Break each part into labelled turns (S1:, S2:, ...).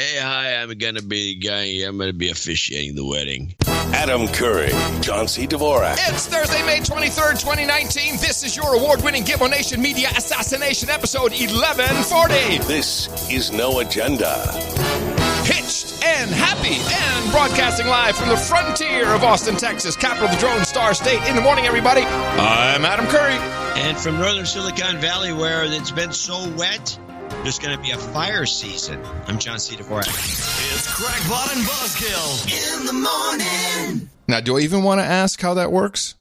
S1: Hey, hi, I'm going to be officiating the wedding.
S2: Adam Curry, John C. Dvorak.
S3: It's Thursday, May 23rd, 2019. This is your award-winning Gibbo Nation Media Assassination episode 1140.
S2: This is No Agenda.
S3: Hitched and happy and broadcasting live from the frontier of Austin, Texas, capital of the Drone Star State. In the morning, everybody. I'm Adam Curry.
S1: And from northern Silicon Valley, where it's been so wet, there's going to be a fire season. I'm John C. Dvorak.
S4: It's Crackpot and Buzzkill in the morning.
S3: Now, do I even want to ask how that works?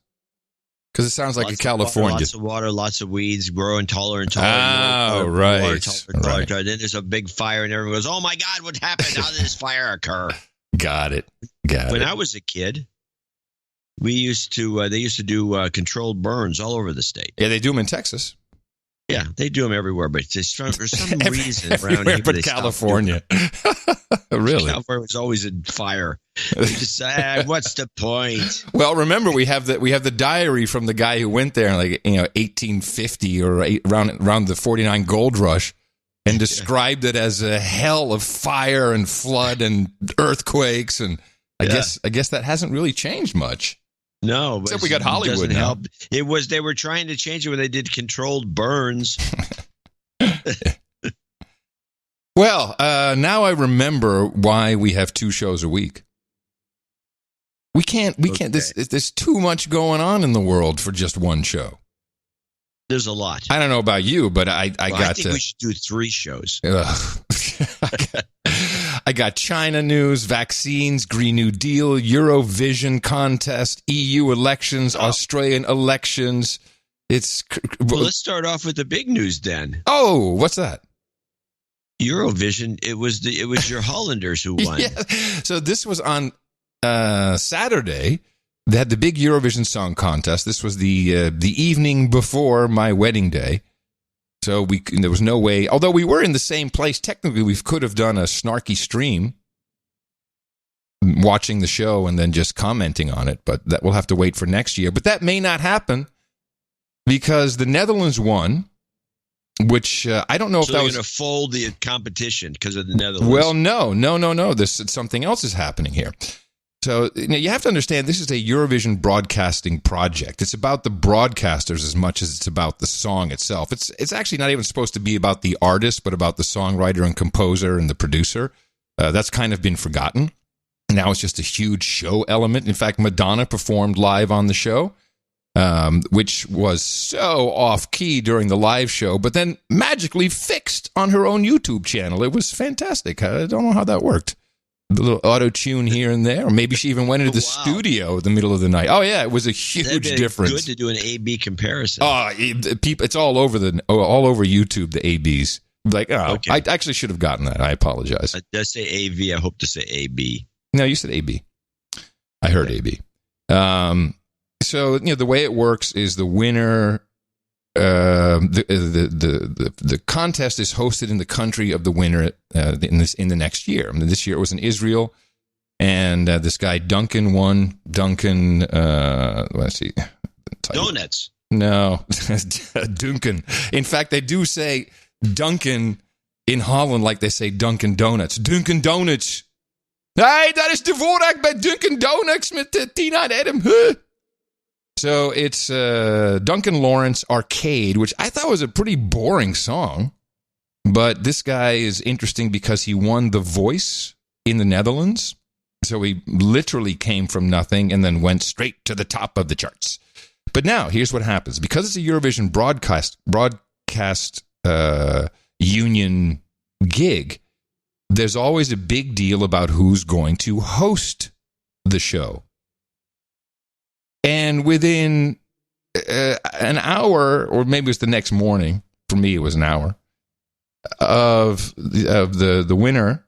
S3: Because it sounds like
S1: Lots
S3: a California.
S1: Lots of water, lots of weeds, growing taller and taller.
S3: Oh, right.
S1: Taller. Then there's a big fire, and everyone goes, "Oh my God, what happened? How did this fire occur?"
S3: Got it.
S1: When I was a kid, they used to do controlled burns all over the state.
S3: Yeah, they do them in Texas.
S1: Yeah, they do them everywhere, but for some reason around
S3: everywhere
S1: here,
S3: but California. Really?
S1: California was always in fire. Just, what's the point?
S3: Well, remember we have the diary from the guy who went there in 1850 or around the 49 gold rush and described it as a hell of fire and flood and earthquakes, and I guess that hasn't really changed much.
S1: No, but
S3: except we got Hollywood now.
S1: Help. They were trying to change it when they did controlled burns.
S3: Well, now I remember why we have 2 shows a week. We can't. There's too much going on in the world for just one show.
S1: There's a lot.
S3: I don't know about you, but I think
S1: we should do 3 shows.
S3: I got China news, vaccines, Green New Deal, Eurovision contest, EU elections, Australian elections.
S1: Well, let's start off with the big news then.
S3: Oh, what's that?
S1: Eurovision. It was your Hollanders who won.
S3: Yeah. So this was on Saturday. They had the big Eurovision Song Contest. This was the evening before my wedding day. So there was no way, although we were in the same place, technically we could have done a snarky stream, watching the show and then just commenting on it, but that we'll have to wait for next year. But that may not happen because the Netherlands won, which I don't know if that was...
S1: So they're going to fold the competition because of the Netherlands?
S3: Well, no. Something else is happening here. So you have to understand, this is a Eurovision broadcasting project. It's about the broadcasters as much as it's about the song itself. It's actually not even supposed to be about the artist, but about the songwriter and composer and the producer. That's kind of been forgotten. Now it's just a huge show element. In fact, Madonna performed live on the show, which was so off-key during the live show, but then magically fixed on her own YouTube channel. It was fantastic. I don't know how that worked. The little auto-tune here and there. Or maybe she even went into the studio in the middle of the night. Oh, yeah, it was a huge difference.
S1: Good to do an A-B comparison.
S3: Oh, it's all over YouTube, the A-Bs. Okay. I actually should have gotten that. I apologize.
S1: Did I say A-V? I hope to say A-B.
S3: No, you said A-B. I heard A-B. So, the way it works is the winner... the contest is hosted in the country of the winner in the next year. I mean, this year it was in Israel, and this guy Duncan won. Duncan, let's see,
S1: Donuts.
S3: No, Duncan. In fact, they do say Duncan in Holland like they say Dunkin' Donuts. Dunkin' Donuts. Hey, dat is Dvorak bij Dunkin' Donuts met Tina en Adam. Huh? So it's Duncan Lawrence Arcade, which I thought was a pretty boring song. But this guy is interesting because he won The Voice in the Netherlands. So he literally came from nothing and then went straight to the top of the charts. But now, here's what happens. Because it's a Eurovision broadcast union gig, there's always a big deal about who's going to host the show. And within an hour, or maybe it was the next morning, for me it was an hour, of the winner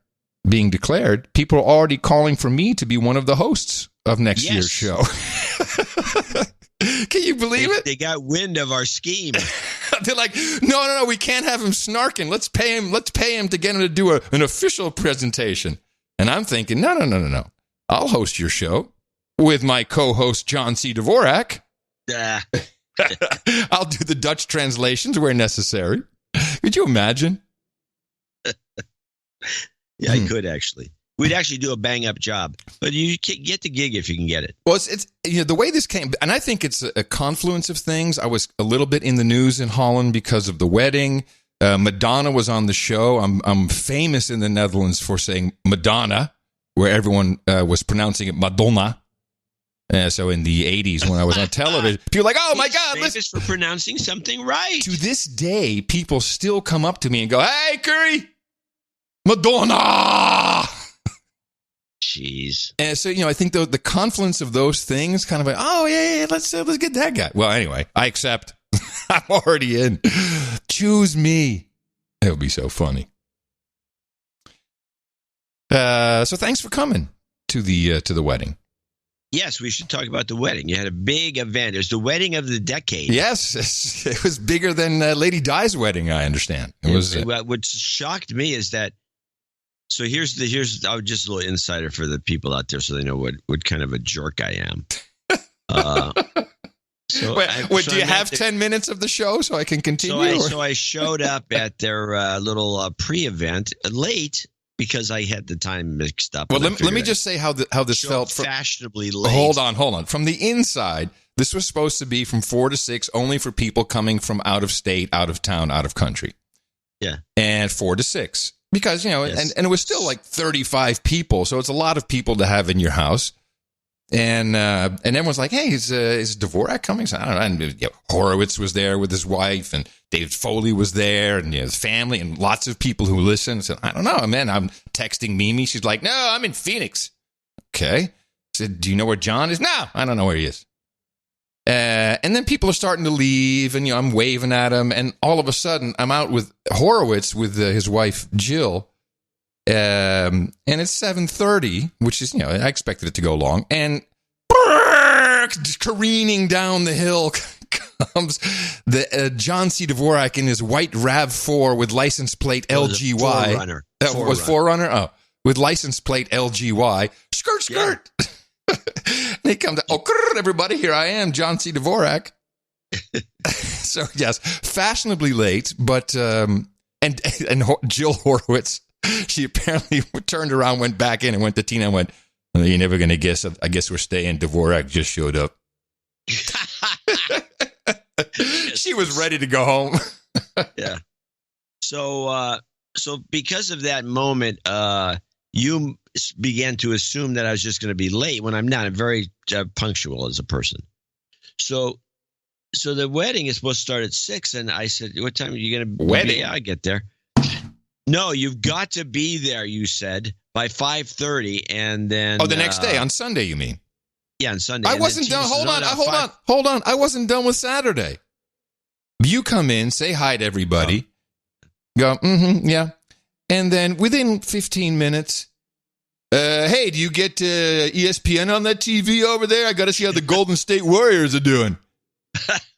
S3: being declared, people are already calling for me to be one of the hosts of next year's show. Can you believe it?
S1: They got wind of our scheme.
S3: They're like, no, we can't have him snarking. Let's pay him to get him to do an official presentation. And I'm thinking, no. I'll host your show with my co-host, John C. Dvorak. I'll do the Dutch translations where necessary. Could you imagine?
S1: Yeah, I could actually. We'd actually do a bang-up job, but you can get the gig if you can get it.
S3: Well, it's the way this came, and I think it's a confluence of things. I was a little bit in the news in Holland because of the wedding. Madonna was on the show. I'm famous in the Netherlands for saying Madonna, where everyone was pronouncing it Madonna. So in the 80s when I was on television, people were like, oh my God.
S1: Famous for pronouncing something right.
S3: To this day, people still come up to me and go, hey, Curry, Madonna.
S1: Jeez.
S3: And so, I think the confluence of those things kind of like, oh, yeah, let's get that guy. Well, anyway, I accept. I'm already in. Choose me. It would be so funny. So thanks for coming to the wedding.
S1: Yes, we should talk about the wedding. You had a big event. It was the wedding of the decade.
S3: Yes, it was bigger than Lady Di's wedding, I understand.
S1: What shocked me is that, so here's just a little insider for the people out there so they know what kind of a jerk I am.
S3: Do you have 10 minutes of the show so I can continue?
S1: So I showed up at their little pre-event late because I had the time mixed up.
S3: Well, let me just say how this felt.
S1: Fashionably late.
S3: Hold on. From the inside, this was supposed to be from 4 to 6, only for people coming from out of state, out of town, out of country.
S1: Yeah.
S3: And 4 to 6. Because,
S1: Yes.
S3: and it was still like 35 people, so it's a lot of people to have in your house. And everyone's like, hey, is Dvorak coming? So, I don't know. And, Horowitz was there with his wife, and David Foley was there, and his family, and lots of people who listen. So I don't know, man. I'm texting Mimi. She's like, no, I'm in Phoenix. Okay. I said, do you know where John is? No, I don't know where he is. And then people are starting to leave, and I'm waving at him, and all of a sudden, I'm out with Horowitz with his wife Jill. And it's 7:30, which is, I expected it to go long. And careening down the hill comes the John C. Dvorak in his white RAV4 with license plate LGY.
S1: Forerunner.
S3: Was Forerunner? Oh, with license plate LGY. Skirt. Yeah. And he comes out, everybody, here I am, John C. Dvorak. So, yes, fashionably late, but, and Jill Horowitz, she apparently turned around, went back in, and went to Tina and went, well, you're never going to guess. I guess we're staying. Dvorak just showed up. She was ready to go home.
S1: Yeah. So because of that moment, you began to assume that I was just going to be late when I'm not. I'm very punctual as a person. So the wedding is supposed to start at 6, and I said, what time are you going to be?
S3: Wedding?
S1: Yeah, I get there. No, you've got to be there, you said, by 5:30, and then...
S3: Oh, the next day, on Sunday, you mean?
S1: Yeah, on Sunday.
S3: I wasn't done. Hold on. I wasn't done with Saturday. You come in, say hi to everybody, go, yeah. And then within 15 minutes, hey, do you get ESPN on that TV over there? I got to see how the Golden State Warriors are doing.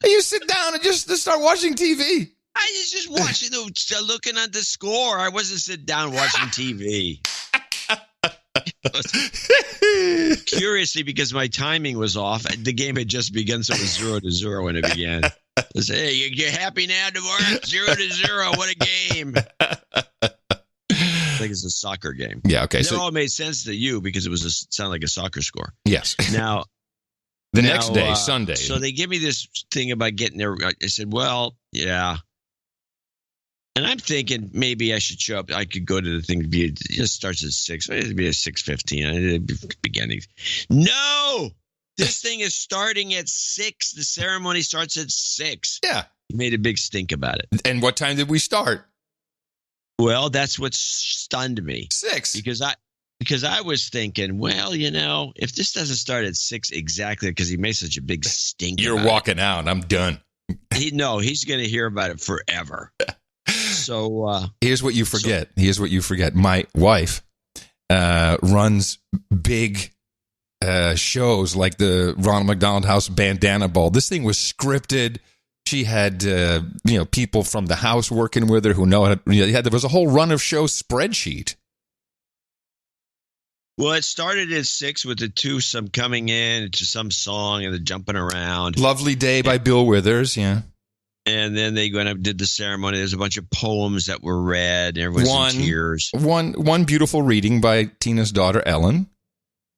S3: You sit down and just start watching TV.
S1: I was just watching, looking at the score. I wasn't sitting down watching TV. Curiously, because my timing was off, the game had just begun, so it was 0-0 when it began. I said, hey, you're happy now, Dvorak? 0-0. What a game. I think it's a soccer game.
S3: Yeah, okay.
S1: So it all made sense to you because it sounded like a soccer score.
S3: Yes.
S1: Now,
S3: next day, Sunday.
S1: So they give me this thing about getting there. I said, well, yeah. And I'm thinking maybe I should show up. I could go to the thing. It just starts at 6. It'd be at 6:15. Beginning. No, this thing is starting at 6. The ceremony starts at 6.
S3: Yeah,
S1: you made a big stink about it.
S3: And what time did we start?
S1: Well, that's what stunned me.
S3: 6.
S1: Because I was thinking, well, if this doesn't start at 6 exactly, because he made such a big stink.
S3: You're walking out. I'm done.
S1: He's going to hear about it forever. So
S3: here's what you forget. My wife runs big shows like the Ronald McDonald House Bandana Ball. This thing was scripted. She had people from the house working with her who know how to, there was a whole run of show spreadsheet.
S1: Well, it started at 6 with the twosome coming in to some song and the jumping around.
S3: Lovely Day by Bill Withers, yeah.
S1: And then they went up and did the ceremony. There's a bunch of poems that were read. And everyone's in tears.
S3: One beautiful reading by Tina's daughter, Ellen.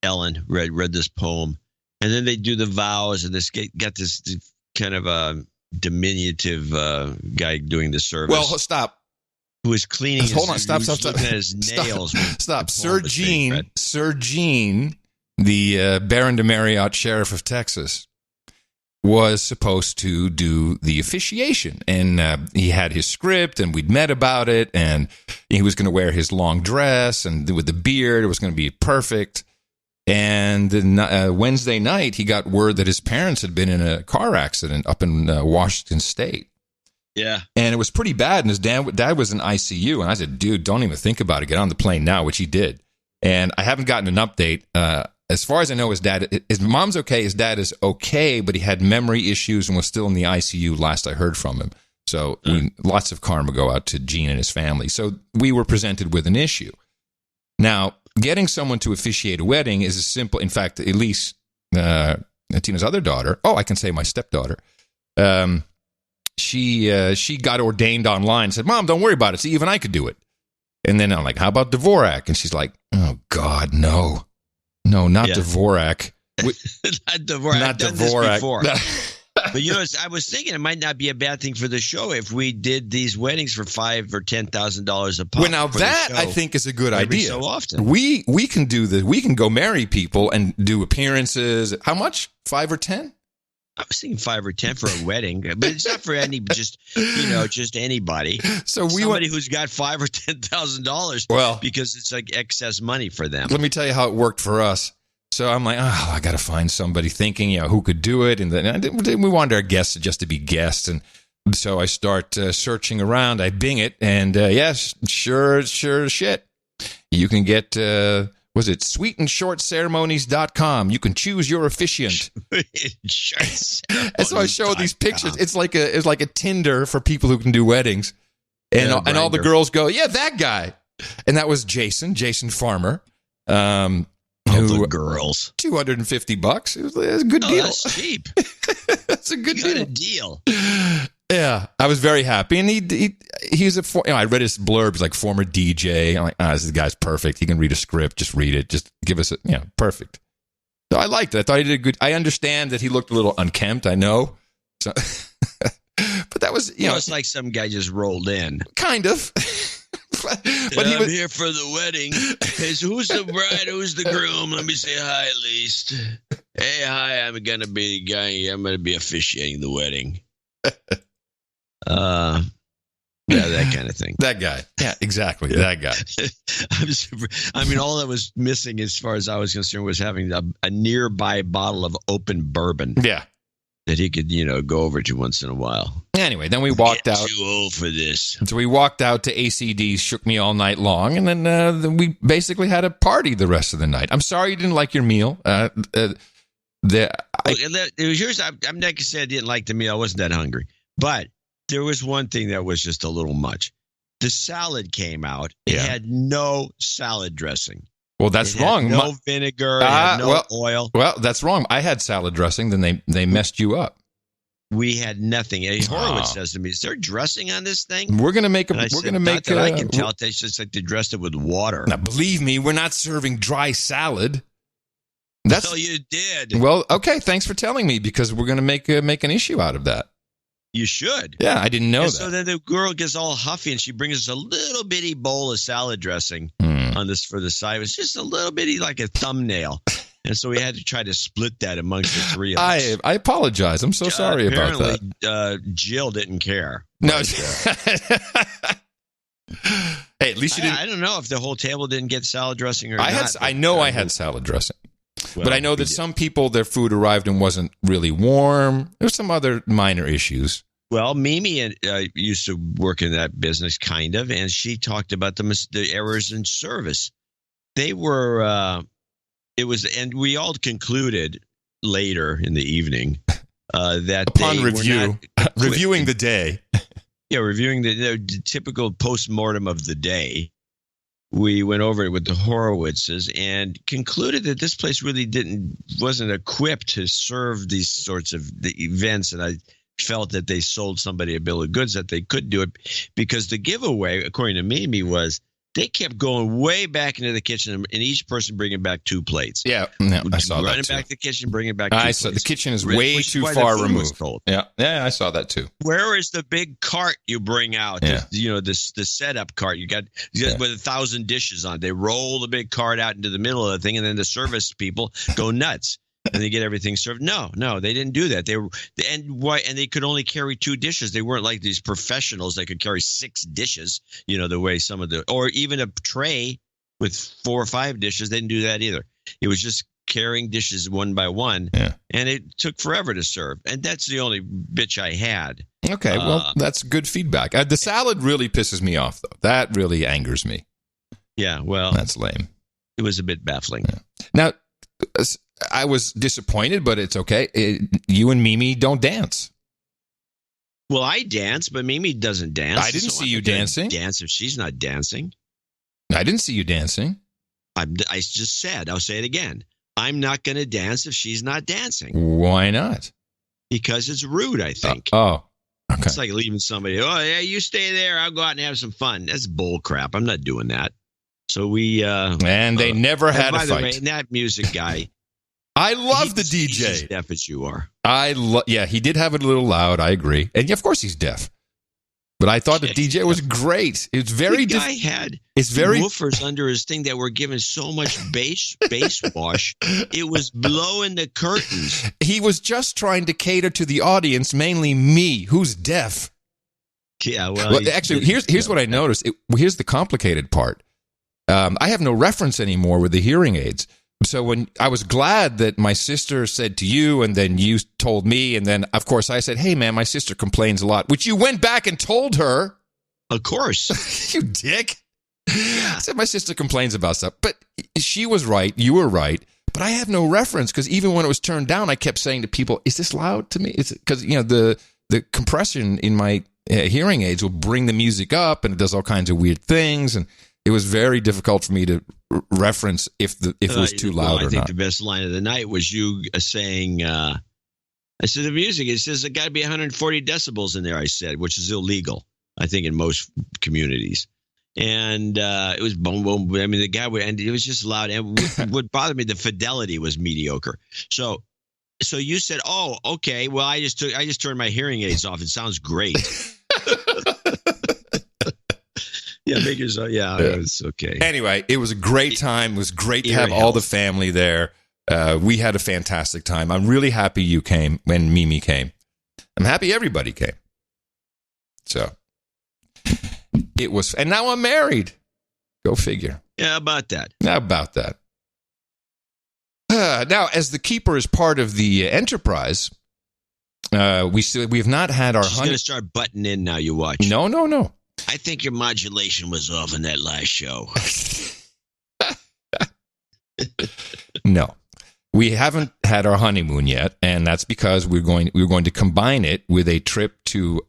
S1: Ellen read this poem. And then they do the vows. And this got this kind of a diminutive guy doing the service.
S3: Well, stop.
S1: Who was cleaning his,
S3: hold on, stop.
S1: Looking at his nails.
S3: Stop. Sir Gene, the Baron de Marriott Sheriff of Texas, was supposed to do the officiation, and he had his script, and we'd met about it, and he was going to wear his long dress, and with the beard, it was going to be perfect. And Wednesday night, he got word that his parents had been in a car accident up in Washington State.
S1: Yeah.
S3: And it was pretty bad, and his dad was in ICU, and I said, dude, don't even think about it. Get on the plane now, which he did. And I haven't gotten an update. As far as I know, his mom's okay. His dad is okay, but he had memory issues and was still in the ICU last I heard from him. So lots of karma go out to Gene and his family. So we were presented with an issue. Now, getting someone to officiate a wedding is as simple. In fact, Elise, Tina's other daughter, I can say my stepdaughter, she got ordained online and said, Mom, don't worry about it. See, even I could do it. And then I'm like, how about Dvorak? And she's like, oh, God, no. No, not Dvorak.
S1: Not Dvorak. I've done this before. But I was thinking it might not be a bad thing for the show if we did these weddings for $5,000 or $10,000 a pop.
S3: Well, now that I think is a good idea.
S1: So often
S3: we can do this. We can go marry people and do appearances. How much? 5 or 10?
S1: I was thinking 5 or 10 for a wedding, but it's not for just anybody. So somebody who's got $5,000 or $10,000. Well, because it's like excess money for them.
S3: Let me tell you how it worked for us. So I'm like, I got to find somebody thinking, who could do it, and then we wanted our guests just to be guests, and so I start searching around. I Bing it, and yes, sure shit, you can get. Was it sweetandshortceremonies.com? You can choose your officiant. And so I show these pictures. It's like a Tinder for people who can do weddings. And all the girls go, yeah, that guy. And that was Jason Farmer.
S1: The girls.
S3: $250. It was a good deal.
S1: That's cheap.
S3: That's a good
S1: deal.
S3: Yeah, I was very happy, and he's I read his blurb. He's like former DJ. I'm like, this guy's perfect. He can read a script. Just read it. Just give us perfect. So I liked it. I thought he did good. I understand that he looked a little unkempt. I know, so, but that was
S1: it's like some guy just rolled in,
S3: kind of.
S1: but he was here for the wedding. Hey, so who's the bride? Who's the groom? Let me say hi at least. Hey, hi. I'm gonna be the guy. I'm gonna be officiating the wedding. That kind of thing.
S3: That guy. Yeah, exactly. That guy.
S1: All that was missing as far as I was concerned was having a nearby bottle of open bourbon.
S3: Yeah.
S1: That he could, go over to once in a while.
S3: Anyway, then we walked out.
S1: Too old for this.
S3: So we walked out to ACD's Shook Me All Night Long, and then we basically had a party the rest of the night. I'm sorry you didn't like your meal. I'm not going
S1: to say I didn't like the meal. I wasn't that hungry. But there was one thing that was just a little much. The salad came out. It had no salad dressing.
S3: Well, that's wrong.
S1: No vinegar, no oil.
S3: Well, that's wrong. I had salad dressing. Then they messed you up.
S1: We had nothing. Horowitz says to me, "Is there dressing on this thing?"
S3: We're going to make
S1: I can tell. It tastes just like they dressed it with water.
S3: Now, believe me, we're not serving dry salad.
S1: Well, you did.
S3: Well, okay. Thanks for telling me, because we're going to make an issue out of that.
S1: You should.
S3: Yeah, I didn't know that.
S1: So then the girl gets all huffy, and she brings us a little bitty bowl of salad dressing on this for the side. It was just a little bitty, like a thumbnail. And so we had to try to split that amongst the three of us.
S3: I apologize. I'm so sorry about that.
S1: Apparently, Jill didn't care.
S3: No. Hey, at least you didn't.
S1: I don't know if the whole table didn't get salad dressing or not.
S3: I know I had salad dressing. Well, but I know that some people, their food arrived and wasn't really warm. There's some other minor issues.
S1: Well, Mimi used to work in that business, kind of, and she talked about the errors in service. They were, and we all concluded later in the evening that
S3: upon reviewing the day.
S1: Yeah, reviewing the typical post-mortem of the day. We went over it with the Horowitzes and concluded that this place really wasn't equipped to serve these sorts of the events. And I felt that they sold somebody a bill of goods that they could do it, because the giveaway, according to Mimi, was they kept going way back into the kitchen and each person bringing back 2 plates.
S3: Yeah, I saw that
S1: Running
S3: too.
S1: back to the kitchen, bringing back 2
S3: I
S1: plates.
S3: saw the kitchen is way
S1: Which is
S3: too
S1: why the
S3: far
S1: food was
S3: removed.
S1: cold.
S3: Yeah, I saw that too.
S1: Where is the big cart you bring out?
S3: Yeah.
S1: The setup cart. You got with 1,000 dishes on it. They roll the big cart out into the middle of the thing, and then the service people go nuts. And they get everything served. No, they didn't do that. And they could only carry 2 dishes. They weren't like these professionals that could carry 6 dishes. The way some of or even a tray with 4 or 5 dishes. They didn't do that either. It was just carrying dishes one by one, and it took forever to serve. And that's the only bitch I had.
S3: Okay, well, that's good feedback. The salad really pisses me off, though. That really angers me.
S1: Yeah, well,
S3: that's lame.
S1: It was a bit baffling.
S3: Yeah. Now, I was disappointed, but it's okay. You and Mimi don't dance.
S1: Well, I dance, but Mimi doesn't dance.
S3: I didn't see you dancing.
S1: Dance if she's not dancing.
S3: I didn't see you dancing.
S1: I just said, I'll say it again. I'm not going to dance if she's not dancing.
S3: Why not?
S1: Because it's rude, I think.
S3: Okay.
S1: It's like leaving somebody, you stay there, I'll go out and have some fun. That's bull crap. I'm not doing that. So we...
S3: and they never had a fight.
S1: By the way, that music guy...
S3: I love the DJ.
S1: He's as deaf as you are.
S3: Yeah, he did have it a little loud, I agree. And of course he's deaf. But I thought the DJ was great. It's very
S1: the guy had
S3: very
S1: woofers under his thing that were giving so much bass wash. It was blowing the curtains.
S3: He was just trying to cater to the audience, mainly me, who's deaf.
S1: Yeah, well
S3: actually, here's what I noticed. Here's the complicated part. I have no reference anymore with the hearing aids. So when I was glad that my sister said to you, and then you told me, and then of course I said, "Hey man, my sister complains a lot," which you went back and told her.
S1: Of course,
S3: you dick. Yeah. I said my sister complains about stuff, but she was right. You were right, but I have no reference because even when it was turned down, I kept saying to people, "Is this loud to me?" Is it because the compression in my hearing aids will bring the music up, and it does all kinds of weird things, and it was very difficult for me to reference if it was too loud or not.
S1: I think the best line of the night was you saying, I said, the music, it says it got to be 140 decibels in there, I said, which is illegal, I think, in most communities. And it was boom, boom. I mean, the guy would, and it was just loud. And what bothered me, the fidelity was mediocre. So you said, "Oh, okay. Well, I just turned my hearing aids off. It sounds great." Yeah, it was okay.
S3: Anyway, it was a great time. It was great to have all the family there. We had a fantastic time. I'm really happy you came when Mimi came. I'm happy everybody came. So it was, and now I'm married. Go figure.
S1: Yeah, about that.
S3: Now, as the keeper is part of the enterprise, we have not had our.
S1: She's going to start butting in now. You watch.
S3: No.
S1: I think your modulation was off in that last show.
S3: No, we haven't had our honeymoon yet, and that's because we're going to combine it with a trip to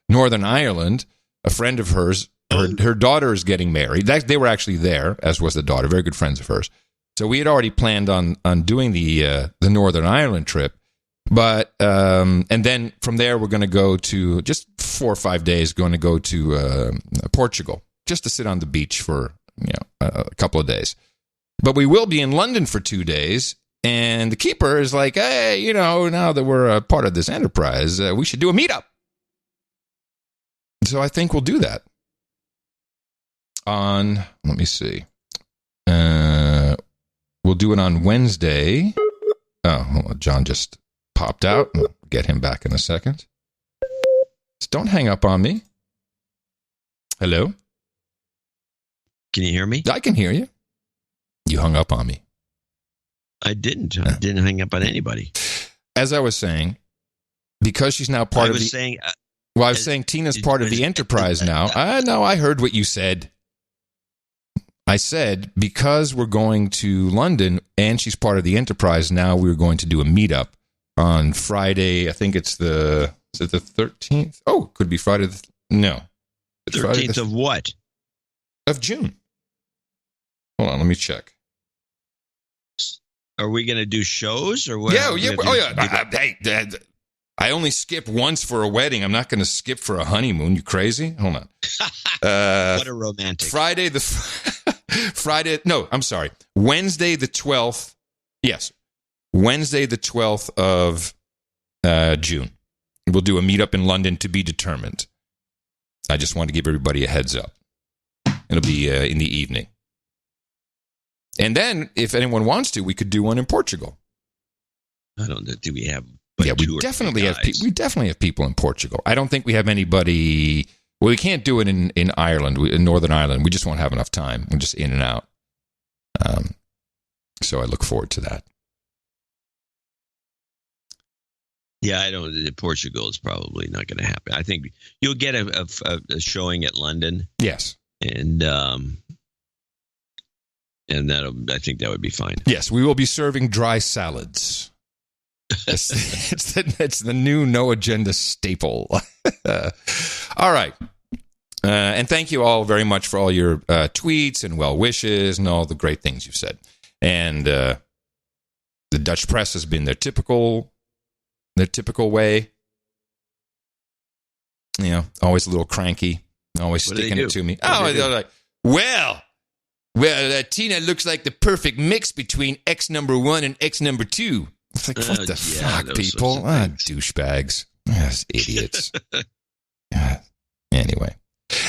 S3: Northern Ireland. A friend of hers, her daughter is getting married. They were actually there, as was the daughter, very good friends of hers. So we had already planned on doing the Northern Ireland trip. But and then from there we're going to go to just 4 or 5 days. Going to go to Portugal just to sit on the beach for a couple of days. But we will be in London for 2 days. And the keeper is like, "Hey, now that we're a part of this enterprise, we should do a meetup." So I think we'll do that on. Let me see. We'll do it on Wednesday. Oh, hold on, John just popped out. We'll get him back in a second. Just don't hang up on me. Hello?
S1: Can you hear me?
S3: I can hear you. You hung up on me.
S1: I didn't. I didn't hang up on anybody.
S3: As I was saying, because she's now part of the... I was saying Tina's part of the enterprise now. No, I heard what you said. I said, because we're going to London and she's part of the enterprise, now we're going to do a meetup on Friday. I think it's is it the 13th? Oh, could be Friday. No.
S1: 13th of what?
S3: Of June. Hold on, let me check.
S1: Are we going to do shows or what?
S3: Yeah. Hey, I only skip once for a wedding. I'm not going to skip for a honeymoon. You crazy? Hold on.
S1: What a romantic.
S3: Wednesday the 12th. Yes. Wednesday the 12th of June. We'll do a meetup in London to be determined. I just want to give everybody a heads up. It'll be in the evening. And then, if anyone wants to, we could do one in Portugal.
S1: I don't know. Do we have?
S3: Yeah, we definitely have. We definitely have people in Portugal. I don't think we have anybody. Well, we can't do it in Ireland, in Northern Ireland. We just won't have enough time. We're just in and out. So I look forward to that.
S1: Yeah, I don't. Portugal is probably not going to happen. I think you'll get a showing at London.
S3: Yes,
S1: and I think that would be fine.
S3: Yes, we will be serving dry salads. It's the new no agenda staple. All right. And thank you all very much for all your tweets and well wishes and all the great things you've said. And the Dutch press has been their typical way. You know, always a little cranky, always sticking it to me. They're like, well, Tina looks like the perfect mix between X number 1 and X number 2. It's like, what the fuck, people? Douchebags. Idiots. Anyway.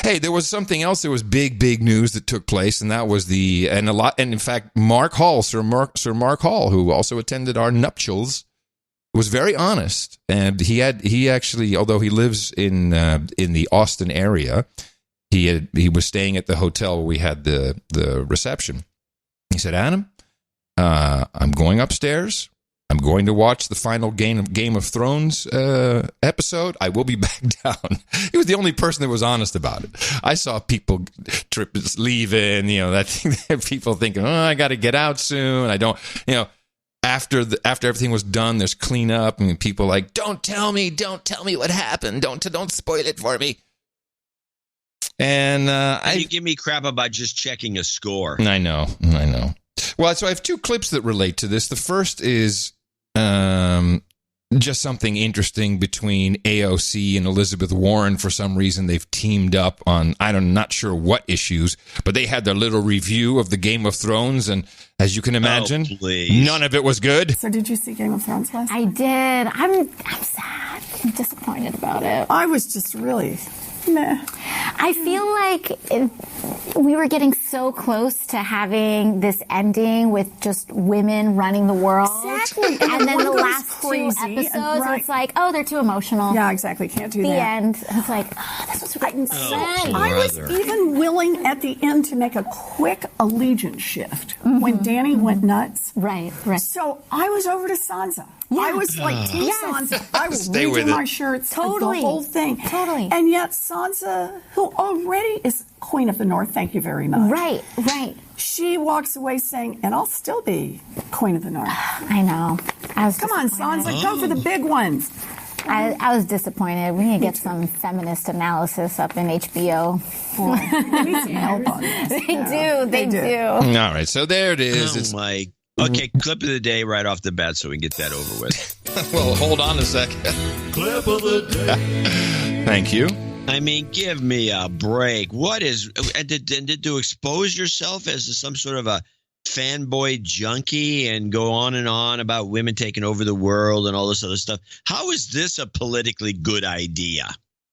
S3: Hey, there was something else. There was big news that took place, and that was and in fact, Mark Hall, Sir Mark Hall, who also attended our nuptials, was very honest. And he actually, although he lives in the Austin area, he was staying at the hotel where we had the reception. He said, Adam, I'm going upstairs. I'm going to watch the final Game of Thrones episode. I will be back down. He was the only person that was honest about it. I saw people leaving, that thing, people thinking, I got to get out soon. I don't, after everything was done, there's cleanup and people like, don't tell me what happened. Don't spoil it for me. And
S1: you give me crap about just checking a score.
S3: I know. Well, so I have two clips that relate to this. The first is just something interesting between AOC and Elizabeth Warren. For some reason, they've teamed up on, I'm not sure what issues, but they had their little review of the Game of Thrones, and as you can imagine, none of it was good.
S5: So did you see Game of Thrones last night?
S6: I did. I'm sad. I'm disappointed about it.
S5: I was just really... meh.
S6: I feel like we were getting so close to having this ending with just women running the world.
S5: Exactly.
S6: And then the last
S5: crazy,
S6: 2 episodes, it's like, they're too emotional.
S5: Yeah, exactly. Can't do
S6: the
S5: that.
S6: end. It's like, this was written so.
S5: I was even willing at the end to make a quick allegiance shift when Danny went nuts.
S6: Right.
S5: So I was over to Sansa. Yeah. I was like, Team Sansa. I was reading my shirts.
S6: Totally.
S5: The whole thing.
S6: Totally.
S5: And yet Sansa, who already is Queen of the North, thank you very much.
S6: Right.
S5: She walks away saying, and I'll still be Queen of the North.
S6: I know.
S5: Come on, Sansa, go for the big ones.
S6: I was disappointed. We need to get some feminist analysis up in HBO.
S5: They need some help on this.
S6: They do.
S3: All right, so there it is.
S1: Okay, clip of the day right off the bat so we can get that over with.
S3: Well, hold on a second.
S4: Clip of the day.
S3: Thank you.
S1: I mean, give me a break. What is to expose yourself as some sort of a fanboy junkie and go on about women taking over the world and all this other stuff? How is this a politically good idea?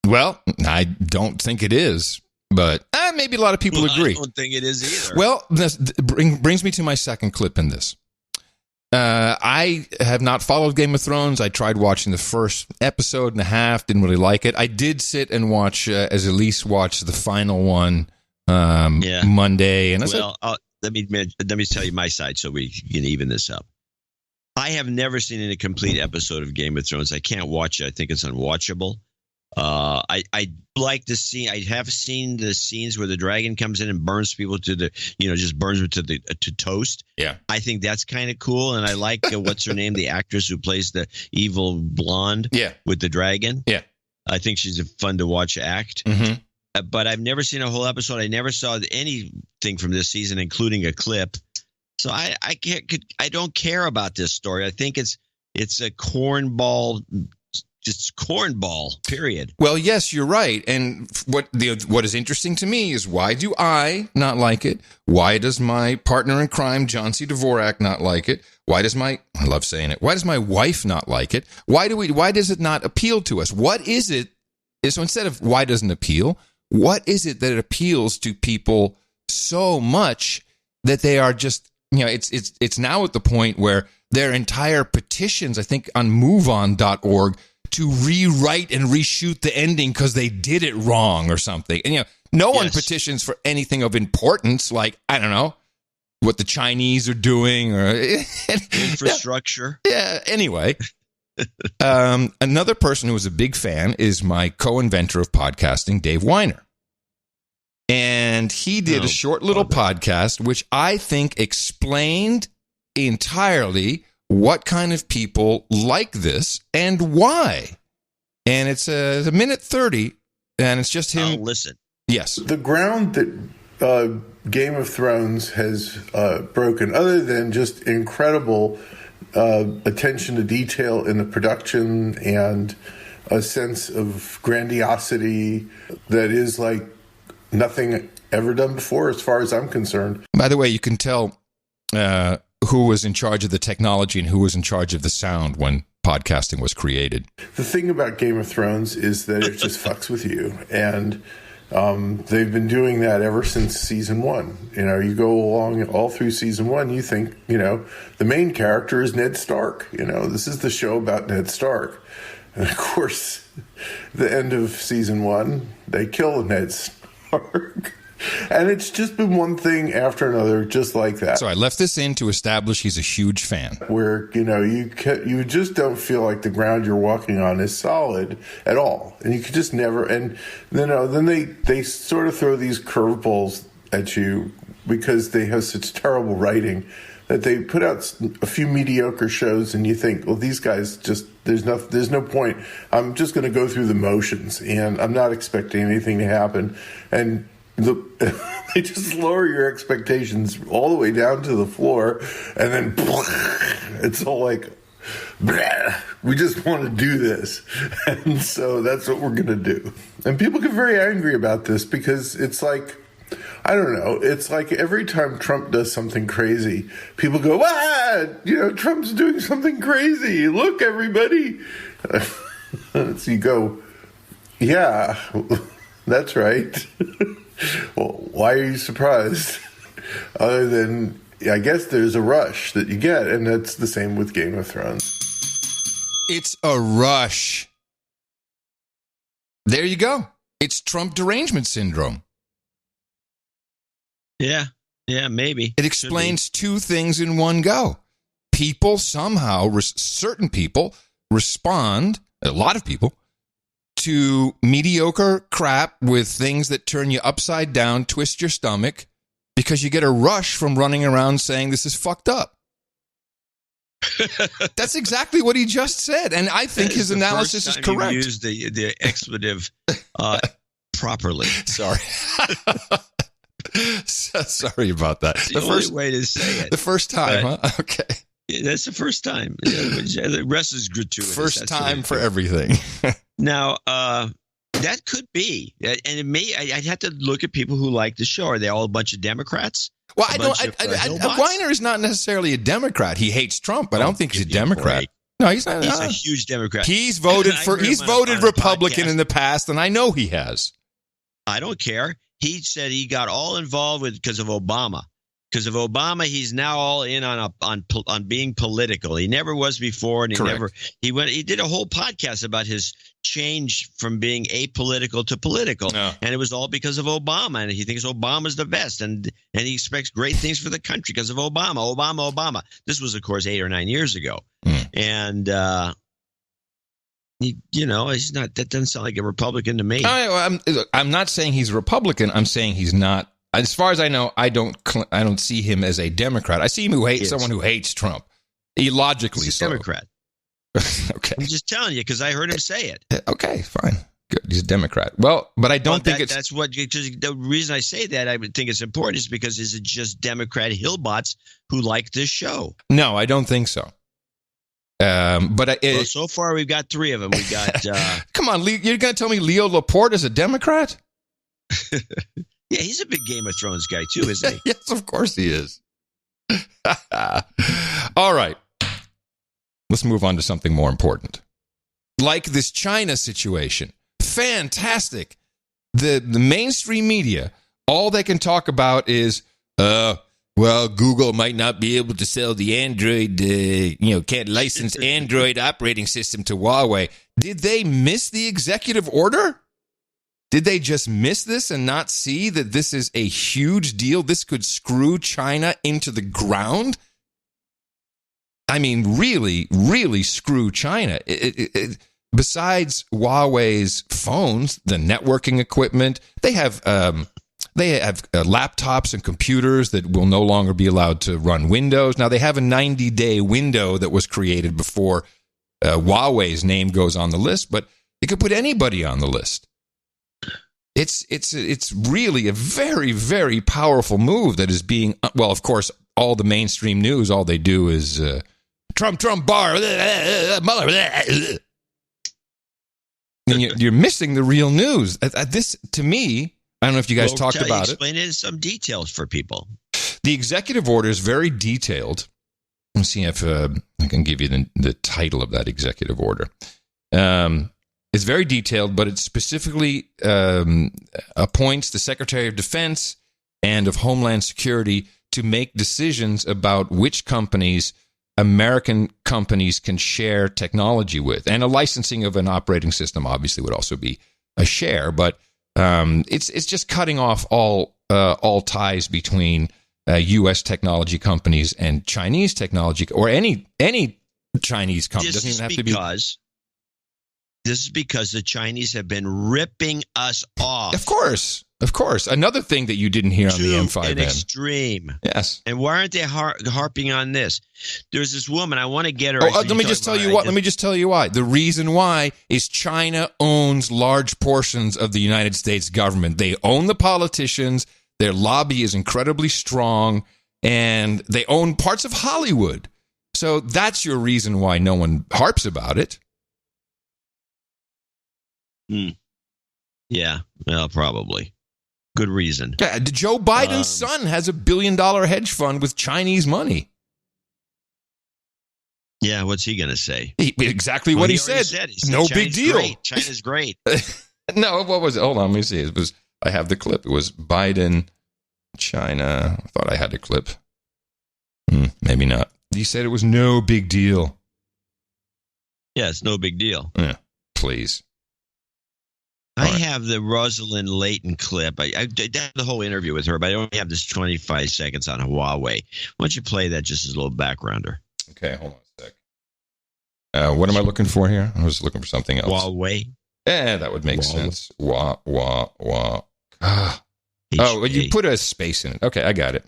S3: Well, I don't think it is. But maybe a lot of people agree.
S1: I don't think it is either.
S3: Well, this brings me to my second clip in this. I have not followed Game of Thrones. I tried watching the first episode and a half, didn't really like it. I did sit and watch, as Elise watched the final one Monday. And
S1: let me tell you my side so we can even this up. I have never seen any complete episode of Game of Thrones. I can't watch it. I think it's unwatchable. I like the scene. I have seen the scenes where the dragon comes in and burns people just burns them to toast.
S3: Yeah.
S1: I think that's kind of cool. And I like, what's her name? The actress who plays the evil blonde with the dragon.
S3: Yeah.
S1: I think she's fun to watch act.
S3: Mm-hmm.
S1: But I've never seen a whole episode. I never saw anything from this season, including a clip. So I don't care about this story. I think it's a cornball just cornball, period.
S3: Well, yes, you're right. And what is interesting to me is, why do I not like it? Why does my partner in crime, John C. Dvorak, not like it? Why does I love saying it, why does my wife not like it? Why does it not appeal to us? What is it? So instead of why doesn't appeal, what is it that it appeals to people so much that they are just, it's now at the point where their entire petitions, I think on moveon.org, to rewrite and reshoot the ending because they did it wrong or something. And, no one petitions for anything of importance, like, I don't know, what the Chinese are doing or
S1: infrastructure.
S3: Yeah. Anyway, another person who was a big fan is my co-inventor of podcasting, Dave Weiner. And he did a short little podcast, which I think explained entirely what kind of people like this and why. And it's a minute 30, and it's just him.
S1: Listen.
S3: Yes.
S7: The ground that Game of Thrones has broken, other than just incredible attention to detail in the production and a sense of grandiosity that is like nothing ever done before, as far as I'm concerned.
S3: By the way, you can tell who was in charge of the technology and who was in charge of the sound when podcasting was created.
S7: The thing about Game of Thrones is that it just fucks with you. And they've been doing that ever since season 1. You go along all through season 1, you think, the main character is Ned Stark. This is the show about Ned Stark. And of course, the end of season 1, they kill Ned Stark. And it's just been one thing after another, just like that.
S3: So I left this in to establish he's a huge fan.
S7: Where, you just don't feel like the ground you're walking on is solid at all. And you could just never, and then they sort of throw these curveballs at you because they have such terrible writing that they put out a few mediocre shows and you think, well, these guys just, there's no point. I'm just going to go through the motions and I'm not expecting anything to happen. And they just lower your expectations all the way down to the floor, and then it's all like, we just want to do this. And so that's what we're going to do. And people get very angry about this because it's like, I don't know, it's like every time Trump does something crazy, people go, Trump's doing something crazy. Look, everybody. So you go, yeah, that's right. Well, why are you surprised? Other than, I guess there's a rush that you get, and that's the same with Game of Thrones.
S3: It's a rush. There you go. It's Trump derangement syndrome.
S1: Yeah, maybe.
S3: It explains two things in one go. People somehow, certain people respond, a lot of people, to mediocre crap with things that turn you upside down, twist your stomach, because you get a rush from running around saying this is fucked up. That's exactly what he just said, and I think his analysis is correct.
S1: He used the expletive properly.
S3: Sorry. Sorry about that.
S1: It's the first way to say it.
S3: The first time, huh? Okay.
S1: Yeah, that's the first time. The rest is gratuitous.
S3: First time for everything.
S1: Now, that could be, and it may. I'd have to look at people who like the show. Are they all a bunch of Democrats?
S3: Well, Weiner is not necessarily a Democrat. He hates Trump, but I don't think he's a Democrat. No, he's not.
S1: He's a huge Democrat.
S3: He's voted Republican in the past, and I know he has.
S1: I don't care. He said he got all involved with because of Obama. Because of Obama, he's now all in on being political. He never was before, and he did a whole podcast about his change from being apolitical to political, and it was all because of Obama. And he thinks Obama's the best, and he expects great things for the country because of Obama. This was, of course, 8 or 9 years ago, and he's not. That doesn't sound like a Republican to me.
S3: I'm not saying he's a Republican. I'm saying he's not. As far as I know, I don't see him as a Democrat. I see him someone who hates Trump. Illogically so.
S1: Democrat.
S3: Okay.
S1: I'm just telling you because I heard him say it.
S3: Okay, fine. Good. He's a Democrat. Well, but I don't think it's...
S1: That's what... Because the reason I say that, I would think it's important, is because is it just Democrat hillbots who like this show?
S3: No, I don't think so.
S1: Well, so far we've got 3 of them. We got.
S3: Come on, you're going to tell me Leo Laporte is a Democrat?
S1: Yeah, he's a big Game of Thrones guy too, isn't he?
S3: Yes, of course he is. All right. Let's move on to something more important. Like this China situation. Fantastic. The mainstream media, all they can talk about is, well, Google might not be able to sell the Android, can't license Android operating system to Huawei. Did they miss the executive order? Did they just miss this and not see that this is a huge deal? This could screw China into the ground? I mean, really, really screw China. Besides Huawei's phones, the networking equipment, they have laptops and computers that will no longer be allowed to run Windows. Now, they have a 90-day window that was created before Huawei's name goes on the list, but it could put anybody on the list. It's really a very, very powerful move that is being, well, of course, all the mainstream news, all they do is Trump, bar, Mueller. And you're missing the real news. This, to me, I don't know if you guys talked about it.
S1: Explain it in some details for people.
S3: The executive order is very detailed. Let's see if I can give you the title of that executive order. It's very detailed, but it specifically appoints the Secretary of Defense and of Homeland Security to make decisions about which companies American companies can share technology with. And a licensing of an operating system obviously would also be a share, but it's just cutting off all ties between U.S. technology companies and Chinese technology, or any Chinese company. Doesn't even have to be.
S1: This is because the Chinese have been ripping us off.
S3: Of course. Another thing that you didn't hear on the M5N.
S1: An extreme.
S3: Yes.
S1: And why aren't they harping on this? There's this woman. I want to get her.
S3: Let me just tell you why. The reason why is China owns large portions of the United States government. They own the politicians. Their lobby is incredibly strong. And they own parts of Hollywood. So that's your reason why no one harps about it.
S1: Yeah, well, probably. Good reason.
S3: Yeah, Joe Biden's son has $1 billion hedge fund with Chinese money.
S1: Yeah, what's he going to say?
S3: Exactly what he said.
S1: He said
S3: no big deal.
S1: China's great.
S3: No, what was it? Hold on, let me see. I have the clip. It was Biden, China. I thought I had the clip. Maybe not. He said it was no big deal.
S1: Yeah, it's no big deal.
S3: Yeah, please.
S1: I have the Rosalind Layton clip. I did the whole interview with her, but I only have this 25 seconds on Huawei. Why don't you play that just as a little backgrounder?
S3: Okay, hold on a sec. What am I looking for here? I was looking for something else.
S1: Huawei?
S3: Yeah, that would make sense. Oh, well, you put a space in it. Okay, I got it.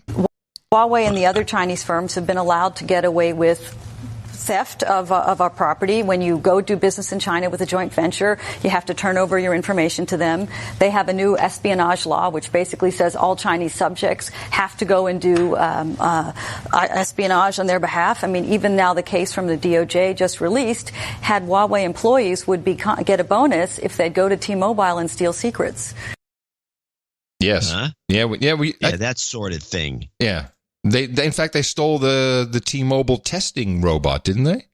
S8: Huawei and the other Chinese firms have been allowed to get away with theft of our property. When you go do business in China with a joint venture, you have to turn over your information to them. They have a new espionage law, which basically says all Chinese subjects have to go and do espionage on their behalf. I mean, even now the case from the DOJ just released had Huawei employees would get a bonus if they'd go to T-Mobile and steal secrets.
S3: Yes.
S1: Huh?
S3: Yeah,
S1: that sort of thing.
S3: Yeah. They in fact, they stole the T-Mobile testing robot, didn't they?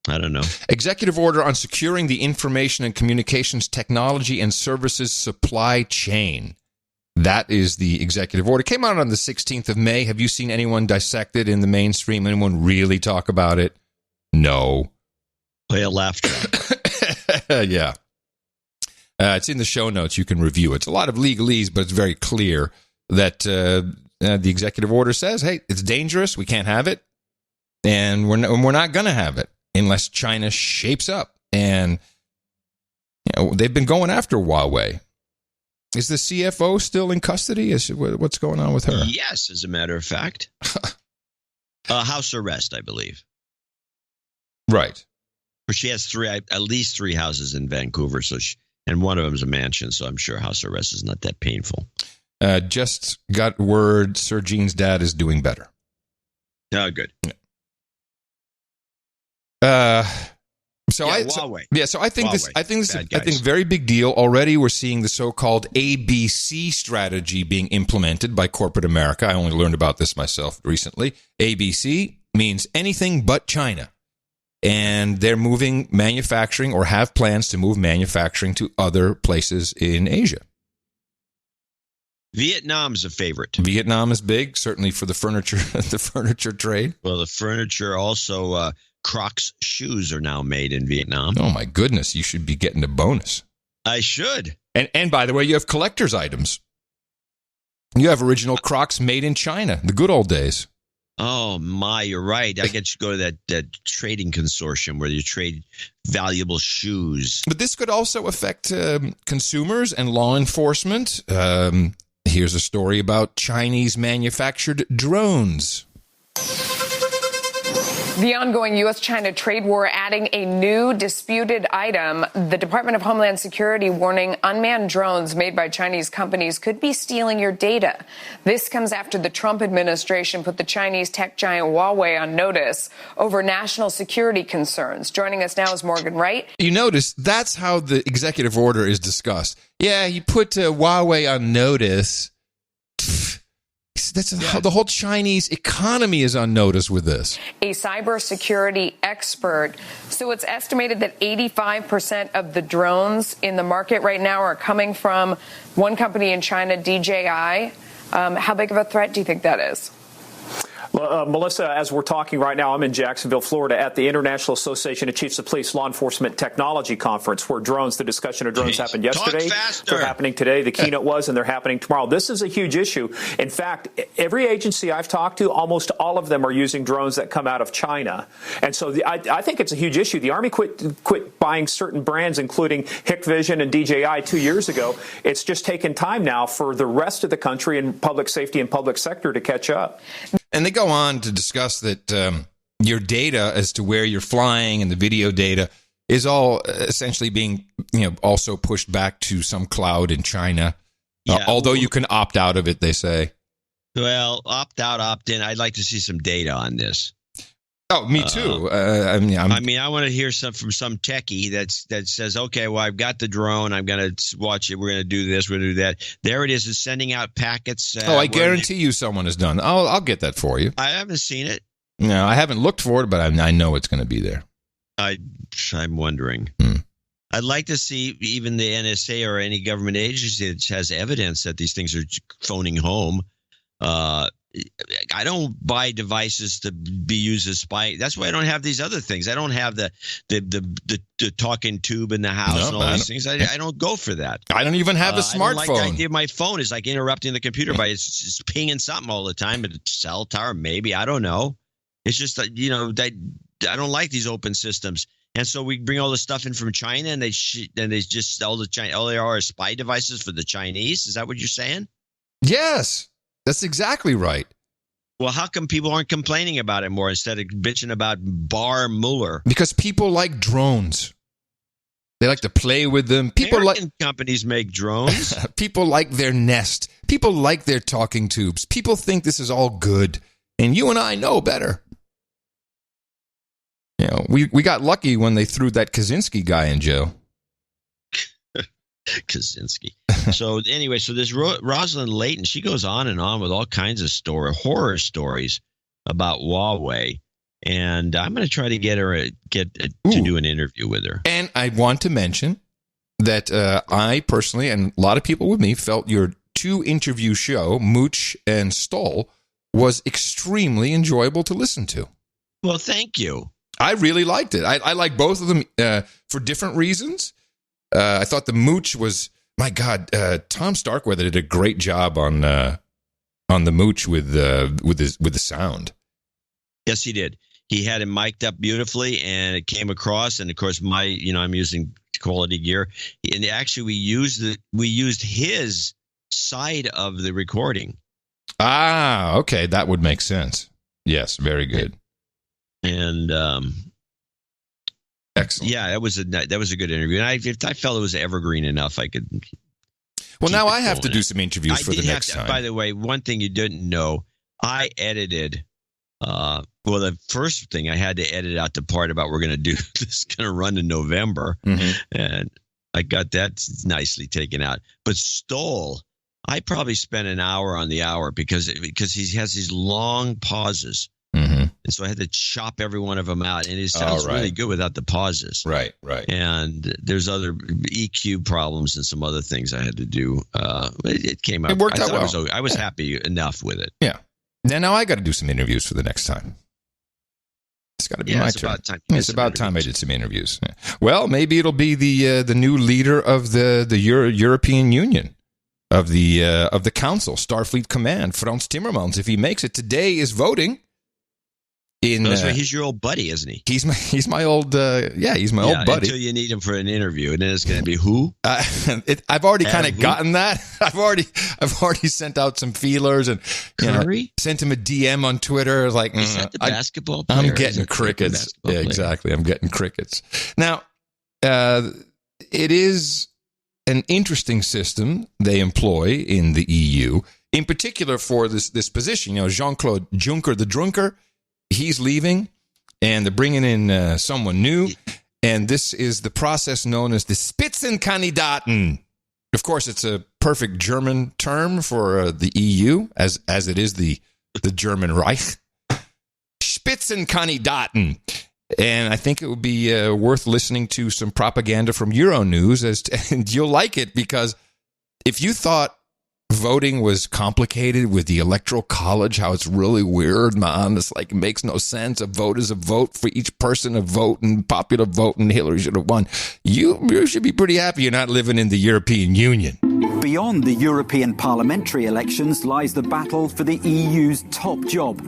S1: I don't know.
S3: Executive order on securing the information and communications technology and services supply chain. That is the executive order. It came out on the 16th of May. Have you seen anyone dissect it in the mainstream? Anyone really talk about it? No.
S1: Play a laugh track.
S3: Yeah. It's in the show notes. You can review it. It's a lot of legalese, but it's very clear that the executive order says, hey, it's dangerous. We can't have it. And we're not going to have it unless China shapes up. And they've been going after Huawei. Is the CFO still in custody? What's going on with her?
S1: Yes, as a matter of fact. House arrest, I believe.
S3: Right.
S1: But she has at least three houses in Vancouver, and one of them is a mansion, so I'm sure house arrest is not that painful.
S3: Just got word Sir Gene's dad is doing better.
S1: Oh, good. Huawei.
S3: So I think
S1: Huawei.
S3: I think very big deal. Already we're seeing the so-called ABC strategy being implemented by corporate America. I only learned about this myself recently. ABC means anything but China. And they're moving manufacturing, or have plans to move manufacturing, to other places in Asia.
S1: Vietnam's a favorite.
S3: Vietnam is big, certainly for the furniture trade.
S1: Well, the furniture also, Crocs shoes are now made in Vietnam.
S3: Oh my goodness, you should be getting a bonus.
S1: I should.
S3: And by the way, you have collector's items. You have original Crocs made in China, the good old days.
S1: Oh my, you're right. I get you go to that trading consortium where you trade valuable shoes.
S3: But this could also affect consumers and law enforcement. Here's a story about Chinese manufactured drones.
S9: The ongoing U.S.-China trade war adding a new disputed item. The Department of Homeland Security warning unmanned drones made by Chinese companies could be stealing your data. This comes after the Trump administration put the Chinese tech giant Huawei on notice over national security concerns. Joining us now is Morgan Wright.
S3: You notice that's how the executive order is discussed. Yeah, you put Huawei on notice. The whole Chinese economy is on notice with this.
S9: A cybersecurity expert. So it's estimated that 85% of the drones in the market right now are coming from one company in China, DJI. How big of a threat do you think that is?
S10: Melissa, as we're talking right now, I'm in Jacksonville, Florida, at the International Association of Chiefs of Police Law Enforcement Technology Conference, where the discussion of drones happened yesterday. They're happening today. The keynote was, and they're happening tomorrow. This is a huge issue. In fact, every agency I've talked to, almost all of them are using drones that come out of China. And so I think it's a huge issue. The Army quit buying certain brands, including Hikvision and DJI 2 years ago. It's just taken time now for the rest of the country and public safety and public sector to catch up.
S3: And they go on to discuss that your data as to where you're flying and the video data is all essentially being, also pushed back to some cloud in China. Although you can opt out of it, they say.
S1: Well, opt out, opt in. I'd like to see some data on this.
S3: Oh, me too.
S1: I want to hear from some techie that says, okay, well, I've got the drone. I'm going to watch it. We're going to do this. We're going to do that. There it is. It's sending out packets.
S3: I guarantee you someone has done. I'll get that for you.
S1: I haven't seen it.
S3: No, I haven't looked for it, but I know it's going to be there.
S1: I'm wondering. I'd like to see even the NSA or any government agency that has evidence that these things are phoning home. I don't buy devices to be used as spy. That's why I don't have these other things. I don't have the talking tube in the house and all these things. I don't go for that.
S3: I don't even have a smartphone. I don't like the idea
S1: my phone is like interrupting the computer by it's pinging something all the time. But cell tower, maybe, I don't know. It's just that I don't like these open systems. And so we bring all the stuff in from China, and they just sell the China. All they are spy devices for the Chinese. Is that what you're saying?
S3: Yes. That's exactly right.
S1: Well, how come people aren't complaining about it more instead of bitching about Barr Mueller?
S3: Because people like drones. They like to play with them.
S1: American companies make drones.
S3: People like their Nest. People like their talking tubes. People think this is all good. And you and I know better. We got lucky when they threw that Kaczynski guy in jail.
S1: Kaczynski. So anyway, this Rosalind Layton, she goes on and on with all kinds of horror stories about Huawei, and I'm going to try to get her to do an interview with her.
S3: And I want to mention that I personally, and a lot of people with me, felt your 2-interview show, Mooch and Stoll, was extremely enjoyable to listen to.
S1: Well, thank you.
S3: I really liked it. I like both of them for different reasons. I thought the Mooch was, my God, Tom Starkweather did a great job on the Mooch with the sound.
S1: Yes, he did. He had it mic'd up beautifully, and it came across. And of course, I'm using quality gear, and actually we used his side of the recording.
S3: Ah, okay, that would make sense. Yes, very good.
S1: And
S3: excellent.
S1: Yeah, that was a good interview. And if I felt it was evergreen enough, I could.
S3: Well, now I have to do some interviews for the next time.
S1: By the way, one thing you didn't know, I edited Well, the first thing I had to edit out the part about we're going to do this, going to run in November, and I got that nicely taken out. But Stoll, I probably spent an hour on the hour because he has these long pauses, and so I had to chop every one of them out. And it sounds really good without the pauses.
S3: Right.
S1: And there's other EQ problems and some other things I had to do. It came out.
S3: It worked out well.
S1: I was happy enough with it.
S3: Yeah. Now I got to do some interviews for the next time. It's got to be my turn. It's about time I did some interviews. Well, maybe it'll be the new leader of the European Union, of the Council, Starfleet Command, Frans Timmermans. If he makes it, today is voting.
S1: He's your old buddy, isn't he?
S3: He's my old he's my old buddy.
S1: Until you need him for an interview, and then it's going to be who?
S3: I've already kind of gotten that. I've already sent out some feelers and sent him a DM on Twitter. Like,
S1: is that the basketball player?
S3: I'm getting crickets. Yeah, exactly. I'm getting crickets. Now, it is an interesting system they employ in the EU, in particular for this position. Jean-Claude Juncker, the drunker. He's leaving, and they're bringing in someone new, and this is the process known as the Spitzenkandidaten. Of course, it's a perfect German term for the EU, as it is the German Reich. Spitzenkandidaten. And I think it would be worth listening to some propaganda from Euronews, and you'll like it, because if you thought voting was complicated with the Electoral College, how it's really weird, man. It's like, it makes no sense. A vote is a vote for each person, a vote, and popular vote, and Hillary should have won. You should be pretty happy you're not living in the European Union.
S11: Beyond the European parliamentary elections lies the battle for the EU's top job.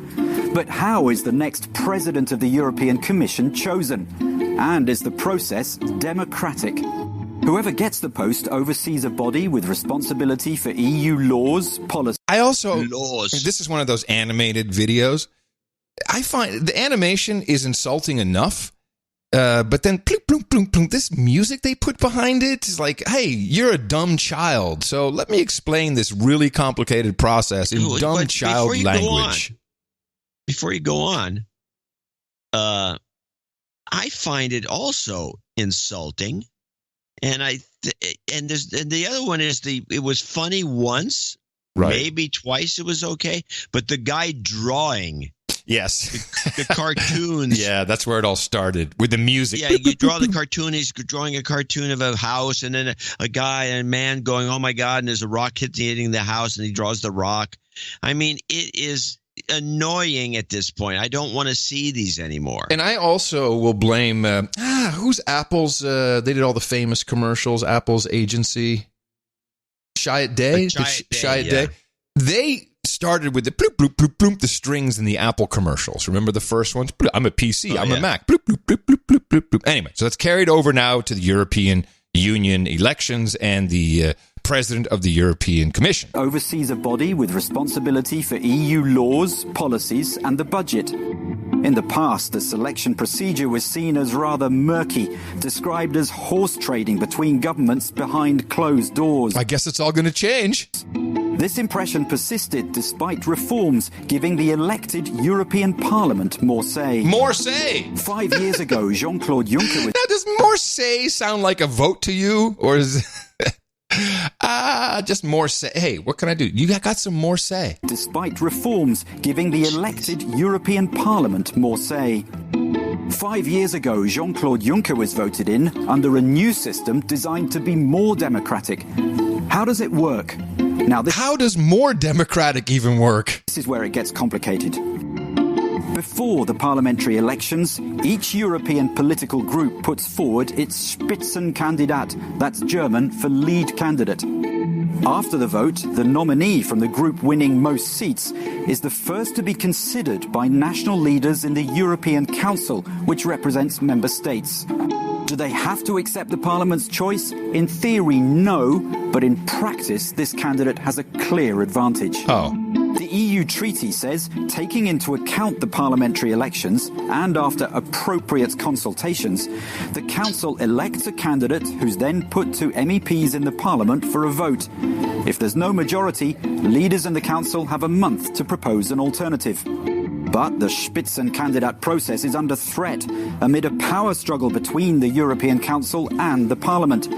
S11: But how is the next president of the European Commission chosen? And is the process democratic? Whoever gets the post oversees a body with responsibility for EU laws, policy.
S3: This is one of those animated videos. I find the animation is insulting enough, but then plunk, plunk, plunk, plunk, this music they put behind it is like, hey, you're a dumb child, so let me explain this really complicated process in dumb child language.
S1: Before you go on, I find it also insulting. And the other one is it was funny once, maybe twice it was okay, but the guy drawing, the cartoons,
S3: that's where it all started with the music.
S1: Yeah, you draw the cartoon. He's drawing a cartoon of a house, and then a guy and a man going, "Oh my God!" and there's a rock hitting the house, and he draws the rock. I mean, it is annoying at this point. I don't want to see these anymore.
S3: And I also will blame who's Apple's they did all the famous commercials, Apple's agency, Chiat Day. Day. They started with the bloop, bloop, bloop, bloop, the strings in the Apple commercials. Remember the first ones? I'm a PC, I'm a Mac. Bloop, bloop, bloop, bloop, bloop, bloop, bloop. Anyway, so that's carried over now to the European Union elections and the President of the European Commission.
S11: Oversees a body with responsibility for EU laws, policies, and the budget. In the past, the selection procedure was seen as rather murky, described as horse trading between governments behind closed doors.
S3: I guess it's all going to change.
S11: This impression persisted despite reforms giving the elected European Parliament more say.
S3: More say!
S11: 5 years ago, Jean-Claude Juncker was...
S3: Now, does more say sound like a vote to you? Or is... just more say. Hey, what can I do? You got some more say.
S11: Despite reforms giving the elected European Parliament more say. 5 years ago, Jean-Claude Juncker was voted in under a new system designed to be more democratic. How does it work? Now,
S3: how does more democratic even work?
S11: This is where it gets complicated. Before the parliamentary elections, each European political group puts forward its Spitzenkandidat, that's German for lead candidate. After the vote, the nominee from the group winning most seats is the first to be considered by national leaders in the European Council, which represents member states. Do they have to accept the Parliament's choice? In theory, no, but in practice, this candidate has a clear advantage. The EU treaty says, taking into account the parliamentary elections and after appropriate consultations, the Council elects a candidate who's then put to MEPs in the Parliament for a vote. If there's no majority, leaders in the Council have a month to propose an alternative. But the Spitzenkandidat process is under threat amid a power struggle between the European Council and the Parliament.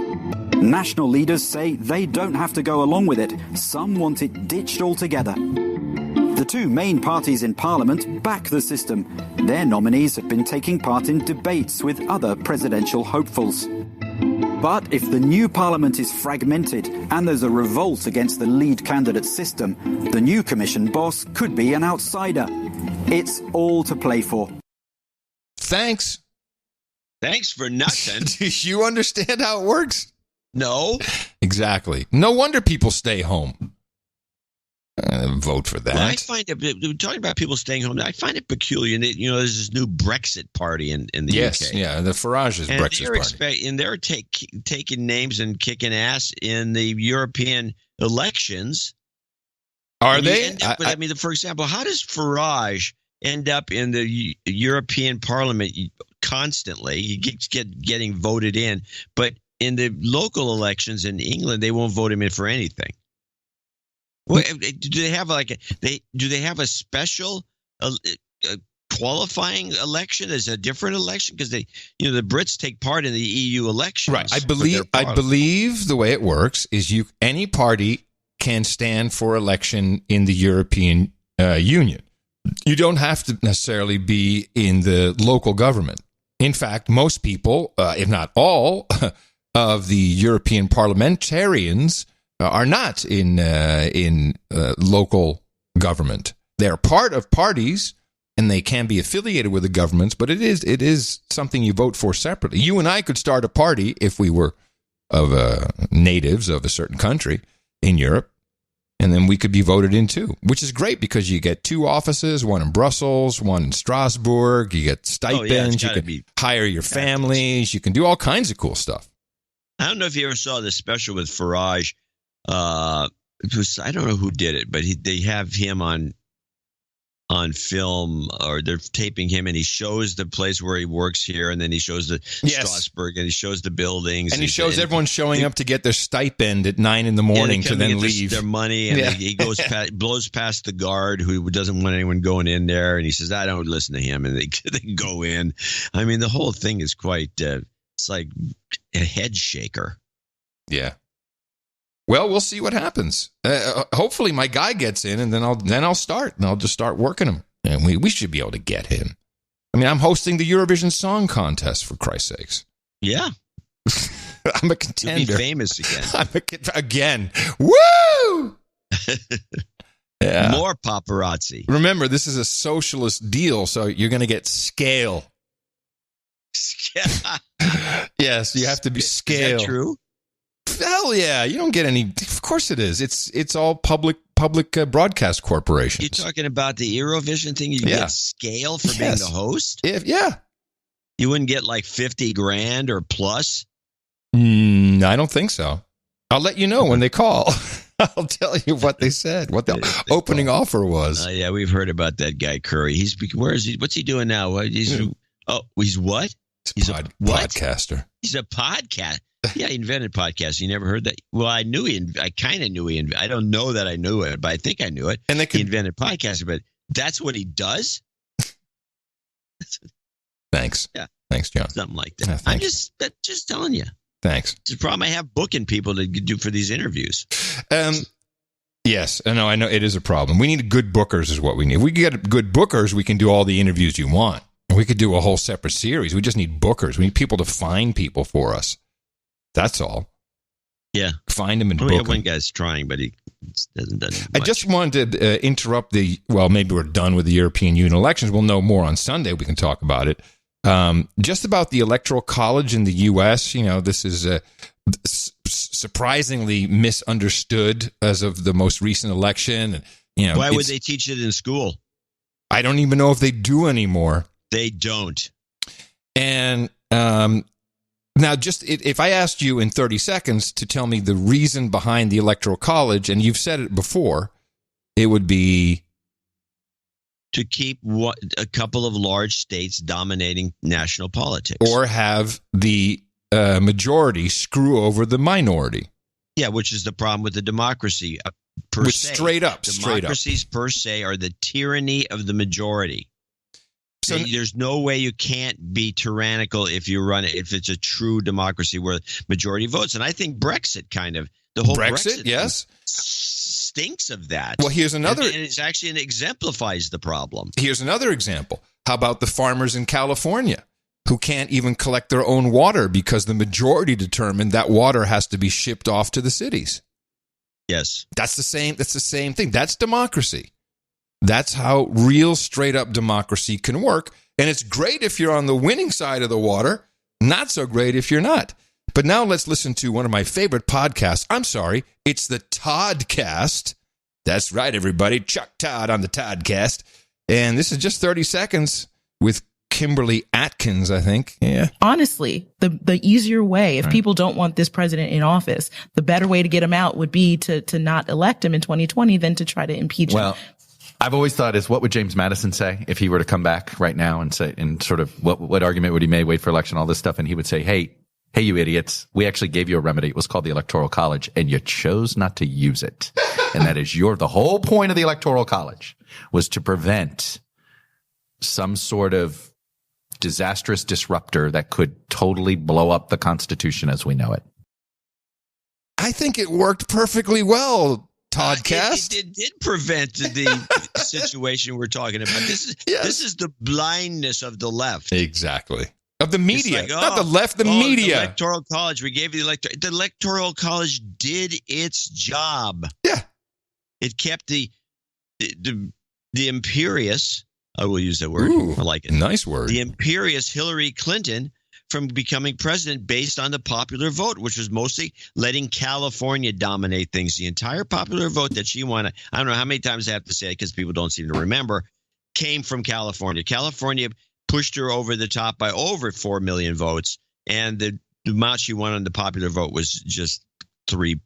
S11: National leaders say they don't have to go along with it. Some want it ditched altogether. The two main parties in Parliament back the system. Their nominees have been taking part in debates with other presidential hopefuls. But if the new Parliament is fragmented and there's a revolt against the lead candidate system, the new Commission boss could be an outsider. It's all to play for.
S3: Thanks.
S1: Thanks for nothing.
S3: Do you understand how it works?
S1: No.
S3: Exactly. No wonder people stay home. Vote for that.
S1: Well, I find it, talking about people staying home, I find it peculiar that, there's this new Brexit party in the UK.
S3: Yes, yeah, the Farage's Brexit party.
S1: And they're taking names and kicking ass in the European elections.
S3: Are they?
S1: For example, how does Farage end up in the European Parliament constantly? He keeps getting voted in, but in the local elections in England, they won't vote him in for anything. Well, do they have a special qualifying election? Is it a different election because the Brits take part in the EU elections?
S3: Right. I believe the way it works is any party can stand for election in the European Union. You don't have to necessarily be in the local government. In fact, most people, if not all, of the European parliamentarians are not in local government. They're part of parties, and they can be affiliated with the governments, but it is something you vote for separately. You and I could start a party if we were of natives of a certain country in Europe, and then we could be voted in too, which is great because you get two offices, one in Brussels, one in Strasbourg. You get stipends. You can hire your families. You can do all kinds of cool stuff.
S1: I don't know if you ever saw the special with Farage. I don't know who did it, but they have him on film, or they're taping him, and he shows the place where he works here, and then he shows the Strasbourg, and he shows the buildings,
S3: and he shows everyone showing up to get their stipend at 9 a.m. to then leave
S1: their money, and he goes blows past the guard who doesn't want anyone going in there, and he says, "I don't listen to him," and they go in. I mean, the whole thing is quite it's like a head shaker.
S3: Yeah. Well, we'll see what happens. Hopefully my guy gets in, and then I'll start, and I'll just start working him. And we should be able to get him. I mean, I'm hosting the Eurovision Song Contest, for Christ's sakes.
S1: Yeah.
S3: I'm a contender.
S1: You'll be famous again.
S3: Again. Woo! Yeah.
S1: More paparazzi.
S3: Remember, this is a socialist deal, so you're going to get scale. Yes, you have to be scale.
S1: Is that true?
S3: Hell yeah, you don't get any. Of course it is. It's all public broadcast corporations.
S1: You're talking about the Eurovision thing? You get scale for being the host?
S3: Yeah.
S1: You wouldn't get like 50 grand or plus?
S3: I don't think so. I'll let you know when they call. I'll tell you what they said, what the opening offer was.
S1: Yeah, we've heard about that guy Curry. Where is he? What's he doing now? He's what?
S3: He's a podcaster.
S1: He's a podcast. Yeah, he invented podcasts. You never heard that? Well, I kind of knew I don't know that I knew it, but I think I knew it. And he invented podcasting, but that's what he does?
S3: Thanks.
S1: Yeah.
S3: Thanks, John.
S1: Something like that. I'm just telling you.
S3: Thanks.
S1: It's the problem I have booking people to do for these interviews.
S3: Yes, I know it is a problem. We need good bookers is what we need. If we get good bookers, we can do all the interviews you want. We could do a whole separate series. We just need bookers. We need people to find people for us. That's all.
S1: Yeah.
S3: Find them and book them.
S1: One guy's trying, but he doesn't much.
S3: I just wanted to interrupt maybe we're done with the European Union elections. We'll know more on Sunday. We can talk about it. Just about the Electoral College in the U.S., this is surprisingly misunderstood as of the most recent election. And,
S1: why would they teach it in school?
S3: I don't even know if they do anymore.
S1: They don't.
S3: And now, just if I asked you in 30 seconds to tell me the reason behind the Electoral College, and you've said it before, it would be
S1: to keep a couple of large states dominating national politics,
S3: or have the majority screw over the minority.
S1: Yeah, which is the problem with the democracy per se.
S3: Straight up.
S1: Democracies per se are the tyranny of the majority. So there's no way you can't be tyrannical if it's a true democracy where majority votes. And I think Brexit the whole Brexit
S3: yes,
S1: stinks of that.
S3: Well, here's another.
S1: And it's actually, it exemplifies the problem.
S3: Here's another example. How about the farmers in California who can't even collect their own water because the majority determined that water has to be shipped off to the cities?
S1: Yes.
S3: That's the same thing. That's democracy. That's how real straight up democracy can work. And it's great if you're on the winning side of the water, not so great if you're not. But now let's listen to one of my favorite podcasts. I'm sorry, it's the Toddcast. That's right, everybody. Chuck Todd on the Toddcast. And this is just 30 seconds with Kimberly Atkins, I think. Yeah.
S12: Honestly, the easier way, if people don't want this president in office, the better way to get him out would be to not elect him in 2020 than to try to impeach him.
S13: I've always thought is what would James Madison say if he were to come back right now and say, and sort of what argument would he make, wait for election, all this stuff. And he would say, hey, you idiots, we actually gave you a remedy. It was called the Electoral College and you chose not to use it. And that is the whole point of the Electoral College was to prevent some sort of disastrous disruptor that could totally blow up the Constitution as we know it.
S3: I think it worked perfectly well. Toddcast.
S1: It did prevent the situation we're talking about. This is the blindness of the left.
S3: Exactly. Of the media. Not the left, the media.
S1: The Electoral College. We gave you the Electoral College did its job.
S3: Yeah.
S1: It kept the imperious, I will use that word.
S3: Ooh,
S1: I like it.
S3: Nice word.
S1: The imperious Hillary Clinton from becoming president based on the popular vote, which was mostly letting California dominate things. The entire popular vote that she won, I don't know how many times I have to say it because people don't seem to remember, came from California. California pushed her over the top by over 4 million votes, and the amount she won on the popular vote was just 3+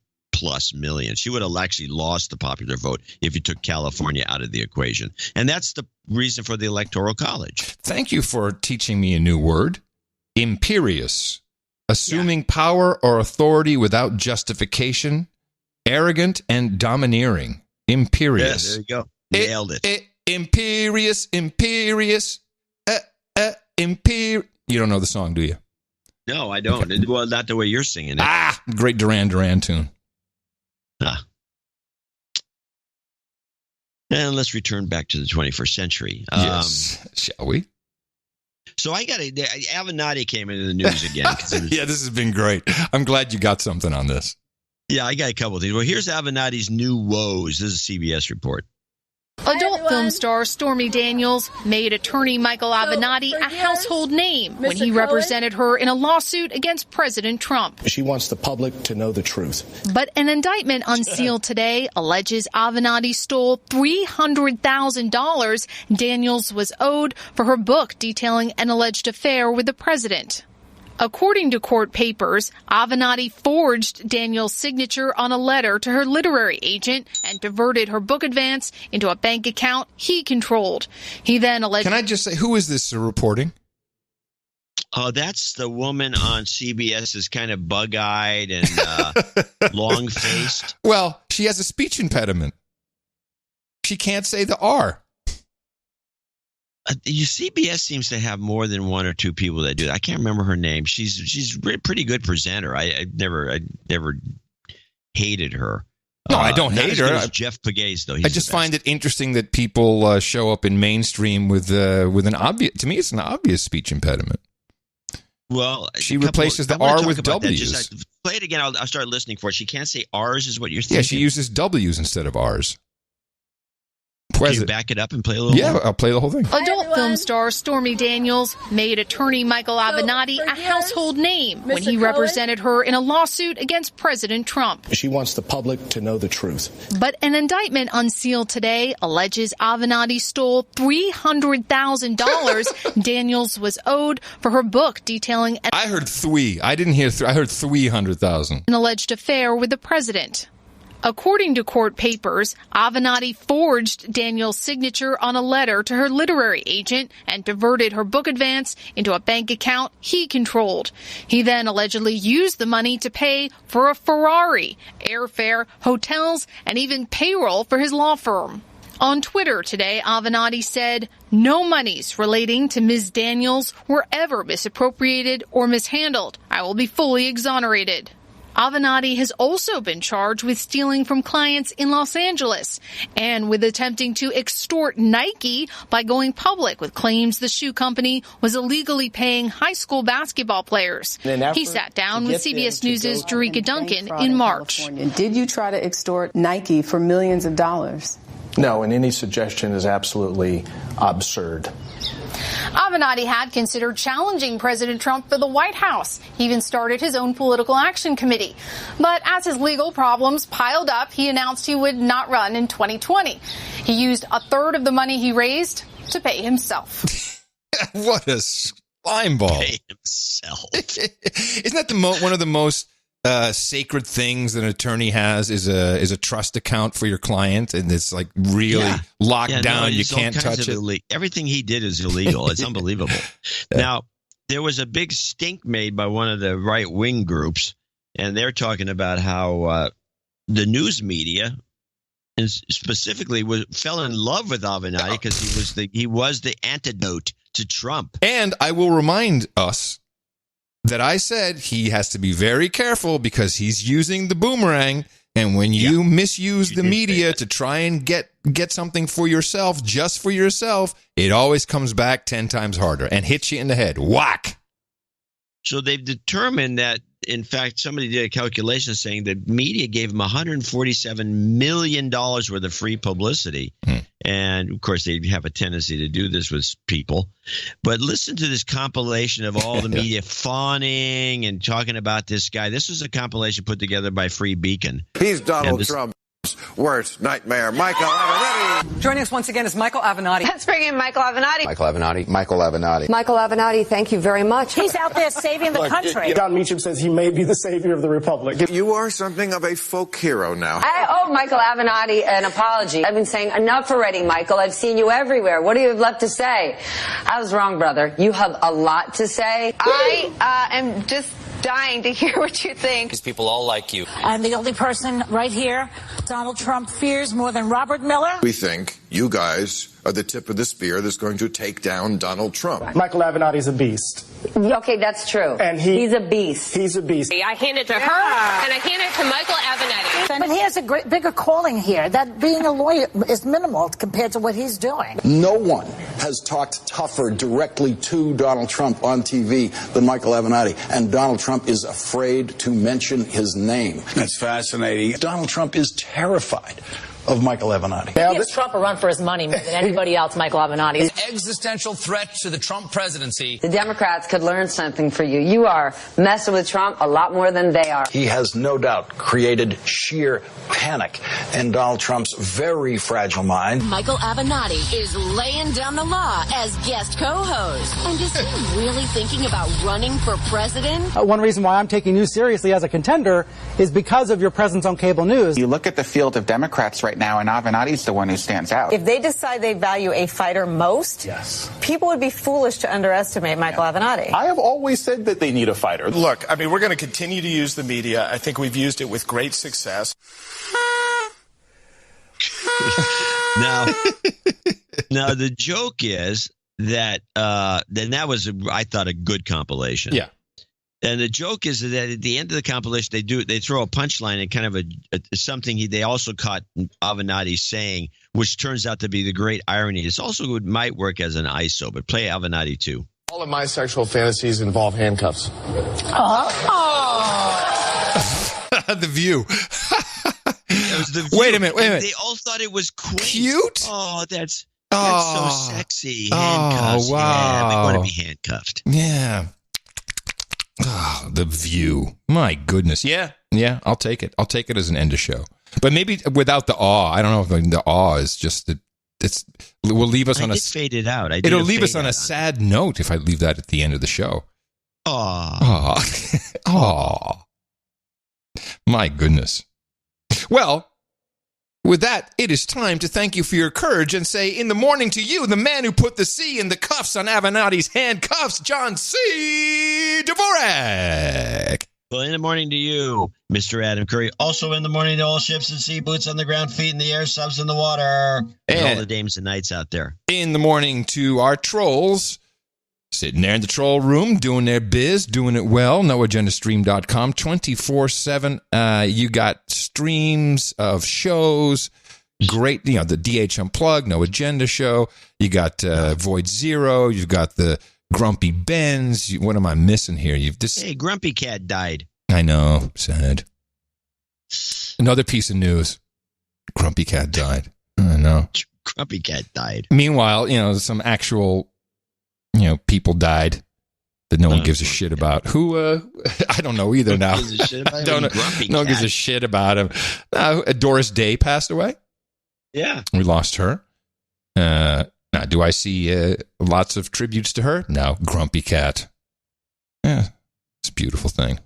S1: million. She would have actually lost the popular vote if you took California out of the equation. And that's the reason for the Electoral College.
S3: Thank you for teaching me a new word. Imperious, assuming power or authority without justification, arrogant and domineering. Imperious.
S1: Yeah, there you go. Nailed it.
S3: Imperious. You don't know the song, do you?
S1: No, I don't. Okay. Well, not the way you're singing it.
S3: Great Duran Duran tune.
S1: And let's return back to the 21st century.
S3: Yes. Shall we?
S1: So Avenatti came into the news again.
S3: Yeah, this has been great. I'm glad you got something on this.
S1: Yeah, I got a couple of things. Well, here's Avenatti's new woes. This is a CBS report.
S14: Adult film star Stormy Daniels made attorney Michael Avenatti a household name when he represented her in a lawsuit against President Trump.
S15: She wants the public to know the truth.
S14: But an indictment unsealed today alleges Avenatti stole $300,000 Daniels was owed for her book detailing an alleged affair with the president. According to court papers, Avenatti forged Daniels' signature on a letter to her literary agent and diverted her book advance into a bank account he controlled. He then alleged...
S3: Can I just say, who is this reporting?
S1: Oh, that's the woman on CBS is kind of bug-eyed and long-faced.
S3: Well, she has a speech impediment. She can't say the R.
S1: CBS seems to have more than one or two people that do that. I can't remember her name. She's a pretty good presenter. I never hated her.
S3: No, I don't hate her.
S1: Jeff Pegues, though.
S3: I just find it interesting that people show up in mainstream with an obvious. To me, it's an obvious speech impediment.
S1: Well,
S3: she replaces the R with W's.
S1: Play it again. I'll start listening for it. She can't say R's, is what you're thinking.
S3: Yeah, she uses W's instead of R's.
S1: Can you back it up and play a little?
S3: Yeah, I'll play the whole thing.
S14: Adult film star Stormy Daniels made attorney Michael Avenatti a household name when he represented her in a lawsuit against President Trump.
S15: She wants the public to know the truth.
S14: But an indictment unsealed today alleges Avenatti stole $300,000 Daniels was owed for her book detailing
S3: I heard three. I didn't hear I heard 300,000.
S14: An alleged affair with the president. According to court papers, Avenatti forged Daniel's signature on a letter to her literary agent and diverted her book advance into a bank account he controlled. He then allegedly used the money to pay for a Ferrari, airfare, hotels, and even payroll for his law firm. On Twitter today, Avenatti said, "No monies relating to Ms. Daniels were ever misappropriated or mishandled. I will be fully exonerated." Avenatti has also been charged with stealing from clients in Los Angeles and with attempting to extort Nike by going public with claims the shoe company was illegally paying high school basketball players. He sat down with CBS News' Jerika Duncan in March.
S16: Did you try to extort Nike for millions of dollars?
S15: No, and any suggestion is absolutely absurd.
S14: Avenatti had considered challenging President Trump for the White House. He even started his own political action committee. But as his legal problems piled up, he announced he would not run in 2020. He used a third of the money he raised to pay himself.
S3: What a slime ball.
S1: Pay himself.
S3: Isn't that one of the most sacred things that an attorney has is a trust account for your client, and it's like really locked down. You can't touch it.
S1: Everything he did is illegal. It's unbelievable. Now, there was a big stink made by one of the right-wing groups, and they're talking about how the news media, and specifically, fell in love with Avenatti because he was the antidote to Trump.
S3: And I will remind us that I said he has to be very careful because he's using the boomerang. And when you misuse the media to try and get something for yourself, just for yourself, it always comes back 10 times harder and hits you in the head. Whack.
S1: So they've determined that, in fact, somebody did a calculation saying that media gave him $147 million worth of free publicity. And, of course, they have a tendency to do this with people. But listen to this compilation of all the media fawning and talking about this guy. This was a compilation put together by Free Beacon.
S17: He's Donald Trump's worst nightmare. Michael Avenatti.
S18: Joining us once again is Michael Avenatti.
S19: Let's bring in Michael Avenatti.
S17: Michael Avenatti. Michael Avenatti.
S19: Michael Avenatti, thank you very much.
S20: He's out there saving the country.
S15: Don Meacham says he may be the savior of the republic.
S17: You are something of a folk hero now.
S19: I owe Michael Avenatti an apology. I've been saying enough already, Michael. I've seen you everywhere. What do you have left to say? I was wrong, brother. You have a lot to say. I am just dying to hear what you think.
S21: These people all like you.
S20: I'm the only person right here Donald Trump fears more than Robert Miller.
S17: We think you guys are the tip of the spear that's going to take down Donald Trump.
S15: Michael Avenatti's a beast.
S19: Okay, that's true.
S15: And
S19: he's a beast.
S15: He's a beast.
S22: I hand it to her, and I hand it to Michael Avenatti.
S20: But he has a bigger calling here. That being a lawyer is minimal compared to what he's doing.
S23: No one has talked tougher directly to Donald Trump on TV than Michael Avenatti, and Donald Trump is afraid to mention his name. That's fascinating. Donald Trump is terrified of Michael Avenatti.
S22: He gives Trump a run for his money more than anybody else, Michael Avenatti.
S21: An existential threat to the Trump presidency.
S19: The Democrats could learn something from you. You are messing with Trump a lot more than they are.
S23: He has no doubt created sheer panic in Donald Trump's very fragile mind.
S24: Michael Avenatti is laying down the law as guest co-host. And is he really thinking about running for president?
S25: One reason why I'm taking you seriously as a contender is because of your presence on cable news.
S26: You look at the field of Democrats right now, and Avenatti's the one who stands out.
S27: If they decide they value a fighter most, people would be foolish to underestimate Michael Avenatti.
S28: I have always said that they need a fighter. Look, I mean, we're going to continue to use the media. I think we've used it with great success.
S1: Now, the joke is that then that was, I thought, a good compilation.
S3: Yeah.
S1: And the joke is that at the end of the compilation, they throw a punchline and kind of something they also caught Avenatti saying, which turns out to be the great irony. This also might work as an ISO, but play Avenatti too.
S28: All of my sexual fantasies involve handcuffs.
S3: The View.
S1: The View.
S3: Wait a minute.
S1: They all thought it was quaint.
S3: Cute?
S1: Oh, that's so sexy. Handcuffs.
S3: Wow.
S1: Yeah, we want to be handcuffed.
S3: Yeah. Oh, The View. My goodness. Yeah, I'll take it. I'll take it as an end of show. But maybe without the awe. I don't know if the awe is just will leave us on a
S1: faded out.
S3: It'll leave us on a sad note if I leave that at the end of the show. Aw. My goodness. Well, With that, it is time to thank you for your courage and say in the morning to you, the man who put the C in the cuffs on Avenatti's handcuffs, John C. Dvorak.
S1: Well, in the morning to you, Mr. Adam Curry. Also in the morning to all ships at sea, boots on the ground, feet in the air, subs in the water. And all the dames and knights out there.
S3: In the morning to our trolls, sitting there in the troll room, doing their biz, doing it well. NoAgendaStream.com, 24/7. You got streams of shows. Great, the DH Unplugged, No Agenda show. You got Void Zero. You've got the Grumpy Benz. What am I missing here?
S1: Hey, Grumpy Cat died.
S3: I know, sad. Another piece of news. Grumpy Cat died. I know.
S1: Grumpy Cat died.
S3: Meanwhile, some actual people died that no one gives a shit about. Who, I don't know either now.
S1: Gives a shit about
S3: no one gives a shit about him. Doris Day passed away.
S1: Yeah.
S3: We lost her. Now, do I see lots of tributes to her? No. Grumpy Cat. Yeah, it's a beautiful thing.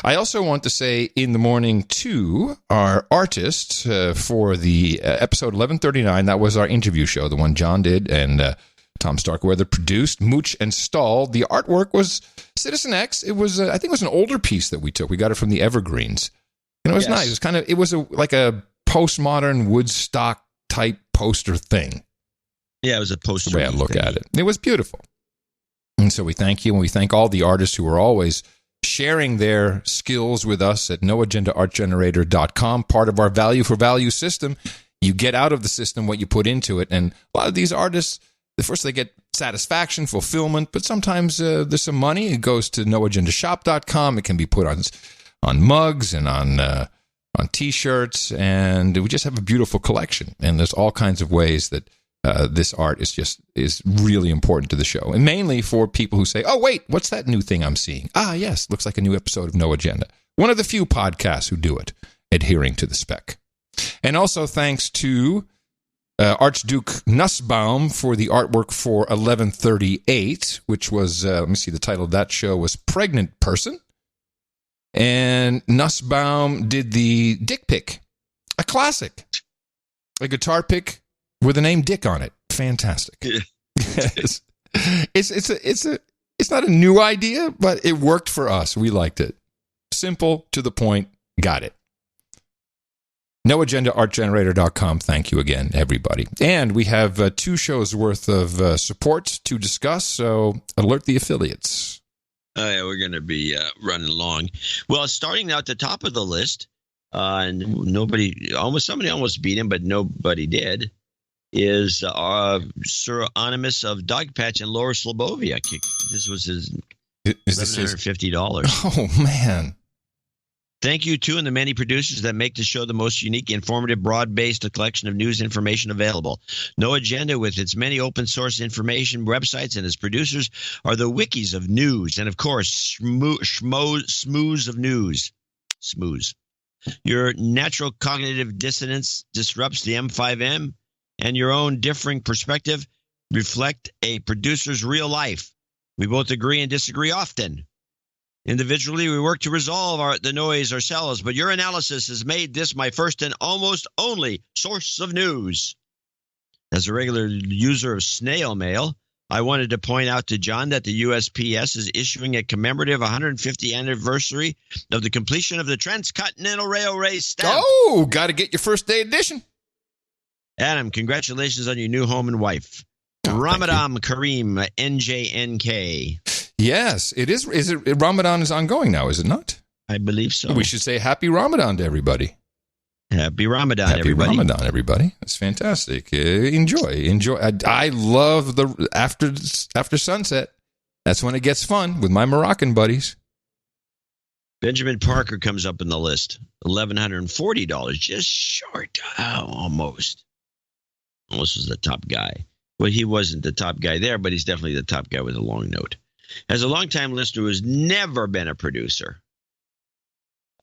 S3: I also want to say in the morning to our artists for the episode 1139. That was our interview show, the one John did, and Tom Starkweather produced. Mooch and Stahl. The artwork was Citizen X. It was, I think it was an older piece that we took. We got it from the Evergreens. And it was nice. It was like a postmodern Woodstock type poster thing.
S1: Yeah, it was a poster.
S3: The way I look at it. It was beautiful. And so we thank you, and we thank all the artists who are always sharing their skills with us at noagendaartgenerator.com. Part of our value for value system. You get out of the system what you put into it. And a lot of these artists, first they get satisfaction, fulfillment, but sometimes there's some money. It goes to noagendashop.com. It can be put on mugs and on T-shirts, and we just have a beautiful collection. And there's all kinds of ways that this art is really important to the show, and mainly for people who say, "Oh, wait, what's that new thing I'm seeing?" Ah, yes, looks like a new episode of No Agenda. One of the few podcasts who do it, adhering to the spec. And also thanks to Archduke Nussbaum for the artwork for 1138, which was, let me see, the title of that show was Pregnant Person. And Nussbaum did the Dick Pick, a classic, a guitar pick with the name Dick on it. Fantastic. Yes. It's not a new idea, but it worked for us. We liked it. Simple, to the point, got it. NoAgendaArtGenerator.com. Thank you again, everybody. And we have 2 shows worth of support to discuss, so alert the affiliates.
S1: Oh, yeah, we're going to be running long. Well, starting out at the top of the list, and somebody almost beat him, but nobody did, is Sir Onimus of Dogpatch in Lower Slobovia. This was his $750.
S3: Oh, man.
S1: Thank you, too, and the many producers that make the show the most unique, informative, broad-based collection of news information available. No Agenda, with its many open-source information websites and its producers, are the wikis of news. And, of course, Smooze of news. Smooze. Your natural cognitive dissonance disrupts the M5M, and your own differing perspective reflect a producer's real life. We both agree and disagree often. Individually, we work to resolve the noise ourselves, but your analysis has made this my first and almost only source of news. As a regular user of snail mail, I wanted to point out to John that the USPS is issuing a commemorative 150th anniversary of the completion of the Transcontinental Railway stamp.
S3: Oh, got to get your first day edition.
S1: Adam, congratulations on your new home and wife. Ramadan Kareem, NJNK.
S3: Yes, it is. Ramadan is ongoing now, is it not?
S1: I believe so.
S3: We should say Happy Ramadan to everybody.
S1: Happy Ramadan, everybody.
S3: Happy Ramadan, everybody. It's fantastic. Enjoy. I love the after sunset. That's when it gets fun with my Moroccan buddies.
S1: Benjamin Parker comes up in the list. $1,140, just short. Almost. Almost was the top guy. Well, he wasn't the top guy there, but he's definitely the top guy with a long note. As a longtime listener who has never been a producer,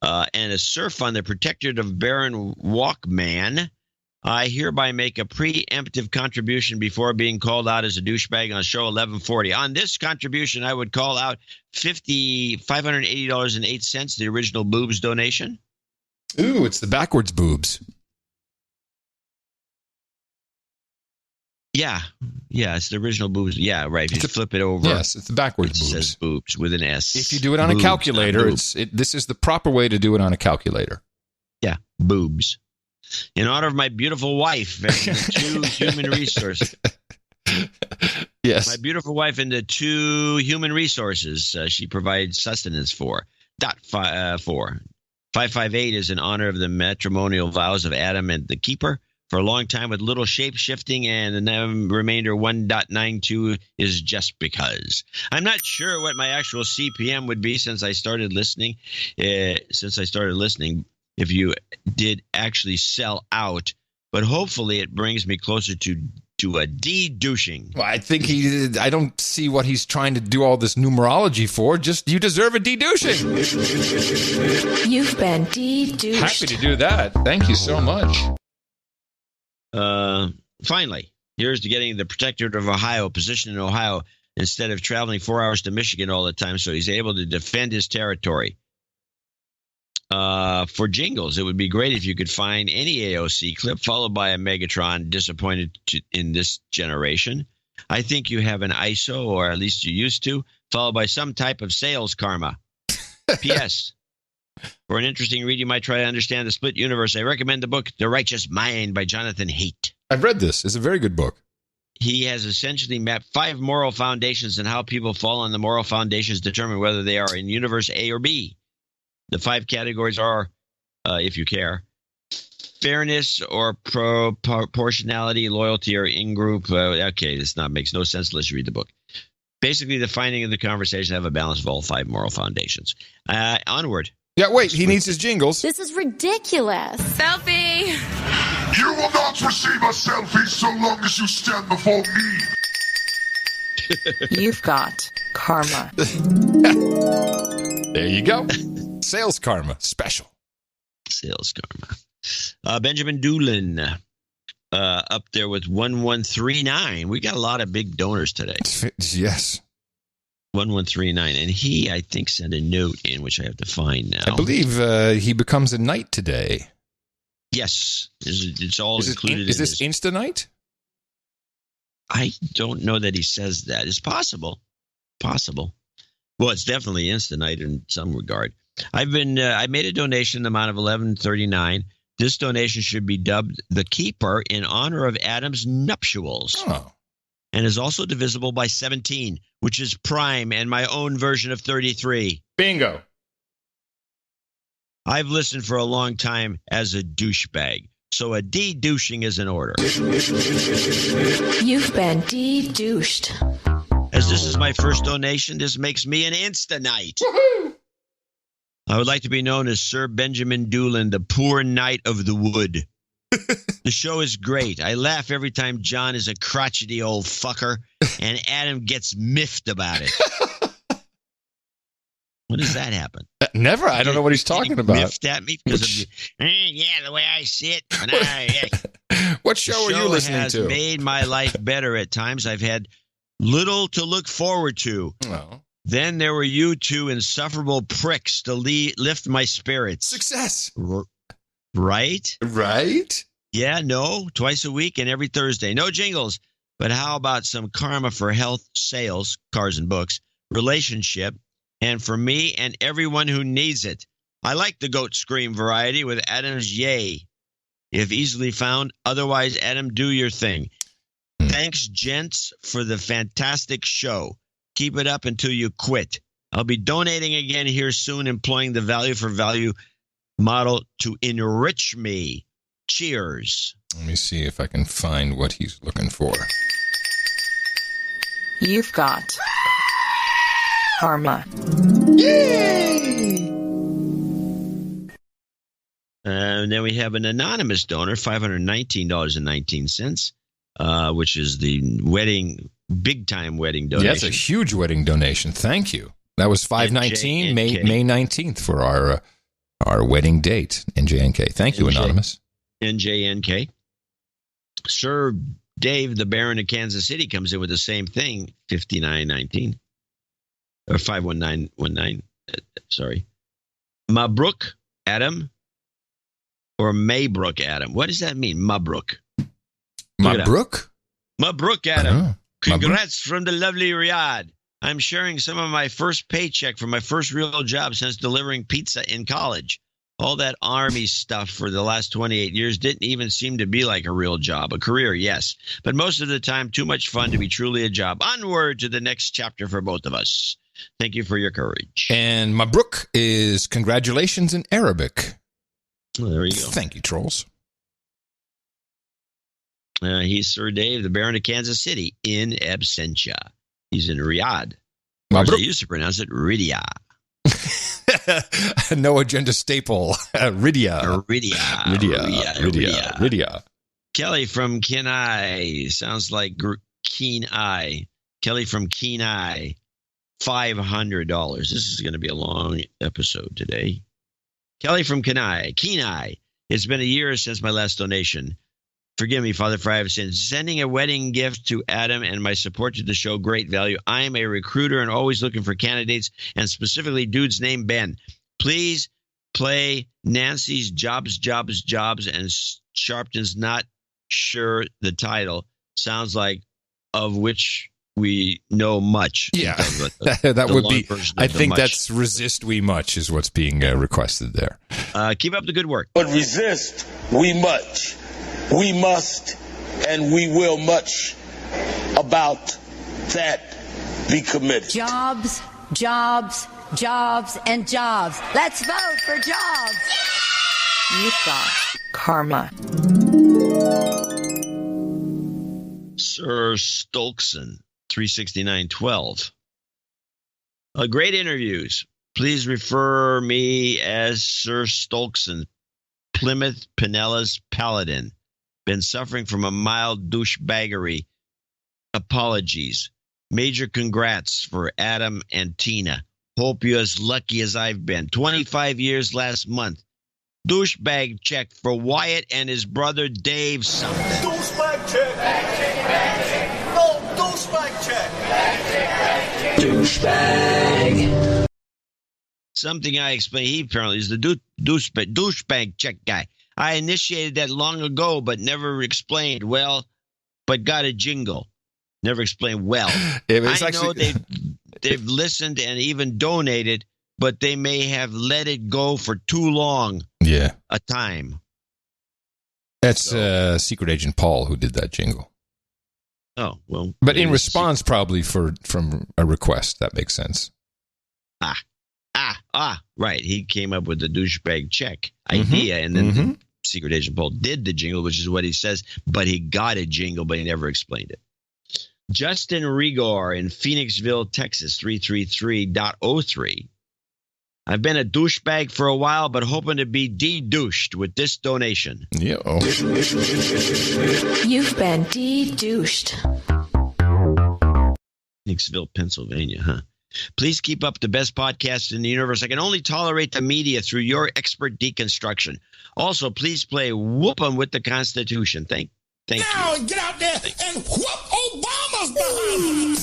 S1: and a serf on the protectorate of Baron Walkman, I hereby make a preemptive contribution before being called out as a douchebag on show 1140. On this contribution, I would call out $580.08, the original boobs donation.
S3: Ooh, it's the backwards boobs.
S1: Yeah, it's the original boobs. Yeah, right. If you flip it over.
S3: Yes, it's the backwards boobs.
S1: It says boobs with an S.
S3: If you do it on
S1: boobs,
S3: a calculator, this is the proper way to do it on a calculator.
S1: Yeah, boobs. In honor of my beautiful wife and the 2 human resources.
S3: Yes.
S1: My beautiful wife and the 2 human resources she provides sustenance for. 558 is in honor of the matrimonial vows of Adam and the keeper. For a long time with little shape-shifting, and the remainder 1.92 is just because. I'm not sure what my actual CPM would be since I started listening. If you did actually sell out, but hopefully it brings me closer to a de-douching.
S3: Well, I think I don't see what he's trying to do all this numerology for. Just, you deserve a de-douching.
S24: You've been de-douched.
S3: Happy to do that. Thank you so much.
S1: Finally, here's to getting the Protectorate of Ohio positioned in Ohio instead of traveling 4 hours to Michigan all the time, so he's able to defend his territory. For jingles, it would be great if you could find any AOC clip followed by a Megatron disappointed in this generation. I think you have an ISO, or at least you used to, followed by some type of sales karma. P.S. For an interesting read, you might try to understand the split universe. I recommend the book The Righteous Mind by Jonathan Haidt.
S3: I've read this. It's a very good book.
S1: He has essentially mapped 5 moral foundations, and how people fall on the moral foundations determine whether they are in universe A or B. The 5 categories are, if you care, fairness or proportionality, loyalty, or in-group. Okay, this makes no sense unless you read the book. Basically, the finding of the conversation have a balance of all 5 moral foundations. Onward.
S3: Yeah, wait, he needs his jingles.
S24: This is ridiculous.
S22: Selfie.
S2: You will not receive a selfie so long as you stand before me.
S24: You've got karma.
S3: There you go. Sales karma special.
S1: Sales karma. Benjamin Doolin up there with 1139. We got a lot of big donors today.
S3: Yes.
S1: 1139. And he, I think, sent a note in, which I have to find now.
S3: I believe he becomes a knight today.
S1: Yes. It's all included.
S3: Is this Insta-Night?
S1: I don't know that he says that. It's possible. Possible. Well, it's definitely Insta-Night in some regard. I made a donation in the amount of $11.39. This donation should be dubbed The Keeper in honor of Adam's nuptials.
S3: Oh.
S1: And is also divisible by 17, which is prime and my own version of 33.
S3: Bingo.
S1: I've listened for a long time as a douchebag, so a de-douching is in order.
S24: You've been de-douched.
S1: As this is my first donation, this makes me an Insta-Night. Woohoo! I would like to be known as Sir Benjamin Doolin, the poor knight of the wood. The show is great. I laugh every time John is a crotchety old fucker and Adam gets miffed about it. When does that happen?
S3: Never. I don't know what he's talking about.
S1: Miffed at me because of the way I sit.
S3: What show are you listening to?
S1: Has made my life better at times. I've had little to look forward to.
S3: Oh.
S1: Then there were you 2 insufferable pricks to lift my spirits.
S3: Success.
S1: Right?
S3: Right?
S1: Yeah, no. Twice a week and every Thursday. No jingles. But how about some karma for health, sales, cars and books, relationship, and for me and everyone who needs it? I like the goat scream variety with Adam's yay. If easily found. Otherwise, Adam, do your thing. Thanks, gents, for the fantastic show. Keep it up until you quit. I'll be donating again here soon, employing the value for value model to enrich me. Cheers.
S3: Let me see if I can find what he's looking for.
S24: You've got karma.
S1: Yay! And then we have an anonymous donor, $519.19, which is the wedding, big-time wedding donation.
S3: Yeah, that's a huge wedding donation. Thank you. That was $519, May 19th for our wedding date, NJNK. Thank you, Anonymous.
S1: NJNK. Sir Dave, the Baron of Kansas City, comes in with the same thing, 5919. Or 51919. Sorry. Mabruk Adam or Maybrook Adam. What does that mean? Mabruk.
S3: Mabruk?
S1: Mabruk, Adam.
S3: Oh,
S1: Congrats from the lovely Riyadh. I'm sharing some of my first paycheck from my first real job since delivering pizza in college. All that army stuff for the last 28 years didn't even seem to be like a real job. A career, yes, but most of the time too much fun to be truly a job. Onward to the next chapter for both of us. Thank you for your courage.
S3: And Mabruk is congratulations in Arabic.
S1: Well, there you go.
S3: Thank you, trolls.
S1: He's Sir Dave, the Baron of Kansas City, in absentia. He's in Riyadh. Or as I used to pronounce it, Riyadh.
S3: No agenda staple. Rydia.
S1: Kelly from Kenai. Sounds like Keen Eye. Kelly from Kenai. $500. This is going to be a long episode today. Kelly from Kenai. It's been a year since my last donation. Forgive me, Father, for I have sinned. Sending a wedding gift to Adam and my support to the show, great value. I am a recruiter and always looking for candidates, and specifically dudes named Ben. Please play Nancy's Jobs, and Sharpton's Not Sure the title. Sounds like Of Which We Know Much.
S3: Yeah, that would be, I think that's Resist We Much is what's being requested there.
S1: Keep up the good work.
S4: But resist we much. We must and we will much about that be committed.
S24: Jobs, and jobs. Let's vote for jobs.
S12: You've got karma.
S1: Sir Stolkson, 36912. Great interviews. Please refer me as Sir Stolkson, Plymouth Pinellas Paladin. Been suffering from a mild douchebaggery. Apologies. Major congrats for Adam and Tina. Hope you're as lucky as I've been. 25 years last month. Douchebag check for Wyatt and his brother Dave something.
S4: Douchebag check. No, douchebag check.
S1: Douchebag. Something I explained. He apparently is the douchebag check guy. I initiated that long ago, but never explained well, but got a jingle. Never explained well. I know they've listened and even donated, but they may have let it go for too long a time.
S3: That's Secret Agent Paul who did that jingle.
S1: Oh, well.
S3: But in response probably from a request. That makes sense.
S1: Right. He came up with the douchebag check idea, and then the Secret Agent Paul did the jingle, which is what he says, but he got a jingle, but he never explained it. Justin Rigor in Phoenixville, Texas, 333.03. I've been a douchebag for a while, but hoping to be de-douched with this donation.
S3: Yeah.
S24: You've been de-douched.
S1: Phoenixville, Pennsylvania, huh? Please keep up the best podcast in the universe. I can only tolerate the media through your expert deconstruction. Also, please play Whoop 'em with the Constitution. Thank you.
S4: Now get out there and whoop Obama's behind.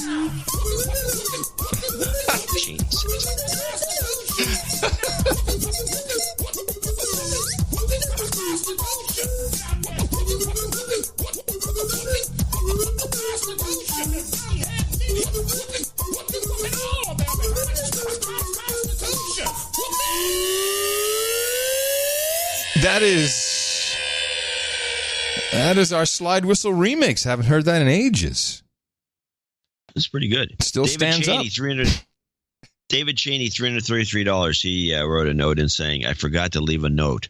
S3: That is our slide whistle remix. Haven't heard that in ages.
S1: That's pretty good.
S3: Still stands up.
S1: David Cheney, $333. He wrote a note in saying, I forgot to leave a note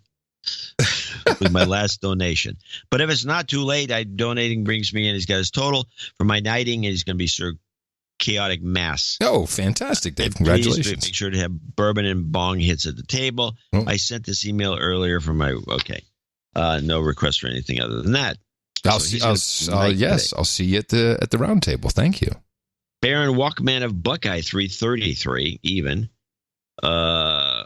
S1: with my last donation. But if it's not too late, donating brings me in. He's got his total for my knighting, and he's going to be Sir Chaotic Mass.
S3: Oh, fantastic, Dave. Congratulations.
S1: Please make sure to have bourbon and bong hits at the table. Oh. I sent this email earlier from my, no request for anything other than that.
S3: I'll see you at the round table. Thank you.
S1: Baron Walkman of Buckeye, 333, even. L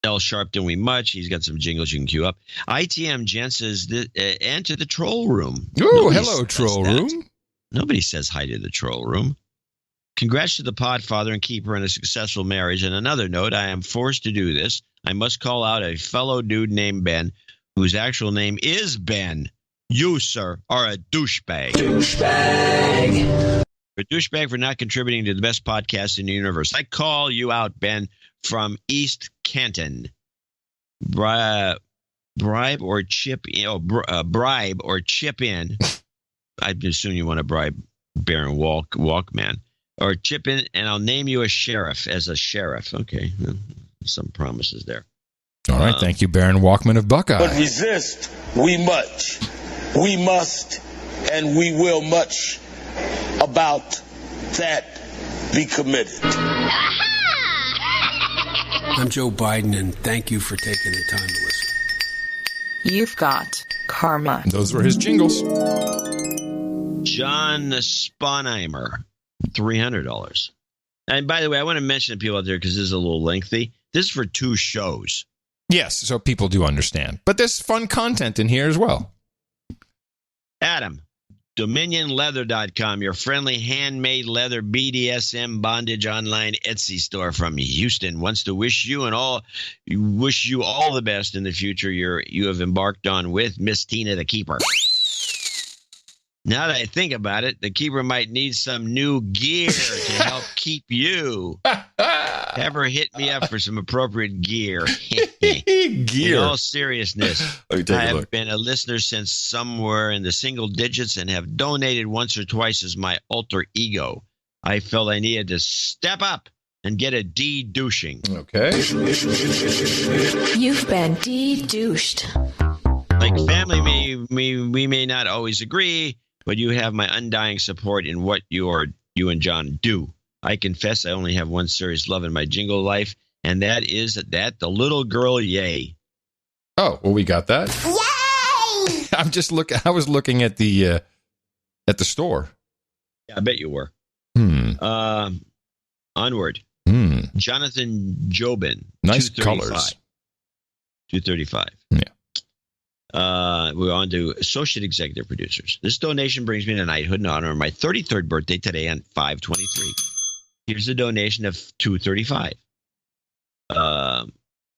S1: Sharpton, we much. He's got some jingles you can queue up. ITM Jen says, enter the troll room.
S3: Oh, hello, troll room.
S1: Nobody says hi to the troll room. Congrats to the Podfather and Keeper on a successful marriage. And another note, I am forced to do this. I must call out a fellow dude named Ben, whose actual name is Ben. You, sir, are a douchebag.
S5: Douchebag.
S1: A douchebag for not contributing to the best podcast in the universe. I call you out, Ben, from East Canton. Bribe or chip in. Bribe or chip in. I assume you want to bribe Baron Walkman. Or chip in, and I'll name you as a sheriff. Okay, some promises there.
S3: All right, thank you, Baron Walkman of Buckeye.
S4: But resist, we must, and we will much about that be committed.
S6: I'm Joe Biden, and thank you for taking the time to listen.
S7: You've got karma.
S3: Those were his jingles.
S1: John Sponheimer, $300. And by the way, I want to mention to people out there, because this is a little lengthy, this is for 2 shows.
S3: Yes, so people do understand. But there's fun content in here as well.
S1: Adam, DominionLeather.com, your friendly handmade leather BDSM bondage online Etsy store from Houston, wants to wish you all the best in the future you have embarked on with Miss Tina the Keeper. Now that I think about it, the keeper might need some new gear to help keep you. Have her hit me up for some appropriate gear.
S3: Gear.
S1: In all seriousness,
S3: I
S1: have been a listener since somewhere in the single digits and have donated once or twice as my alter ego. I felt I needed to step up and get a de-douching.
S3: Okay.
S7: You've been de-douched.
S1: Like family, we may not always agree, but you have my undying support in what you and John do. I confess I only have one serious love in my jingle life, and that is the little girl, yay.
S3: Oh, well, we got that.
S1: Yay!
S3: I was looking at the store.
S1: Yeah, I bet you were. Onward. Jonathan Jobin.
S3: Nice colors.
S1: $235.
S3: Yeah.
S1: We're on to associate executive producers. This donation brings me to knighthood in honor of my 33rd birthday today on 5/23. Here's a donation of $235.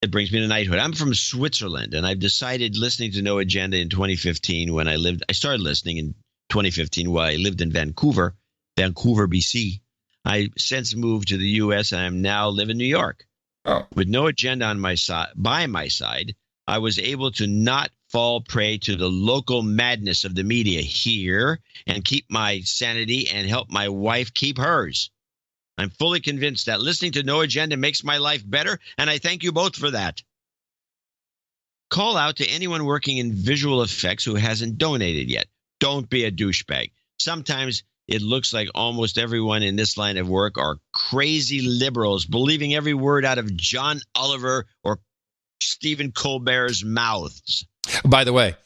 S1: It brings me to knighthood. I'm from Switzerland, and I've decided listening to No Agenda in 2015 when I started listening in 2015 while I lived in Vancouver, BC. I since moved to the U.S. and I now live in New York.
S3: Oh.
S1: With No Agenda on my by my side, I was able to not fall prey to the local madness of the media here and keep my sanity and help my wife keep hers. I'm fully convinced that listening to No Agenda makes my life better, and I thank you both for that. Call out to anyone working in visual effects who hasn't donated yet. Don't be a douchebag. Sometimes it looks like almost everyone in this line of work are crazy liberals, believing every word out of John Oliver or Stephen Colbert's mouths.
S3: By the way,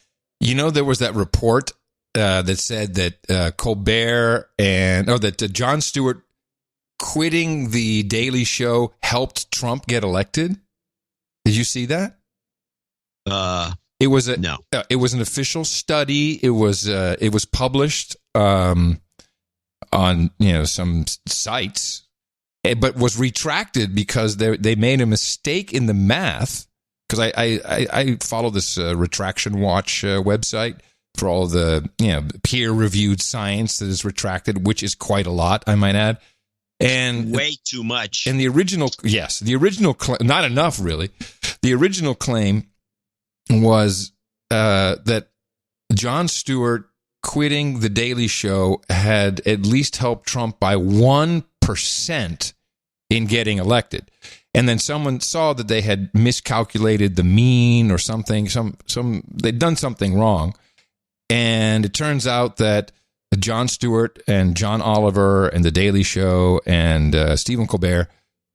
S3: there was that report that said that Colbert that Jon Stewart quitting the Daily Show helped Trump get elected. Did you see that? It was
S1: no.
S3: It was an official study. It was published on some sites, but was retracted because they made a mistake in the math. Because I follow this Retraction Watch website for all the peer-reviewed science that is retracted, which is quite a lot, I might add. And
S1: way too much.
S3: And the original not enough really. The original claim was that Jon Stewart quitting the Daily Show had at least helped Trump by 1% in getting elected. And then someone saw that they had miscalculated the mean or something. They'd done something wrong. And it turns out that Jon Stewart and John Oliver and The Daily Show and Stephen Colbert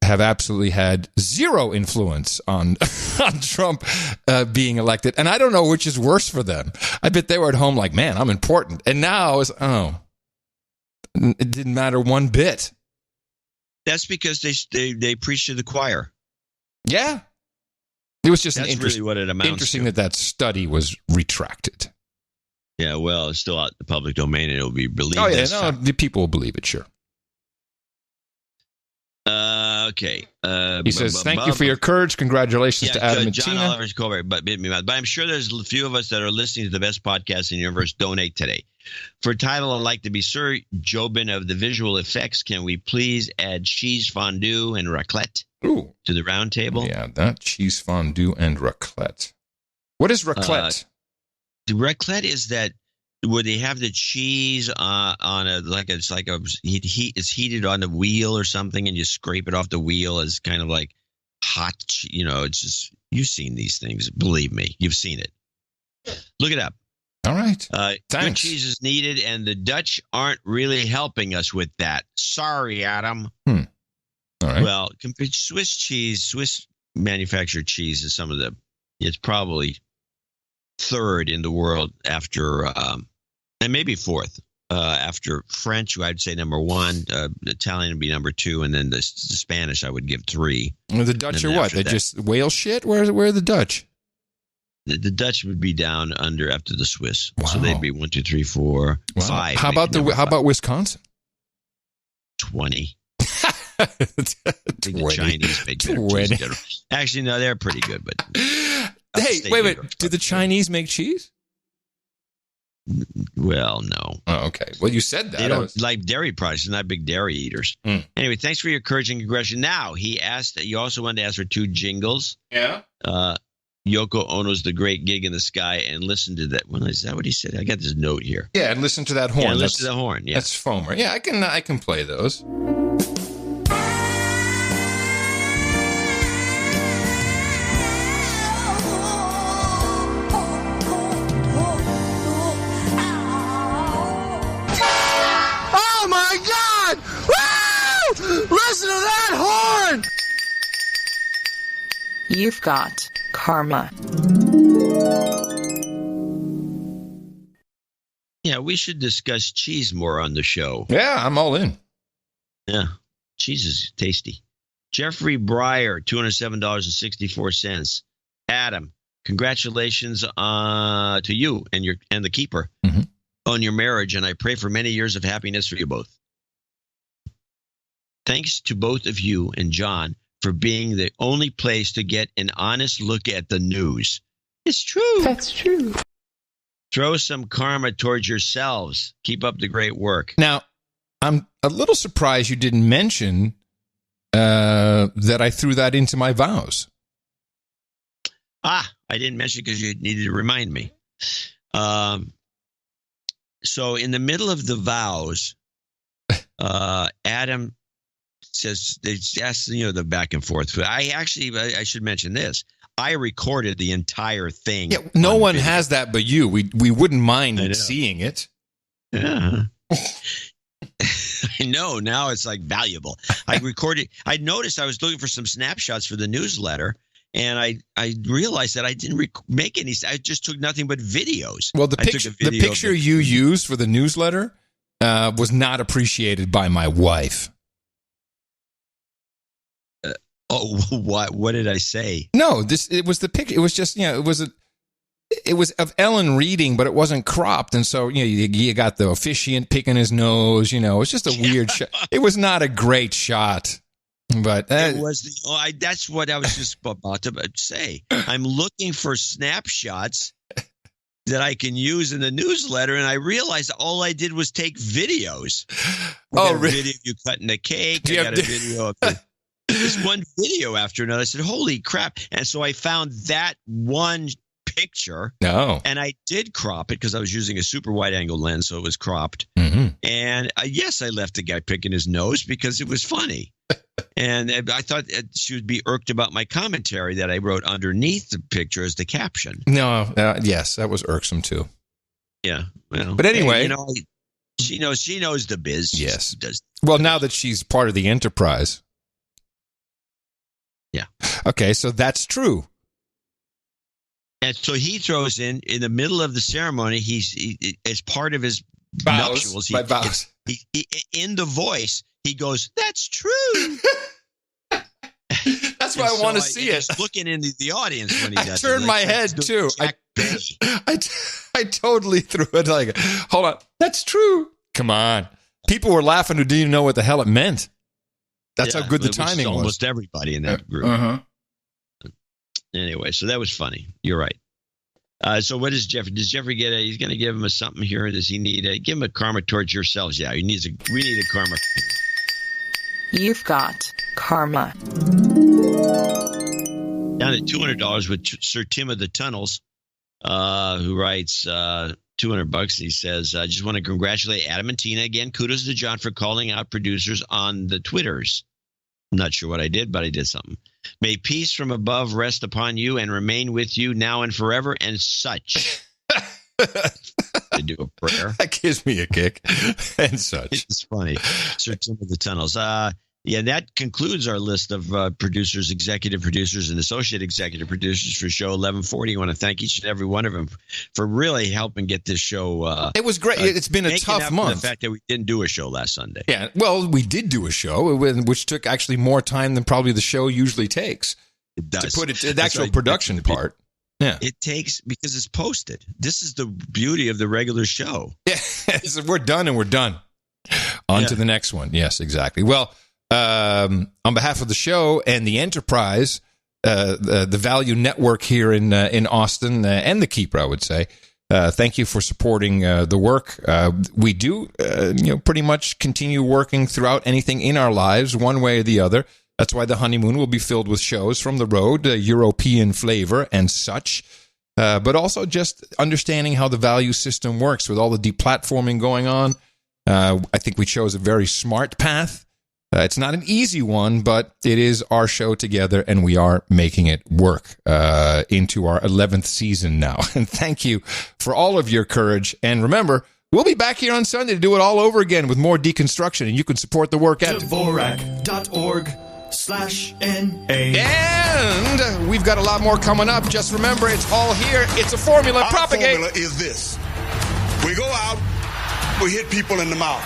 S3: have absolutely had zero influence on Trump being elected. And I don't know which is worse for them. I bet they were at home like, man, I'm important. And now it didn't matter one bit.
S1: That's because they preach to the choir.
S3: Yeah. It was just
S1: really what it amounts
S3: interesting
S1: to.
S3: that study was retracted.
S1: Yeah, well, it's still out in the public domain and it will be believed.
S3: Oh, yeah, the people will believe it, sure.
S1: Okay.
S3: He says, thank you for your courage. Congratulations to Adam and
S1: John
S3: Tina.
S1: Oliver's Colbert, but I'm sure there's a few of us that are listening to the best podcast in the universe. Donate today. For a title, I'd like to be Sir Jobin of the visual effects. Can we please add cheese fondue and raclette to the round table?
S3: Yeah, that cheese fondue and raclette. What is raclette?
S1: The raclette is that where they have the cheese on it's heated on the wheel or something, and you scrape it off the wheel as kind of like hot. It's just, you've seen these things. Believe me, you've seen it. Look it up.
S3: All right.
S1: Good cheese is needed, and the Dutch aren't really helping us with that. Sorry, Adam.
S3: All right.
S1: Well, Swiss manufactured cheese is it's probably third in the world after, and maybe fourth after French. I'd say number one. Italian would be number two, and then the Spanish I would give three.
S3: Well, the Dutch are what? They're just whale shit. Where are the Dutch?
S1: The Dutch would be down under after the Swiss, so they'd be 1, 2, 3, 4, 5.
S3: How about Wisconsin?
S1: 20. The Chinese make better cheese. Actually, no, they're pretty good. But
S3: hey, wait. Do the Chinese make cheese?
S1: Well, no.
S3: Oh, okay. Well, you said that.
S1: They don't like dairy products. They're not big dairy eaters. Anyway, thanks for your courage and aggression. Now, he also wanted to ask for 2 jingles.
S3: Yeah.
S1: Yoko Ono's The Great Gig in the Sky, and listen to that. Well, is that what he said? I got this note here.
S3: Yeah, and listen to that horn.
S1: Yeah, listen to the horn. Yeah.
S3: That's Foamer. Yeah, I can play those.
S5: Oh my God! Woo! Listen to that horn!
S7: You've got karma.
S1: Yeah, we should discuss cheese more on the show.
S3: Yeah, I'm all in.
S1: Yeah, cheese is tasty. Jeffrey Breyer, $207.64. Adam, congratulations to you and the keeper on your marriage, and I pray for many years of happiness for you both. Thanks to both of you and John for being the only place to get an honest look at the news. It's true.
S7: That's true.
S1: Throw some karma towards yourselves. Keep up the great work.
S3: Now, I'm a little surprised you didn't mention that I threw that into my vows.
S1: I didn't mention because you needed to remind me. So in the middle of the vows, Adam says, that's, the back and forth. I should mention this. I recorded the entire thing.
S3: Yeah, no one has that but you. We wouldn't mind seeing it.
S1: Yeah. I know. Now it's like valuable. I recorded. I noticed I was looking for some snapshots for the newsletter, and I realized that I didn't make any. I just took nothing but videos.
S3: Well, the picture you used for the newsletter was not appreciated by my wife.
S1: What did I say?
S3: No, it was the picture. It was just, it was of Ellen reading, but it wasn't cropped, and so you got the officiant picking his nose. It's just a weird shot. It was not a great shot, but
S1: it was. That's what I was just about to say. I'm looking for snapshots that I can use in the newsletter, and I realized all I did was take videos. Really? Video of you cutting the cake. I got a video of this one video after another. I said, holy crap. And so I found that one picture.
S3: No.
S1: And I did crop it because I was using a super wide angle lens, so it was cropped.
S3: Mm-hmm.
S1: And yes, I left the guy picking his nose because it was funny. And I thought she would be irked about my commentary that I wrote underneath the picture as the caption.
S3: No, yes, that was irksome too.
S1: Yeah. Well,
S3: but anyway,
S1: she knows the biz.
S3: Yes. Well, now that she's part of the enterprise.
S1: Yeah.
S3: Okay, so that's true.
S1: And so he throws in the middle of the ceremony, he as part of his nuptials,
S3: vows.
S1: He in the voice, he goes, "That's true."
S3: That's why I want to see it.
S1: Looking into the audience when he does.
S3: I turned my head too. I totally threw it like, hold on, that's true. Come on, people were laughing who didn't even know what the hell it meant. That's how good the timing was.
S1: Almost everybody in that group. Anyway, so that was funny. You're right. So what does Jeffrey? Does Jeffrey get he's going to give him something here? Does he need give him a karma towards yourselves? Yeah, we need a karma.
S7: You've got karma.
S1: Down at $200 with Sir Tim of the Tunnels, who writes $200. He says, I just want to congratulate Adam and Tina again. Kudos to John for calling out producers on the Twitters. I'm not sure what I did, but I did something. May peace from above rest upon you and remain with you now and forever and such. To do a prayer.
S3: That gives me a kick. And such.
S1: It's funny. Sir Tim of the Tunnels. Yeah, that concludes our list of producers, executive producers, and associate executive producers for show 1140. I want to thank each and every one of them for really helping get this show.
S3: It was great. It's been a tough month.
S1: The fact that we didn't do a show last Sunday.
S3: Yeah, well, we did do a show, which took actually more time than probably the show usually takes.
S1: It does.
S3: To put it to the actual production part. Yeah,
S1: it takes because it's posted. This is the beauty of the regular show.
S3: Yeah, we're done and we're done. On to the next one. Yes, exactly. Well. On behalf of the show and the enterprise, the Value Network here in Austin and the Keeper, I would say, thank you for supporting the work. We do, pretty much continue working throughout anything in our lives, one way or the other. That's why the honeymoon will be filled with shows from the road, European flavor and such. But also just understanding how the value system works with all the deplatforming going on. I think we chose a very smart path. It's not an easy one, but it is our show together, and we are making it work into our 11th season now. And thank you for all of your courage. And remember, we'll be back here on Sunday to do it all over again with more deconstruction, and you can support the work at
S8: Dvorak.org/NA.
S3: And we've got a lot more coming up. Just remember, it's all here. It's a formula. Propagate.
S2: Our formula is this. We go out, we hit people in the mouth.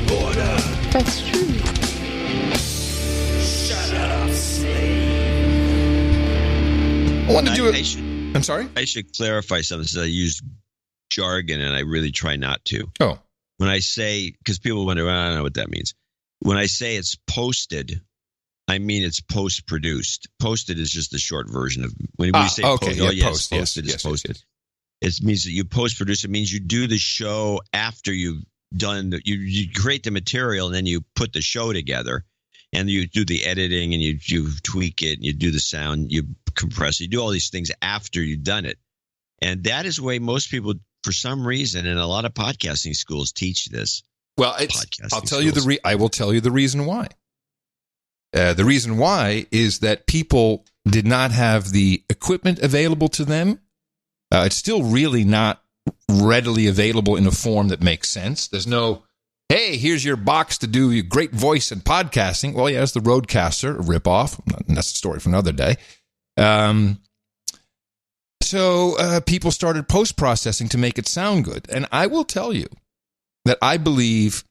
S8: Order.
S7: That's true.
S8: Shut up, slave.
S3: I want to do it. I'm sorry?
S1: I should clarify something. So I use jargon, and I really try not to.
S3: Oh.
S1: When I say, because people wonder, I don't know what that means. When I say it's posted, I mean it's post-produced. Posted is just the short version of when we say
S3: okay.
S1: Post, posted. It's posted. It means that you post-produce. It means you do the show after you've done you create the material, and then you put the show together, and you do the editing, and you tweak it, and you do the sound, you compress, you do all these things after you've done it. And that is the way most people, for some reason, and a lot of podcasting schools teach this.
S3: Well, I will tell you the reason why. The reason why is that people did not have the equipment available to them. It's still really not readily available in a form that makes sense. There's no, hey, here's your box to do your great voice and podcasting. Well, yeah, it's the Roadcaster, a ripoff. That's a story for another day. So people started post-processing to make it sound good. And I will tell you that I believe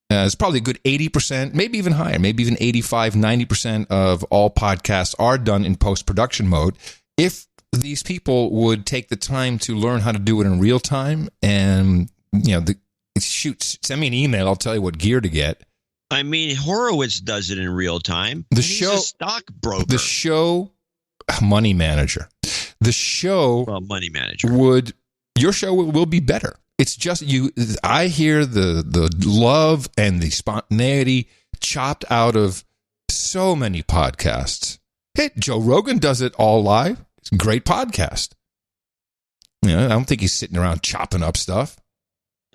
S3: it's probably a good 80%, maybe even higher, maybe even 85, 90% of all podcasts are done in post-production mode. If these people would take the time to learn how to do it in real time and, send me an email. I'll tell you what gear to get.
S1: I mean, Horowitz does it in real time. He's a stockbroker.
S3: The show, money manager. The show,
S1: money manager.
S3: Your show will be better. It's just I hear the love and the spontaneity chopped out of so many podcasts. Hey, Joe Rogan does it all live. It's a great podcast. I don't think he's sitting around chopping up stuff.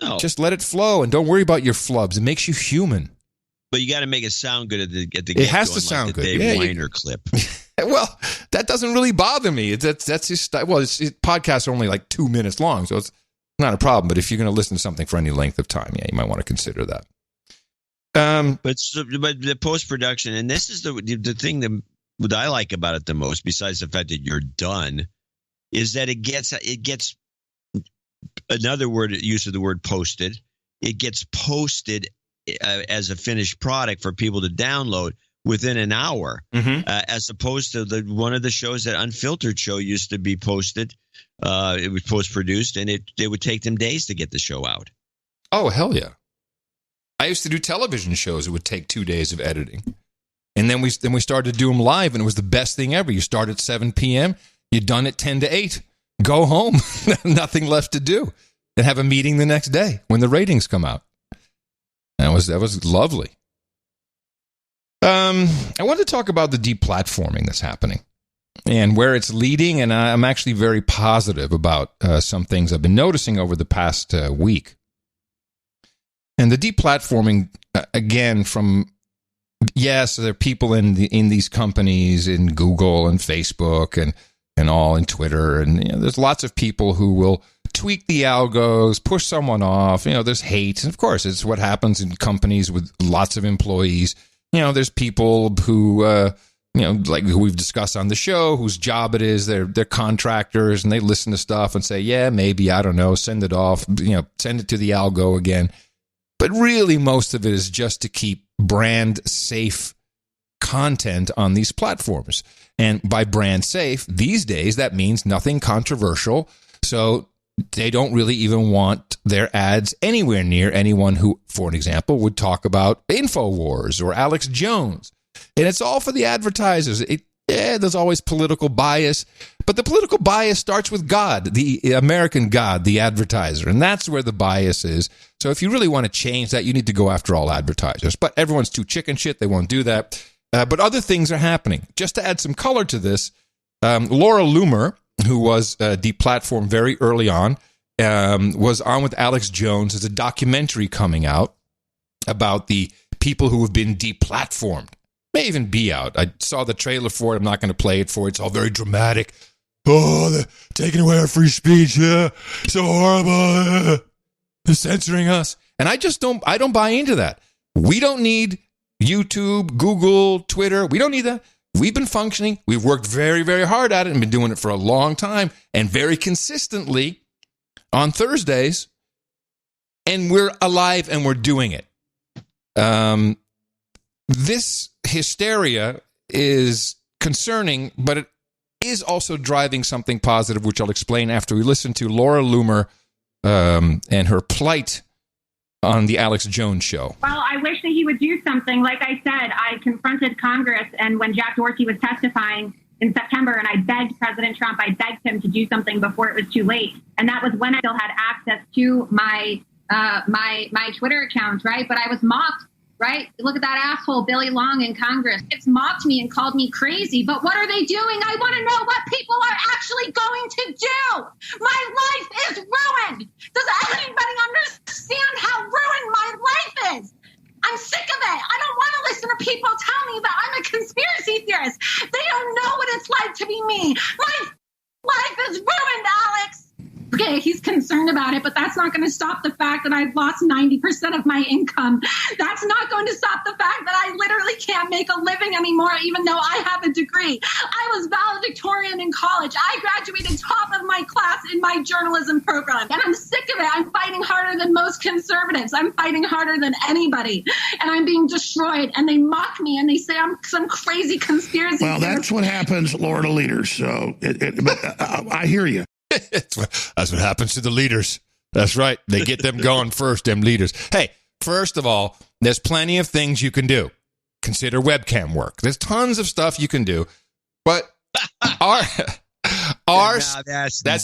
S1: No.
S3: Just let it flow and don't worry about your flubs. It makes you human.
S1: But you got to make it sound good at the
S3: It has to sound
S1: like
S3: good.
S1: The Dave Weiner clip.
S3: Well, that doesn't really bother me. That's just podcasts are only like 2 minutes long, so it's not a problem. But if you're going to listen to something for any length of time, yeah, you might want to consider that.
S1: But the post production, and this is the thing that I like about it the most, besides the fact that you're done, is that it gets another use of the word posted. It gets posted as a finished product for people to download, within an hour, as opposed to one of the shows that Unfiltered show used to be posted. It was post-produced, and it would take them days to get the show out.
S3: Oh, hell yeah. I used to do television shows. It would take 2 days of editing. And then we started to do them live, and it was the best thing ever. You start at 7 p.m., you're done at 10 to 8. Go home. Nothing left to do. And have a meeting the next day when the ratings come out. That was lovely. I want to talk about the deplatforming that's happening and where it's leading, and I'm actually very positive about some things I've been noticing over the past week. And the deplatforming, again, from, yes, there are people in these companies, in Google and Facebook and all, and Twitter, and there's lots of people who will tweak the algos, push someone off. There's hate, and of course, it's what happens in companies with lots of employees. There's people who, like who we've discussed on the show, whose job it is, they're contractors, and they listen to stuff and say, yeah, maybe, I don't know, send it off, send it to the algo again. But really, most of it is just to keep brand safe content on these platforms. And by brand safe, these days, that means nothing controversial. So they don't really even want their ads anywhere near anyone who, for an example, would talk about InfoWars or Alex Jones. And it's all for the advertisers. There's always political bias, but the political bias starts with God, the American God, the advertiser. And that's where the bias is. So if you really want to change that, you need to go after all advertisers. But everyone's too chicken shit. They won't do that. But other things are happening. Just to add some color to this, Laura Loomer, who was deplatformed very early on, was on with Alex Jones. There's a documentary coming out about the people who have been deplatformed. May even be out. I saw the trailer for it. I'm not going to play it for you. It's all very dramatic. Oh, they're taking away our free speech. Yeah, so horrible. They're censoring us. And I don't buy into that. We don't need YouTube, Google, Twitter. We don't need that. We've been functioning. We've worked very, very hard at it and been doing it for a long time and very consistently on Thursdays. And we're alive and we're doing it. This hysteria is concerning, but it is also driving something positive, which I'll explain after we listen to Laura Loomer and her plight on the Alex Jones show.
S9: Well, I wish that he would do something. Like I said, I confronted Congress, and when Jack Dorsey was testifying in September, and I begged President Trump, I begged him to do something before it was too late. And that was when I still had access to my my Twitter account, right? But I was mocked, right? Look at that asshole, Billy Long in Congress. It's mocked me and called me crazy. But what are they doing? I want to know what people are actually going to do. My life is ruined. Does anybody understand how ruined my life is? I'm sick of it. I don't want to listen to people tell me that I'm a conspiracy theorist. They don't know what it's like to be me. My life is ruined, Alex. Okay, he's concerned about it, but that's not going to stop the fact that I've lost 90% of my income. That's not going to stop the fact that I literally can't make a living anymore, even though I have a degree. I was valedictorian in college. I graduated top of my class in my journalism program, and I'm sick of it. I'm fighting harder than most conservatives. I'm fighting harder than anybody, and I'm being destroyed, and they mock me, and they say I'm some crazy conspiracy
S10: Well, that's what happens, Lord of Leaders, so I hear you.
S3: That's what happens to the leaders. That's right. They get them going first, them leaders. Hey, first of all, there's plenty of things you can do. Consider webcam work. There's tons of stuff you can do. But that's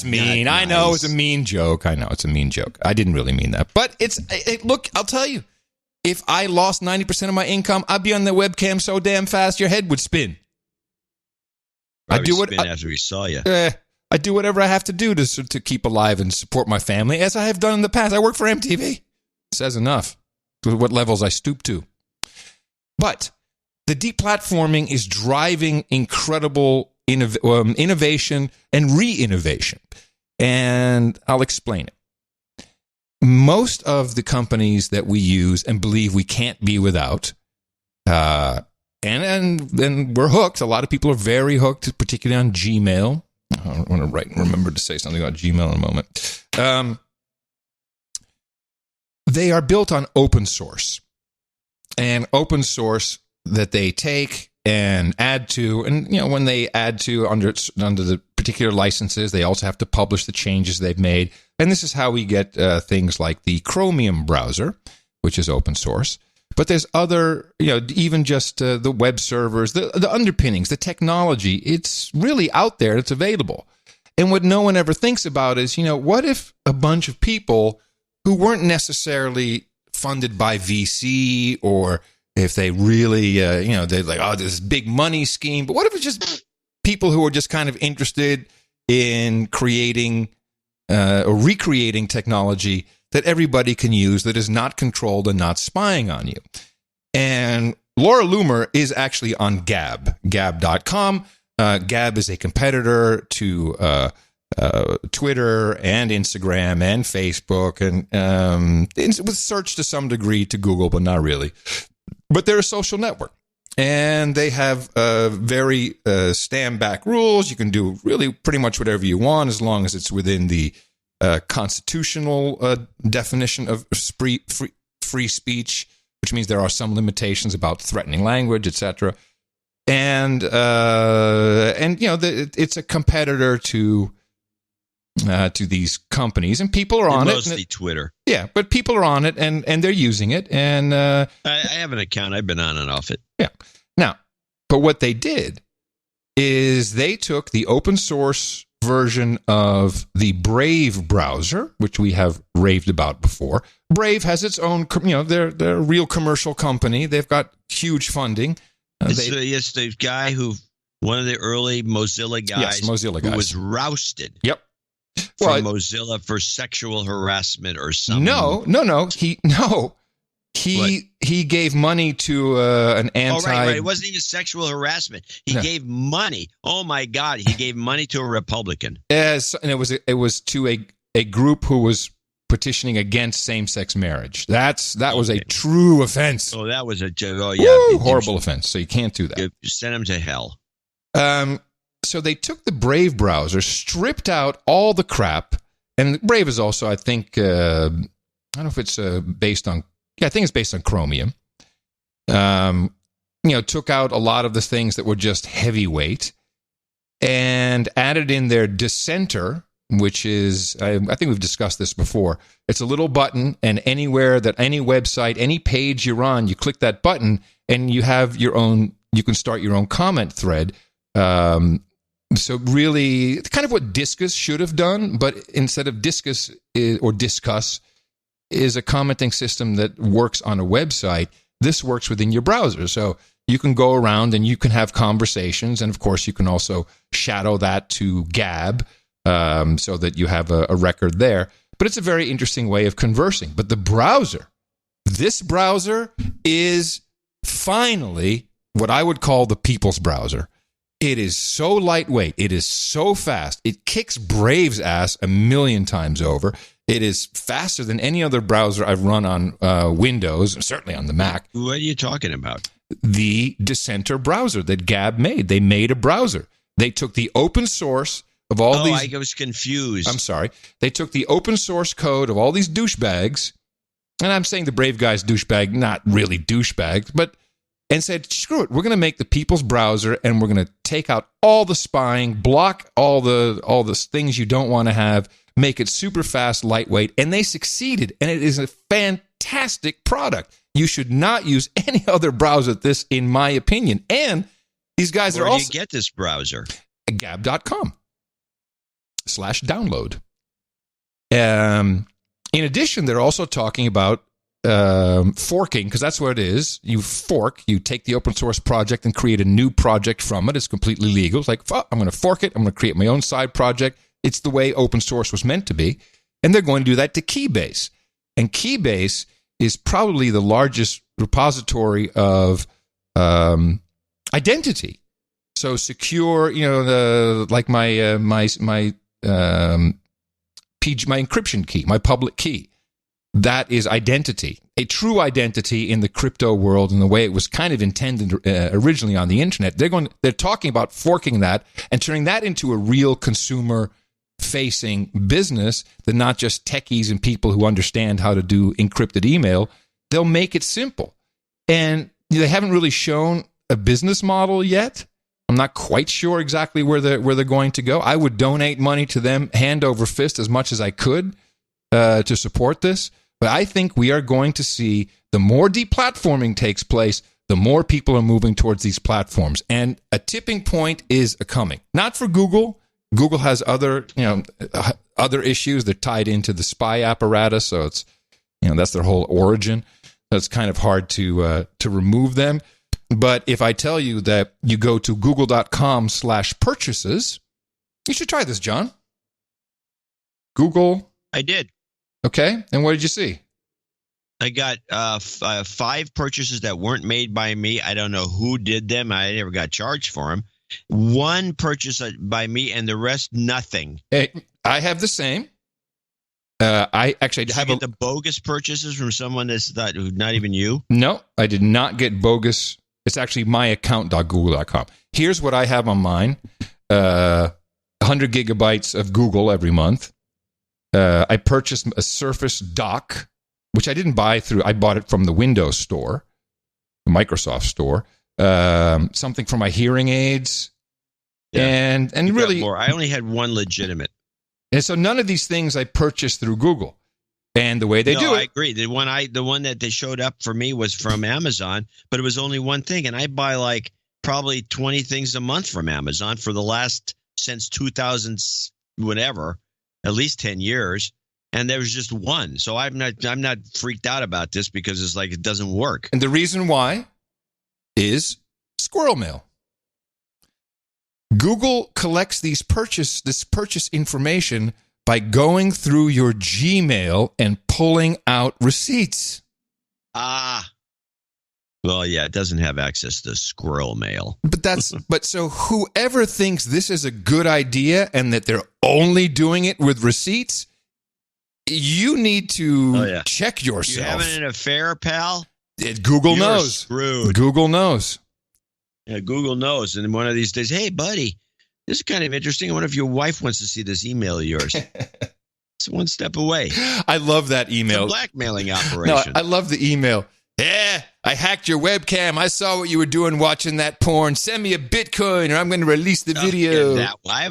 S3: mean. I know it's a mean joke. I know it's a mean joke. I didn't really mean that. But look, I'll tell you. If I lost 90% of my income, I'd be on the webcam so damn fast your head would spin.
S1: I'd do it after we saw you.
S3: I do whatever I have to do to keep alive and support my family, as I have done in the past. I work for MTV. Says enough to what levels I stoop to. But the deplatforming is driving incredible innovation and re-innovation. And I'll explain it. Most of the companies that we use and believe we can't be without, and we're hooked. A lot of people are very hooked, particularly on Gmail. I want to remember to say something about Gmail in a moment. They are built on open source. And open source that they take and add to, and when they add to under the particular licenses, they also have to publish the changes they've made. And this is how we get things like the Chromium browser, which is open source. But there's other, even just the web servers, the underpinnings, the technology. It's really out there. It's available. And what no one ever thinks about is, what if a bunch of people who weren't necessarily funded by VC, or if they really, they're like, this big money scheme. But what if it's just people who are just kind of interested in creating or recreating technology that everybody can use, that is not controlled and not spying on you? And Laura Loomer is actually on Gab, gab.com. Gab is a competitor to Twitter and Instagram and Facebook, and with search to some degree to Google, but not really. But they're a social network, and they have very stand-back rules. You can do really pretty much whatever you want as long as it's within the constitutional definition of free speech, which means there are some limitations about threatening language, etc. And it's a competitor to these companies, and people are on it.
S1: Mostly Twitter.
S3: Yeah, but people are on it, and they're using it. And
S1: I have an account. I've been on and off it.
S3: Yeah. Now, but what they did is they took the open source version of the Brave browser, which we have raved about before. Brave has its own, they're a real commercial company. They've got huge funding.
S1: It's the guy one of the early Mozilla guys, who was rousted.
S3: Yep.
S1: From Mozilla for sexual harassment or something.
S3: No. He gave money to an anti.
S1: Oh, right. It wasn't even sexual harassment. He gave money. Oh my God! He gave money to a Republican.
S3: And it was to a group who was petitioning against same-sex marriage. That was a true offense.
S1: Oh, that was
S3: horrible offense. So you can't do that.
S1: Send him to hell.
S3: So they took the Brave browser, stripped out all the crap, and Brave is also, I think, I don't know if it's based on. Yeah, I think it's based on Chromium. Took out a lot of the things that were just heavyweight, and added in their dissenter, which is, I think we've discussed this before. It's a little button, and anywhere that any website, any page you're on, you click that button, and you have your own. You can start your own comment thread. So really, it's kind of what Discus should have done, but instead of Discus or Discuss is a commenting system that works on a website. This works within your browser. So you can go around and you can have conversations. And of course, you can also shadow that to Gab so that you have a record there. But it's a very interesting way of conversing. But this browser is finally what I would call the people's browser. It is so lightweight. It is so fast. It kicks Brave's ass 1,000,000 times over. It is faster than any other browser I've run on Windows, certainly on the Mac.
S1: What are you talking about?
S3: The Dissenter browser that Gab made. They made a browser. They took the open source of all these...
S1: I was confused.
S3: I'm sorry. They took the open source code of all these douchebags, and I'm saying the Brave guy's douchebag, not really douchebags, but... and said, screw it, we're going to make the people's browser, and we're going to take out all the spying, block all the things you don't want to have, make it super fast, lightweight, and they succeeded, and it is a fantastic product. You should not use any other browser than this, in my opinion. And these guys
S1: Where
S3: are also...
S1: do you get this browser?
S3: Gab.com/download. In addition, they're also talking about forking, because that's what it is. You fork, you take the open source project and create a new project from it. It's completely legal. It's like, I'm going to fork it. I'm going to create my own side project. It's the way open source was meant to be. And they're going to do that to Keybase. And Keybase is probably the largest repository of identity. So secure, like my encryption key, my public key. That is identity, a true identity in the crypto world, and the way it was kind of intended originally on the internet. They're talking about forking that and turning that into a real consumer-facing business that not just techies and people who understand how to do encrypted email. They'll make it simple. And they haven't really shown a business model yet. I'm not quite sure exactly where they're going to go. I would donate money to them hand over fist as much as I could to support this. But I think we are going to see the more deplatforming takes place, the more people are moving towards these platforms. And a tipping point is coming. Not for Google. Google has other issues. They're tied into the spy apparatus, so it's that's their whole origin. So it's kind of hard to remove them. But if I tell you that you go to google.com/purchases, you should try this, John. Google.
S1: I did.
S3: Okay. And what did you see?
S1: I got 5 purchases that weren't made by me. I don't know who did them. I never got charged for them. 1 purchase by me and the rest nothing.
S3: Hey, I have the same. I actually have
S1: the bogus purchases from someone that's not even you.
S3: No, I did not get bogus. It's actually myaccount.google.com. Here's what I have on mine: 100 gigabytes of Google every month. I purchased a Surface dock, which I didn't buy through. I bought it from the Windows Store, the Microsoft Store. Something for my hearing aids, and really
S1: more. I only had 1 legitimate.
S3: And so none of these things I purchased through Google. And the way they do it.
S1: I agree. The one that they showed up for me was from Amazon, but it was only one thing. And I buy like probably 20 things a month from Amazon for the last since 2000 whatever, at least 10 years. And there was just one. So I'm not freaked out about this because it's like it doesn't work.
S3: And the reason why is squirrel mail. Google collects this purchase information by going through your Gmail and pulling out receipts.
S1: Well, yeah, it doesn't have access to squirrel mail.
S3: But so whoever thinks this is a good idea and that they're only doing it with receipts, you need to check yourself.
S1: You having an affair, pal?
S3: Google knows.
S1: Screwed.
S3: Google knows.
S1: Yeah, Google knows. And one of these days, hey, buddy, this is kind of interesting. I wonder if your wife wants to see this email of yours. It's one step away.
S3: I love that email.
S1: It's a blackmailing operation.
S3: No, I love the email. Yeah, I hacked your webcam. I saw what you were doing watching that porn. Send me a Bitcoin or I'm going to release the video.
S1: I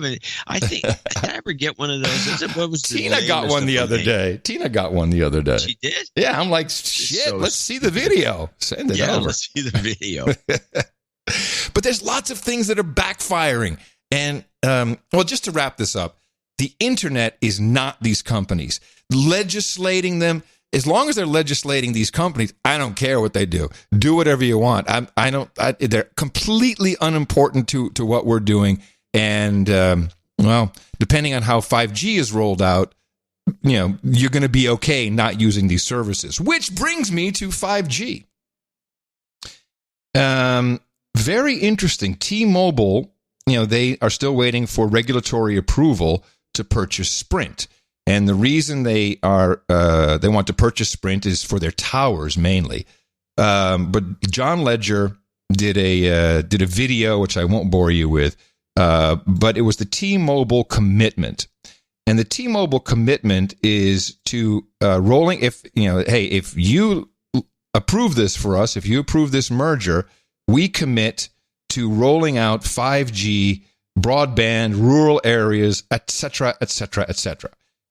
S1: think, did I ever get one of those? What was
S3: Tina got one the other day. Tina got one the other day.
S1: She did?
S3: Yeah, I'm like, shit, let's see the video. Send it over.
S1: Let's see the video.
S3: But there's lots of things that are backfiring. And, well, just to wrap this up, the internet is not these companies. Legislating them, as long as they're legislating these companies, I don't care what they do. Do whatever you want. They're completely unimportant to what we're doing. And, well, depending on how 5G is rolled out, you're going to be okay not using these services. Which brings me to 5G. Very interesting. T-Mobile, they are still waiting for regulatory approval to purchase Sprint. And the reason they want to purchase Sprint is for their towers mainly. But John Ledger did a video, which I won't bore you with, but it was the T-Mobile commitment. And the T-Mobile commitment is to rolling. If you approve this for us, if you approve this merger, we commit to rolling out 5G broadband, rural areas, etc., etc., etc.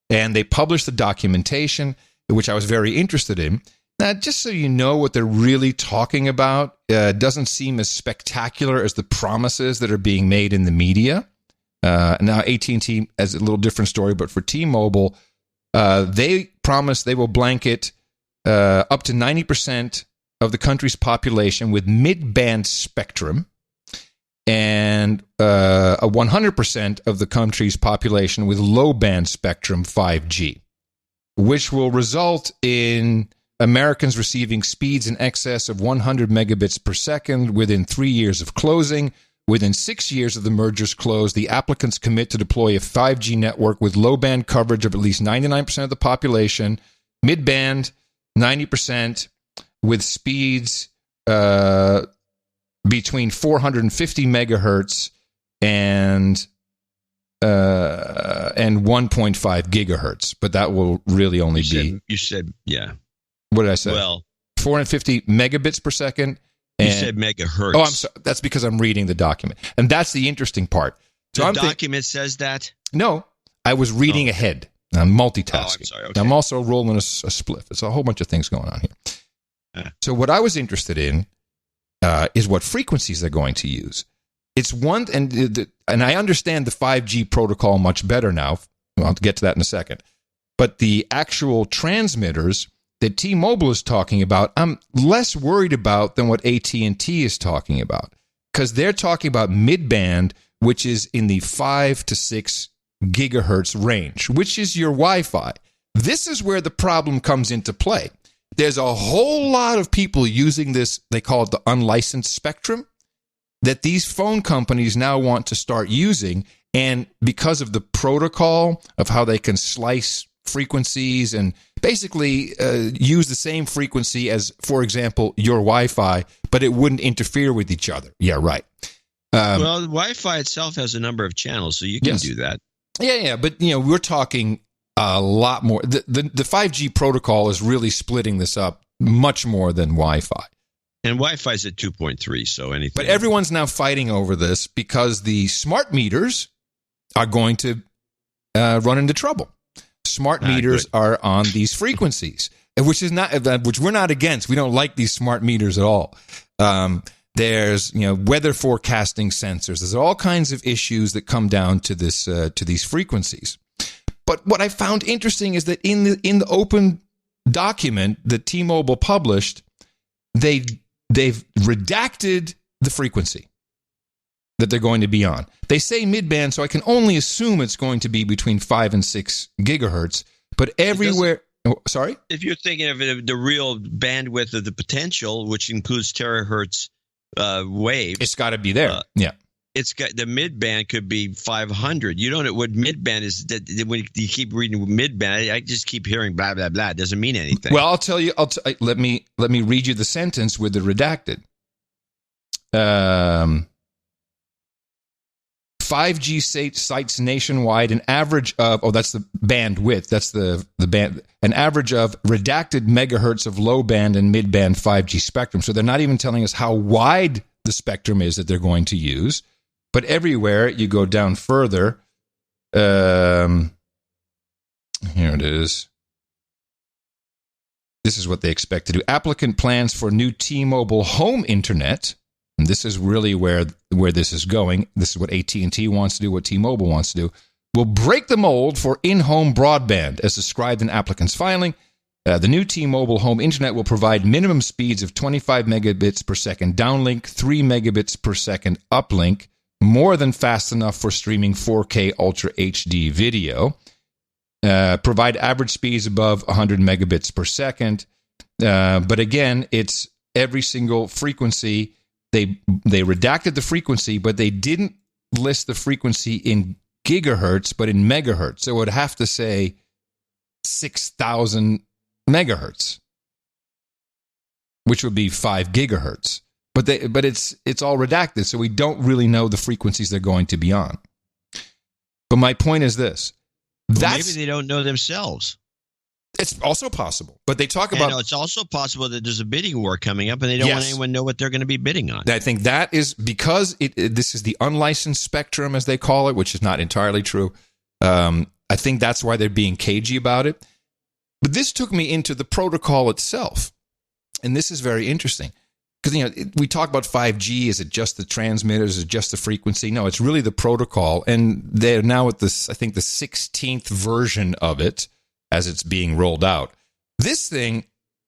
S3: And they published the documentation, which I was very interested in. Now, just so you know what they're really talking about, doesn't seem as spectacular as the promises that are being made in the media. Now, AT&T has a little different story, but for T-Mobile, they promise they will blanket up to 90% of the country's population with mid-band spectrum, and 100% of the country's population with low-band spectrum 5G, which will result in Americans receiving speeds in excess of 100 megabits per second within 3 years of closing. Within 6 years of the merger's close, the applicants commit to deploy a 5G network with low-band coverage of at least 99% of the population, mid-band 90%, with speeds between 450 megahertz and 1.5 gigahertz, but that will really only
S1: You said, yeah.
S3: What did I say?
S1: Well,
S3: 450 megabits per second
S1: You said megahertz.
S3: Oh, I'm sorry. That's because I'm reading the document. And that's the interesting part. So
S1: the document says that?
S3: No, I was reading ahead. I'm multitasking.
S1: Oh, I'm sorry. Okay.
S3: I'm also rolling a spliff. It's a whole bunch of things going on here. So what I was interested in is what frequencies they're going to use. It's one, and I understand the 5G protocol much better now. I'll get to that in a second. But the actual transmitters that T-Mobile is talking about, I'm less worried about than what AT&T is talking about, because they're talking about mid-band, which is in the 5 to 6 gigahertz range, which is your Wi-Fi. This is where the problem comes into play. There's a whole lot of people using this, they call it the unlicensed spectrum, that these phone companies now want to start using, and because of the protocol of how they can slice frequencies and basically use the same frequency as, for example, your Wi-Fi, but it wouldn't interfere with each other. Yeah, right.
S1: Well, Wi-Fi itself has a number of channels, so you can do that.
S3: Yeah, but we're talking a lot more. The 5G protocol is really splitting this up much more than Wi-Fi.
S1: And Wi-Fi is at 2.3, so anything.
S3: But everyone's now fighting over this because the smart meters are going to run into trouble. Smart meters are on these frequencies, which we're not against. We don't like these smart meters at all. There's weather forecasting sensors. There's all kinds of issues that come down to this to these frequencies. But what I found interesting is that in the open document that T-Mobile published, they've redacted the frequency that they're going to be on. They say mid-band, so I can only assume it's going to be between 5 and 6 gigahertz. But everywhere... sorry?
S1: If you're thinking of the real bandwidth of the potential, which includes terahertz waves...
S3: It's got to be there, yeah.
S1: It's got the mid-band could be 500. You don't know what mid-band is. When you keep reading mid-band, I just keep hearing blah, blah, blah. It doesn't mean anything.
S3: Well, I'll tell you... Let me read you the sentence with the redacted. 5G sites nationwide, an average of, that's the bandwidth, that's the band, an average of redacted megahertz of low band and mid band 5G spectrum. So they're not even telling us how wide the spectrum is that they're going to use. But everywhere you go down further, here it is. This is what they expect to do. Applicant plans for new T-Mobile home internet. And this is really where this is going. This is what AT&T wants to do, what T-Mobile wants to do. Will break the mold for in-home broadband, as described in applicant's filing. The new T-Mobile home internet will provide minimum speeds of 25 megabits per second downlink, 3 megabits per second uplink, more than fast enough for streaming 4K Ultra HD video. Provide average speeds above 100 megabits per second. But again, it's every single frequency. They redacted the frequency, but they didn't list the frequency in gigahertz, but in megahertz. So it would have to say 6,000 megahertz, which would be 5 gigahertz. But it's all redacted, so we don't really know the frequencies they're going to be on. But my point is this:
S1: maybe they don't know themselves.
S3: It's also possible, but they talk about.
S1: It's also possible that there's a bidding war coming up, and they don't want anyone to know what they're going to be bidding on.
S3: I think that is because this is the unlicensed spectrum, as they call it, which is not entirely true. I think that's why they're being cagey about it. But this took me into the protocol itself, and this is very interesting because we talk about 5G. Is it just the transmitters? Is it just the frequency? No, it's really the protocol, and they're now at this. I think the 16th version of it, as it's being rolled out. This thing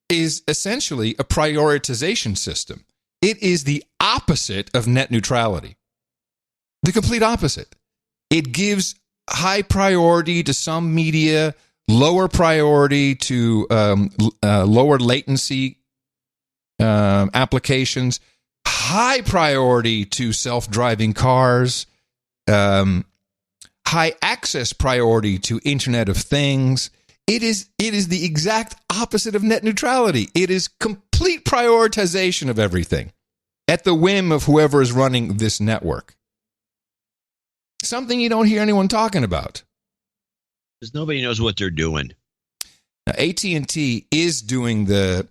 S3: is essentially a prioritization system. It is the opposite of net neutrality. The complete opposite. It gives high priority to some media, lower priority to lower latency applications, high priority to self-driving cars, high access priority to Internet of Things. It is the exact opposite of net neutrality. It is complete prioritization of everything at the whim of whoever is running this network. Something you don't hear anyone talking about.
S1: Because nobody knows what they're doing.
S3: Now, AT&T is doing the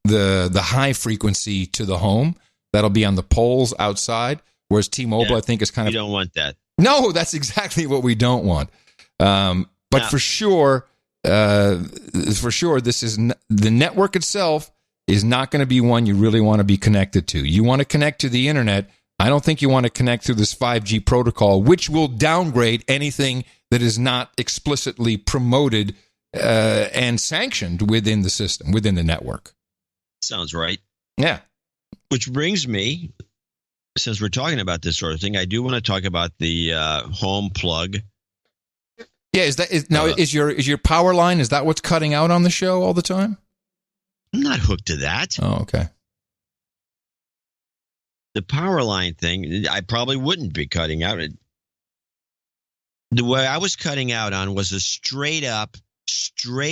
S3: high frequency to the home, that'll be on the poles outside, whereas T-Mobile, I think, is kind of...
S1: You don't want that.
S3: No, that's exactly what we don't want. But for sure, this is the network itself is not going to be one you really want to be connected to. You want to connect to the internet. I don't think you want to connect through this 5G protocol, which will downgrade anything that is not explicitly promoted and sanctioned within the system, within the network.
S1: Sounds right.
S3: Yeah.
S1: Which brings me, since we're talking about this sort of thing, I do want to talk about the home plug.
S3: Yeah, is your power line, is that what's cutting out on the show all the time?
S1: I'm not hooked to that.
S3: Oh, okay.
S1: The power line thing, I probably wouldn't be cutting out. The way I was cutting out on was a straight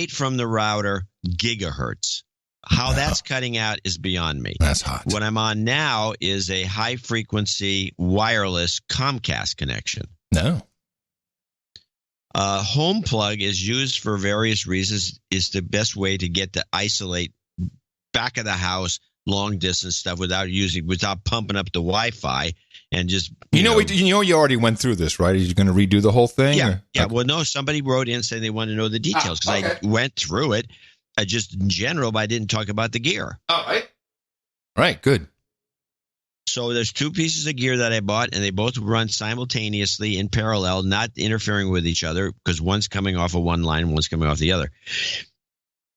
S1: from the router, gigahertz. How that's cutting out is beyond me.
S3: That's hot.
S1: What I'm on now is a high-frequency wireless Comcast connection.
S3: No.
S1: Home plug is used for various reasons. It's the best way to get to isolate back of the house, long distance stuff without pumping up the Wi-Fi and just
S3: you already went through this, right? Are you going to redo the whole thing?
S1: Yeah.
S3: Or?
S1: Yeah. Well, no. Somebody wrote in saying they want to know the details because I went through it, just in general, but I didn't talk about the gear.
S3: Oh, right. Right. Good.
S1: So there's two pieces of gear that I bought, and they both run simultaneously in parallel, not interfering with each other, because one's coming off of one line, one's coming off the other.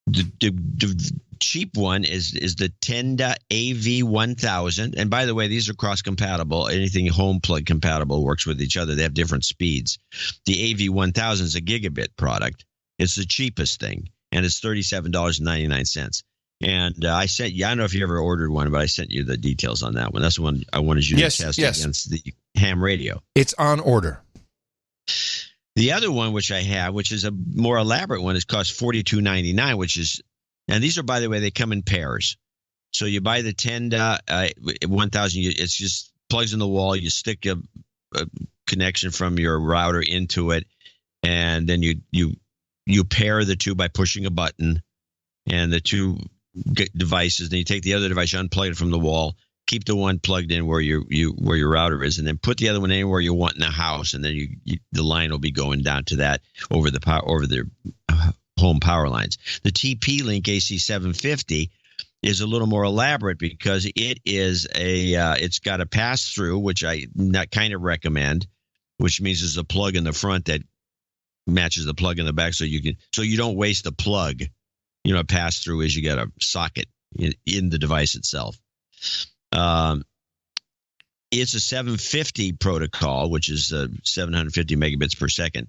S1: The cheap one is the Tenda AV1000, and by the way, these are cross-compatible. Anything home plug compatible works with each other. They have different speeds. The AV1000 is a gigabit product. It's the cheapest thing, and it's $37.99. And I sent you, I don't know if you ever ordered one, but I sent you the details on that one. That's the one I wanted you to test against the ham radio.
S3: It's on order.
S1: The other one, which I have, which is a more elaborate one, is cost $42.99, which is, and these are, by the way, they come in pairs. So you buy the Tenda 1000, it's just plugs in the wall. You stick a connection from your router into it, and then you pair the two by pushing a button, and the two devices. Then you take the other device, you unplug it from the wall, keep the one plugged in where your router is, and then put the other one anywhere you want in the house, and then the line will be going down to that over the home power lines. The TP-Link AC750 is a little more elaborate because it is it's got a pass-through, which I kind of recommend, which means there's a plug in the front that matches the plug in the back, so you don't waste the plug. You know, a pass-through is you got a socket in the device itself. It's a 750 protocol, which is 750 megabits per second.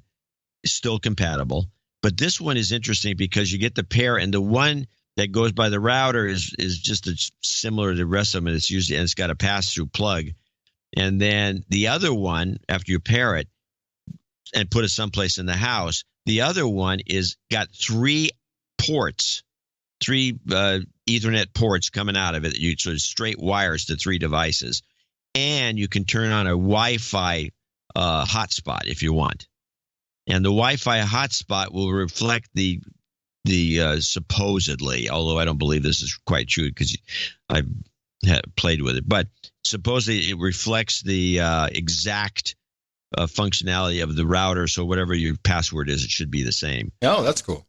S1: It's still compatible. But this one is interesting because you get the pair, and the one that goes by the router is just similar to the rest of them. It's got a pass-through plug. And then the other one, after you pair it and put it someplace in the house, the other one got three Ethernet ports coming out of it. So it's straight wires to three devices, and you can turn on a Wi-Fi hotspot if you want. And the Wi-Fi hotspot will reflect the supposedly, although I don't believe this is quite true because I've played with it, but supposedly it reflects the exact functionality of the router. So whatever your password is, it should be the same.
S3: Oh, that's cool.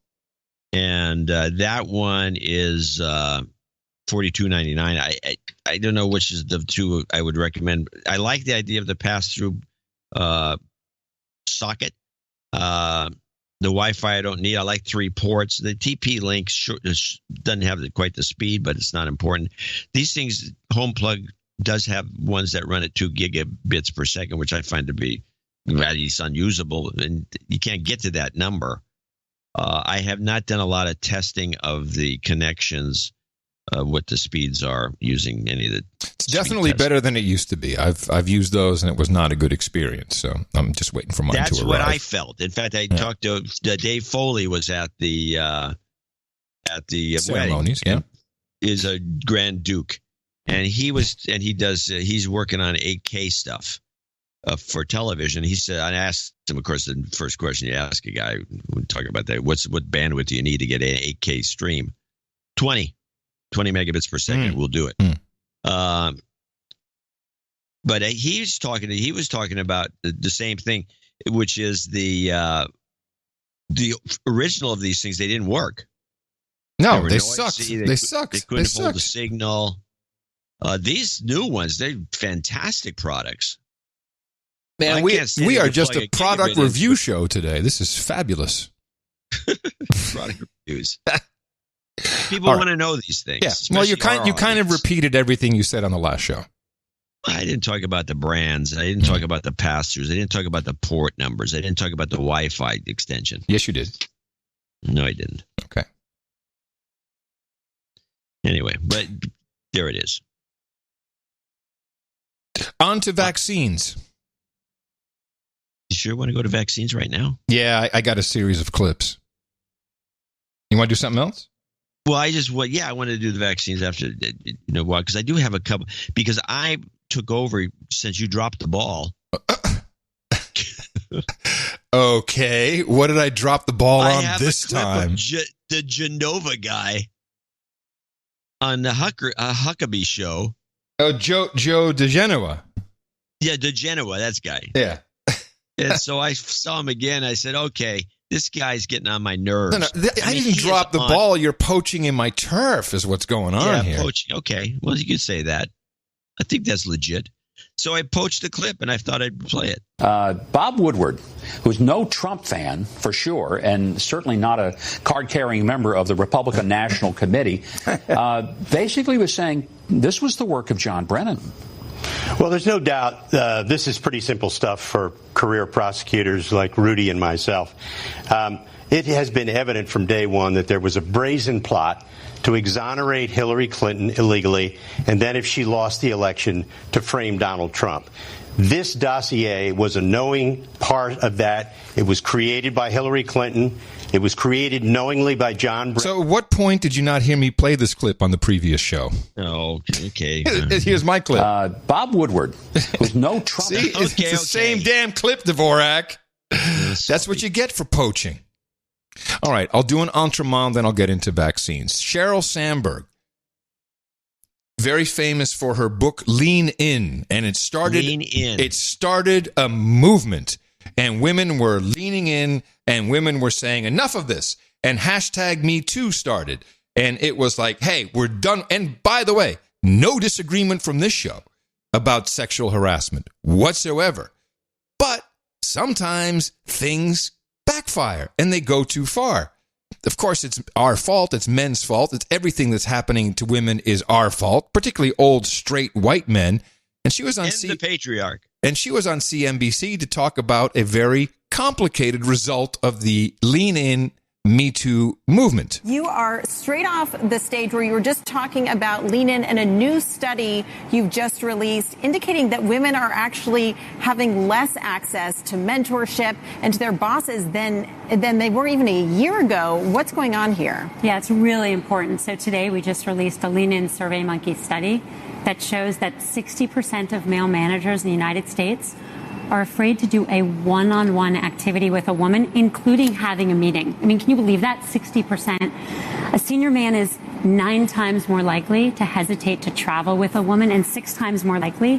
S1: And that one is $42.99. I don't know which is the two I would recommend. I like the idea of the pass-through socket. The Wi-Fi I don't need. I like 3 ports. The TP-Link doesn't have quite the speed, but it's not important. These things, Home Plug does have ones that run at 2 gigabits per second, which I find to be at least unusable, and you can't get to that number. I have not done a lot of testing of the connections, what the speeds are using any of the.
S3: It's definitely better than it used to be. I've used those, and it was not a good experience. So I'm just waiting for mine to arrive.
S1: That's what I felt. In fact, I talked to Dave Foley was at the
S3: ceremonies.
S1: Wedding, is a Grand Duke, and he's working on 8K stuff. For television, he said, I asked him, of course, the first question you ask a guy when talking about that, what bandwidth do you need to get an 8K stream? 20 megabits per second will do it. But he was talking about the same thing, which is the original of these things. They didn't work.
S3: No, they sucked. They sucked.
S1: They couldn't hold the signal. These new ones, they're fantastic products.
S3: Man, we are just a product review show today. This is fabulous.
S1: Product reviews. People want to know these things.
S3: Yeah. Well, you kind of repeated everything you said on the last show.
S1: I didn't talk about the brands. I didn't talk about the pass-throughs. I didn't talk about the port numbers. I didn't talk about the Wi-Fi extension.
S3: Yes, you did.
S1: No, I didn't.
S3: Okay.
S1: Anyway, but there it is.
S3: On to vaccines.
S1: You sure want to go to vaccines right now?
S3: Yeah, I got a series of clips. You want to do something else?
S1: Well, I wanted to do the vaccines after, because I do have a couple, because I took over since you dropped the ball.
S3: Okay, what did I drop the ball on this time?
S1: The Genova guy on the Huckabee show.
S3: Oh, Joe DeGenoa.
S1: Yeah, DeGenoa, that's guy.
S3: Yeah.
S1: And so I saw him again. I said, okay, this guy's getting on my nerves.
S3: No, I didn't drop the ball. You're poaching in my turf is what's going on here.
S1: Poaching. Okay, well, you could say that. I think that's legit. So I poached the clip, and I thought I'd play it.
S11: Bob Woodward, who's no Trump fan for sure, and certainly not a card-carrying member of the Republican National Committee, basically was saying this was the work of John Brennan.
S13: Well, there's no doubt this is pretty simple stuff for career prosecutors like Rudy and myself. It has been evident from day one that there was a brazen plot to exonerate Hillary Clinton illegally, and then if she lost the election, to frame Donald Trump. This dossier was a knowing part of that. It was created by Hillary Clinton. It was created knowingly by John Brennan.
S3: So at what point did you not hear me play this clip on the previous show?
S1: Oh, okay.
S3: Here's my clip.
S11: Bob Woodward, who's no Trump.
S3: See, it's the same damn clip, Dvorak. That's what you get for poaching. All right, I'll do an entremont, then I'll get into vaccines. Sheryl Sandberg, very famous for her book Lean In, and it started a movement, and women were leaning in, and women were saying enough of this, and hashtag Me Too started, and it was like, hey, we're done. And by the way, no disagreement from this show about sexual harassment whatsoever, but sometimes things backfire and they go too far. Of course, it's our fault. It's men's fault. It's everything that's happening to women is our fault, particularly old straight white men. And she was on
S1: the patriarch.
S3: And she was on CNBC to talk about a very complicated result of the Lean In Me Too movement.
S27: You are straight off the stage where you were just talking about Lean In and a new study you've just released indicating that women are actually having less access to mentorship and to their bosses than they were even a year ago. What's going on here?
S14: Yeah, it's really important. So today we just released a Lean In SurveyMonkey study that shows that 60% of male managers in the United States are afraid to do a one-on-one activity with a woman, including having a meeting. I mean, can you believe that? 60%. A senior man is 9 times more likely to hesitate to travel with a woman and 6 times more likely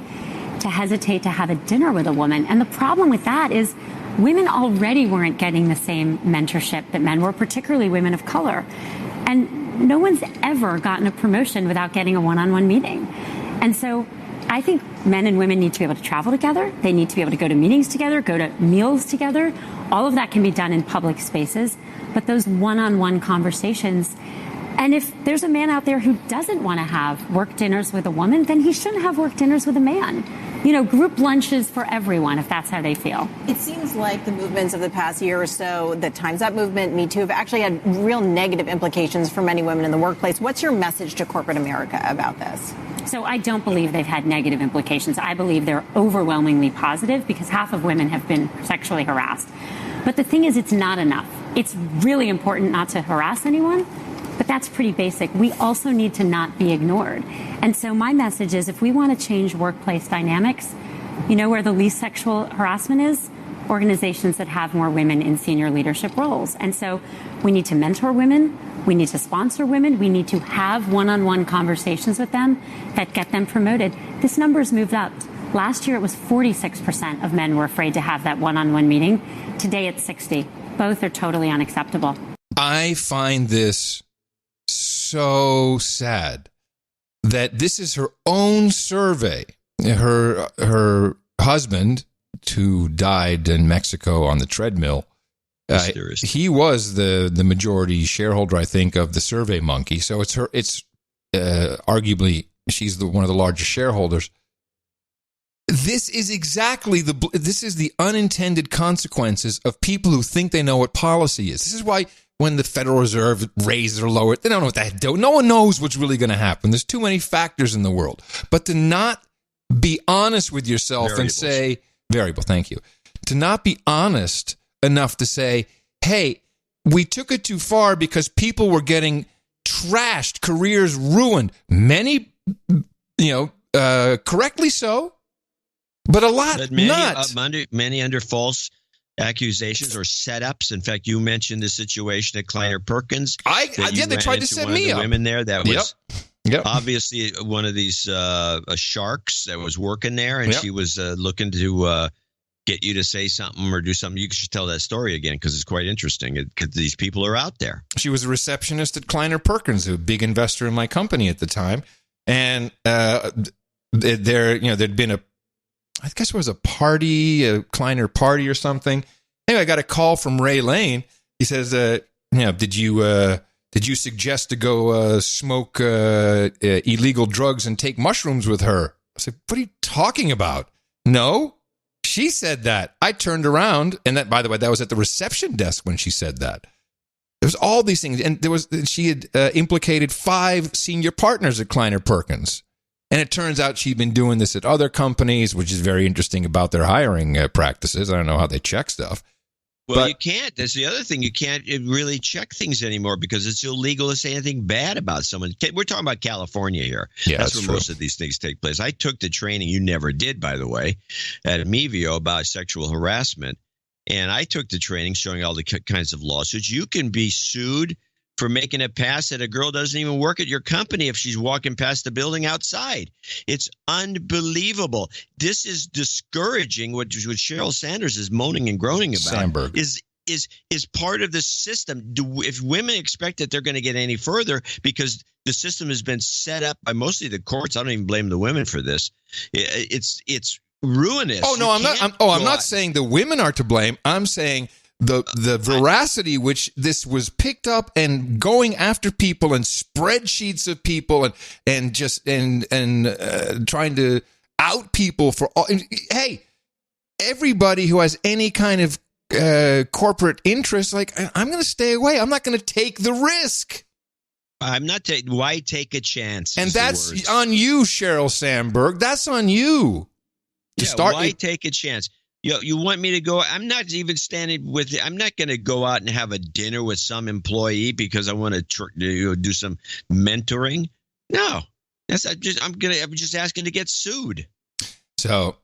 S14: to hesitate to have a dinner with a woman. And the problem with that is women already weren't getting the same mentorship that men were, particularly women of color. And no one's ever gotten a promotion without getting a one-on-one meeting. And so I think men and women need to be able to travel together. They need to be able to go to meetings together, go to meals together. All of that can be done in public spaces. But those one-on-one conversations, and if there's a man out there who doesn't want to have work dinners with a woman, then he shouldn't have work dinners with a man. You know, group lunches for everyone, if that's how they feel.
S27: It seems like the movements of the past year or so, the Time's Up movement, Me Too, have actually had real negative implications for many women in the workplace. What's your message to corporate America about this?
S14: So I don't believe they've had negative implications. I believe they're overwhelmingly positive because half of women have been sexually harassed. But the thing is, it's not enough. It's really important not to harass anyone, but that's pretty basic. We also need to not be ignored. And so my message is if we want to change workplace dynamics, you know where the least sexual harassment is? Organizations that have more women in senior leadership roles. And so we need to mentor women. We need to sponsor women. We need to have one-on-one conversations with them that get them promoted. This number's moved up Last year, it was 46% of men were afraid to have that one-on-one meeting. Today, it's 60. Both are totally unacceptable.
S3: I find this so sad that this is her own survey. Her husband, who died in Mexico on the treadmill, he was the majority shareholder, I think, of the Survey Monkey. So it's her. It's arguably she's one of the largest shareholders. This is exactly this is the unintended consequences of people who think they know what policy is. This is why when the Federal Reserve raises or lowers, they don't know what that do. No one knows what's really going to happen. There's too many factors in the world. But to not be honest with yourself and say, thank you. To not be honest enough to say, hey, we took it too far because people were getting trashed, careers ruined. Many, correctly so, but a lot not.
S1: Many under false accusations or setups. In fact, you mentioned the situation at Kleiner Perkins.
S3: They tried to set me up.
S1: Women there that was obviously one of these sharks that was working there, and she was looking to get you to say something or do something. You should tell that story again because it's quite interesting. Because these people are out there.
S3: She was a receptionist at Kleiner Perkins, a big investor in my company at the time, and there'd been I guess it was a party, a Kleiner party or something. Anyway, I got a call from Ray Lane. He says, did you suggest to go smoke illegal drugs and take mushrooms with her? I said, what are you talking about? No. She said that. I turned around, and that, by the way, that was at the reception desk when she said that. There was all these things, and she had implicated 5 senior partners at Kleiner Perkins, and it turns out she'd been doing this at other companies, which is very interesting about their hiring practices. I don't know how they check stuff.
S1: Well, you can't. That's the other thing. You can't really check things anymore because it's illegal to say anything bad about someone. We're talking about California here.
S3: Yeah,
S1: that's where most of these things take place. I took the training, you never did, by the way, at Mevio about sexual harassment. And I took the training showing all the kinds of lawsuits. You can be sued for making a pass that a girl doesn't even work at your company if she's walking past the building outside. It's unbelievable. This is discouraging. What Sheryl Sanders is moaning and groaning about
S3: Sandberg.
S1: is part of the system. If women expect that they're going to get any further because the system has been set up by mostly the courts, I don't even blame the women for this. It's ruinous.
S3: Oh no, I'm not saying the women are to blame. I'm saying the veracity which this was picked up and going after people and spreadsheets of people and trying to out people for all. Hey, everybody who has any kind of corporate interest, like, I'm going to stay away. I'm not going to take the risk.
S1: I'm not taking. Why take a chance?
S3: And that's on you, Sheryl Sandberg. That's on you.
S1: Why take a chance? You want me to go? I'm not even standing with. I'm not going to go out and have a dinner with some employee because I want to do some mentoring. No, I'm just asking to get sued.
S3: So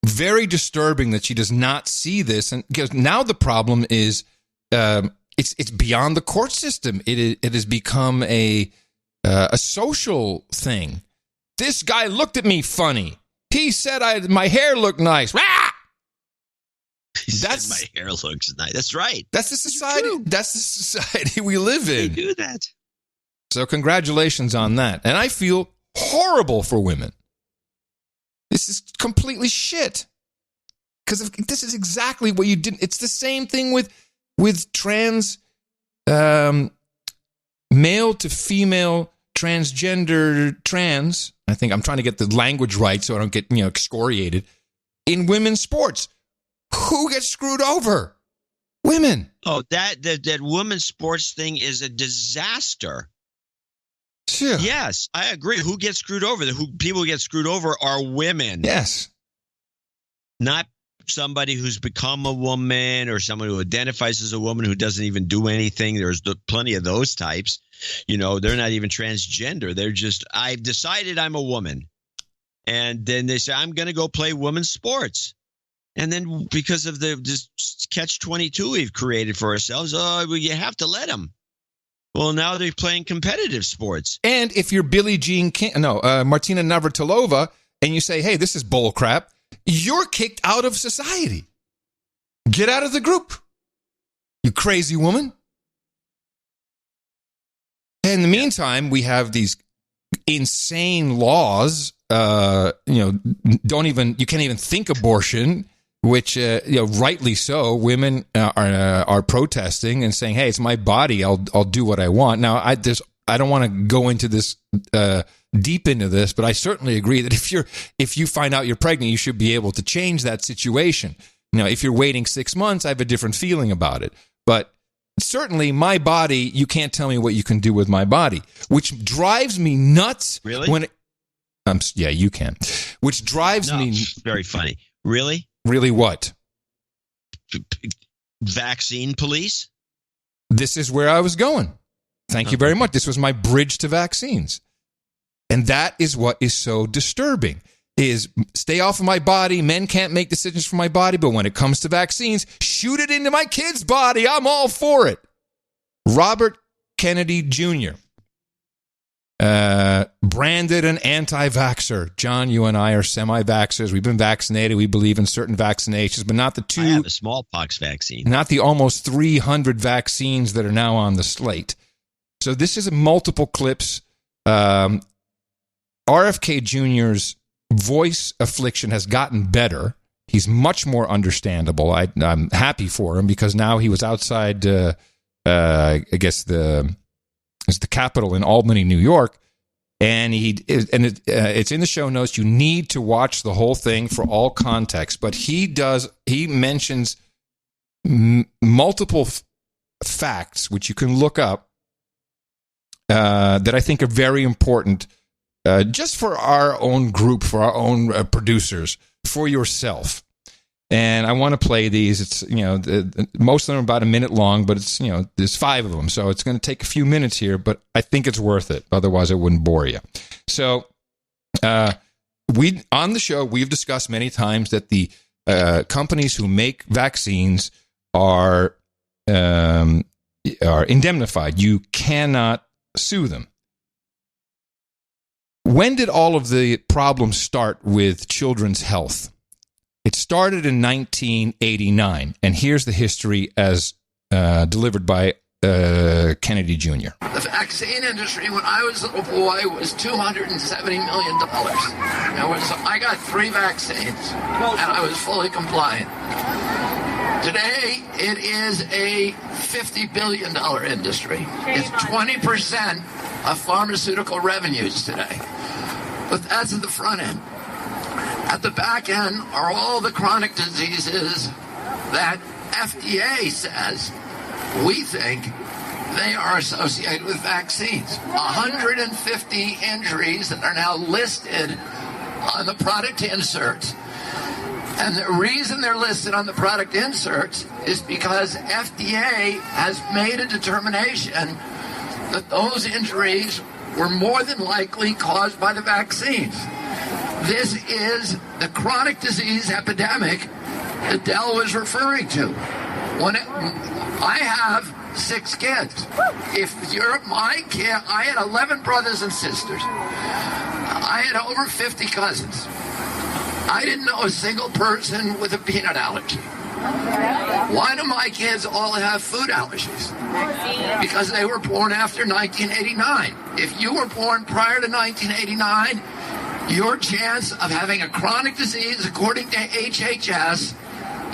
S3: very disturbing that she does not see this, and because now the problem is, it's beyond the court system. It has become a social thing. This guy looked at me funny. He said my hair looked nice. Rah!
S1: My hair looks nice. That's right.
S3: That's the society. That's the society we live in.
S1: They do that.
S3: So congratulations on that. And I feel horrible for women. This is completely shit. Because this is exactly what you did. It's the same thing with trans, male to female, transgender, trans. I think I'm trying to get the language right so I don't get excoriated. In women's sports, who gets screwed over? Women.
S1: Oh, that women's sports thing is a disaster.
S3: Sure.
S1: Yes, I agree. Who gets screwed over? People who get screwed over are women.
S3: Yes.
S1: Not somebody who's become a woman or someone who identifies as a woman who doesn't even do anything. There's plenty of those types. They're not even transgender. They're just, I've decided I'm a woman. And then they say, I'm going to go play women's sports. And then because of this catch-22 we've created for ourselves, you have to let them. Well, now they're playing competitive sports.
S3: And if you're Martina Navratilova, and you say, hey, this is bull crap, you're kicked out of society. Get out of the group, you crazy woman. In the meantime, we have these insane laws. You can't even think abortion, which rightly so. Women are protesting and saying, "Hey, it's my body. I'll do what I want." Now, I don't want to go into this deep into this, but I certainly agree that if you find out you're pregnant, you should be able to change that situation. If you're waiting 6 months, I have a different feeling about it, but. Certainly, my body, you can't tell me what you can do with my body, which drives me nuts.
S1: Really?
S3: Yeah, you can. Which drives me...
S1: Very funny. Really?
S3: Really what?
S1: Vaccine police?
S3: This is where I was going. Thank you very much. This was my bridge to vaccines. And that is what is so disturbing. Is stay off of my body. Men can't make decisions for my body, but when it comes to vaccines, shoot it into my kid's body. I'm all for it. Robert Kennedy Jr., branded an anti-vaxxer. John, you and I are semi-vaxxers. We've been vaccinated. We believe in certain vaccinations, but not the two.
S1: I have a smallpox vaccine.
S3: Not the almost 300 vaccines that are now on the slate. So this is multiple clips. RFK Jr.'s voice affliction has gotten better. He's much more understandable. I'm happy for him because now he was outside, I guess it's the Capitol in Albany, New York, and it's in the show notes. You need to watch the whole thing for all context. But he mentions multiple facts which you can look up that I think are very important. Just for our own group, for our own producers, for yourself. And I want to play these. It's, most of them are about a minute long, but it's, there's 5 of them. So it's going to take a few minutes here, but I think it's worth it. Otherwise, it wouldn't bore you. So on the show, we've discussed many times that the companies who make vaccines are indemnified. You cannot sue them. When did all of the problems start with children's health? It started in 1989, and here's the history as delivered by Kennedy Jr.
S15: The vaccine industry, when I was a little boy, was $270 million. I got 3 vaccines, and I was fully compliant. Today, it is a $50 billion industry. It's 20% of pharmaceutical revenues today. But that's at the front end. At the back end are all the chronic diseases that FDA says we think they are associated with vaccines. 150 injuries that are now listed on the product inserts. And the reason they're listed on the product inserts is because FDA has made a determination that those injuries were more than likely caused by the vaccines. This is the chronic disease epidemic that Dell was referring to. I have 6 kids. If you're my kid, I had 11 brothers and sisters. I had over 50 cousins. I didn't know a single person with a peanut allergy. Why do my kids all have food allergies? Because they were born after 1989. If you were born prior to 1989, your chance of having a chronic disease, according to HHS,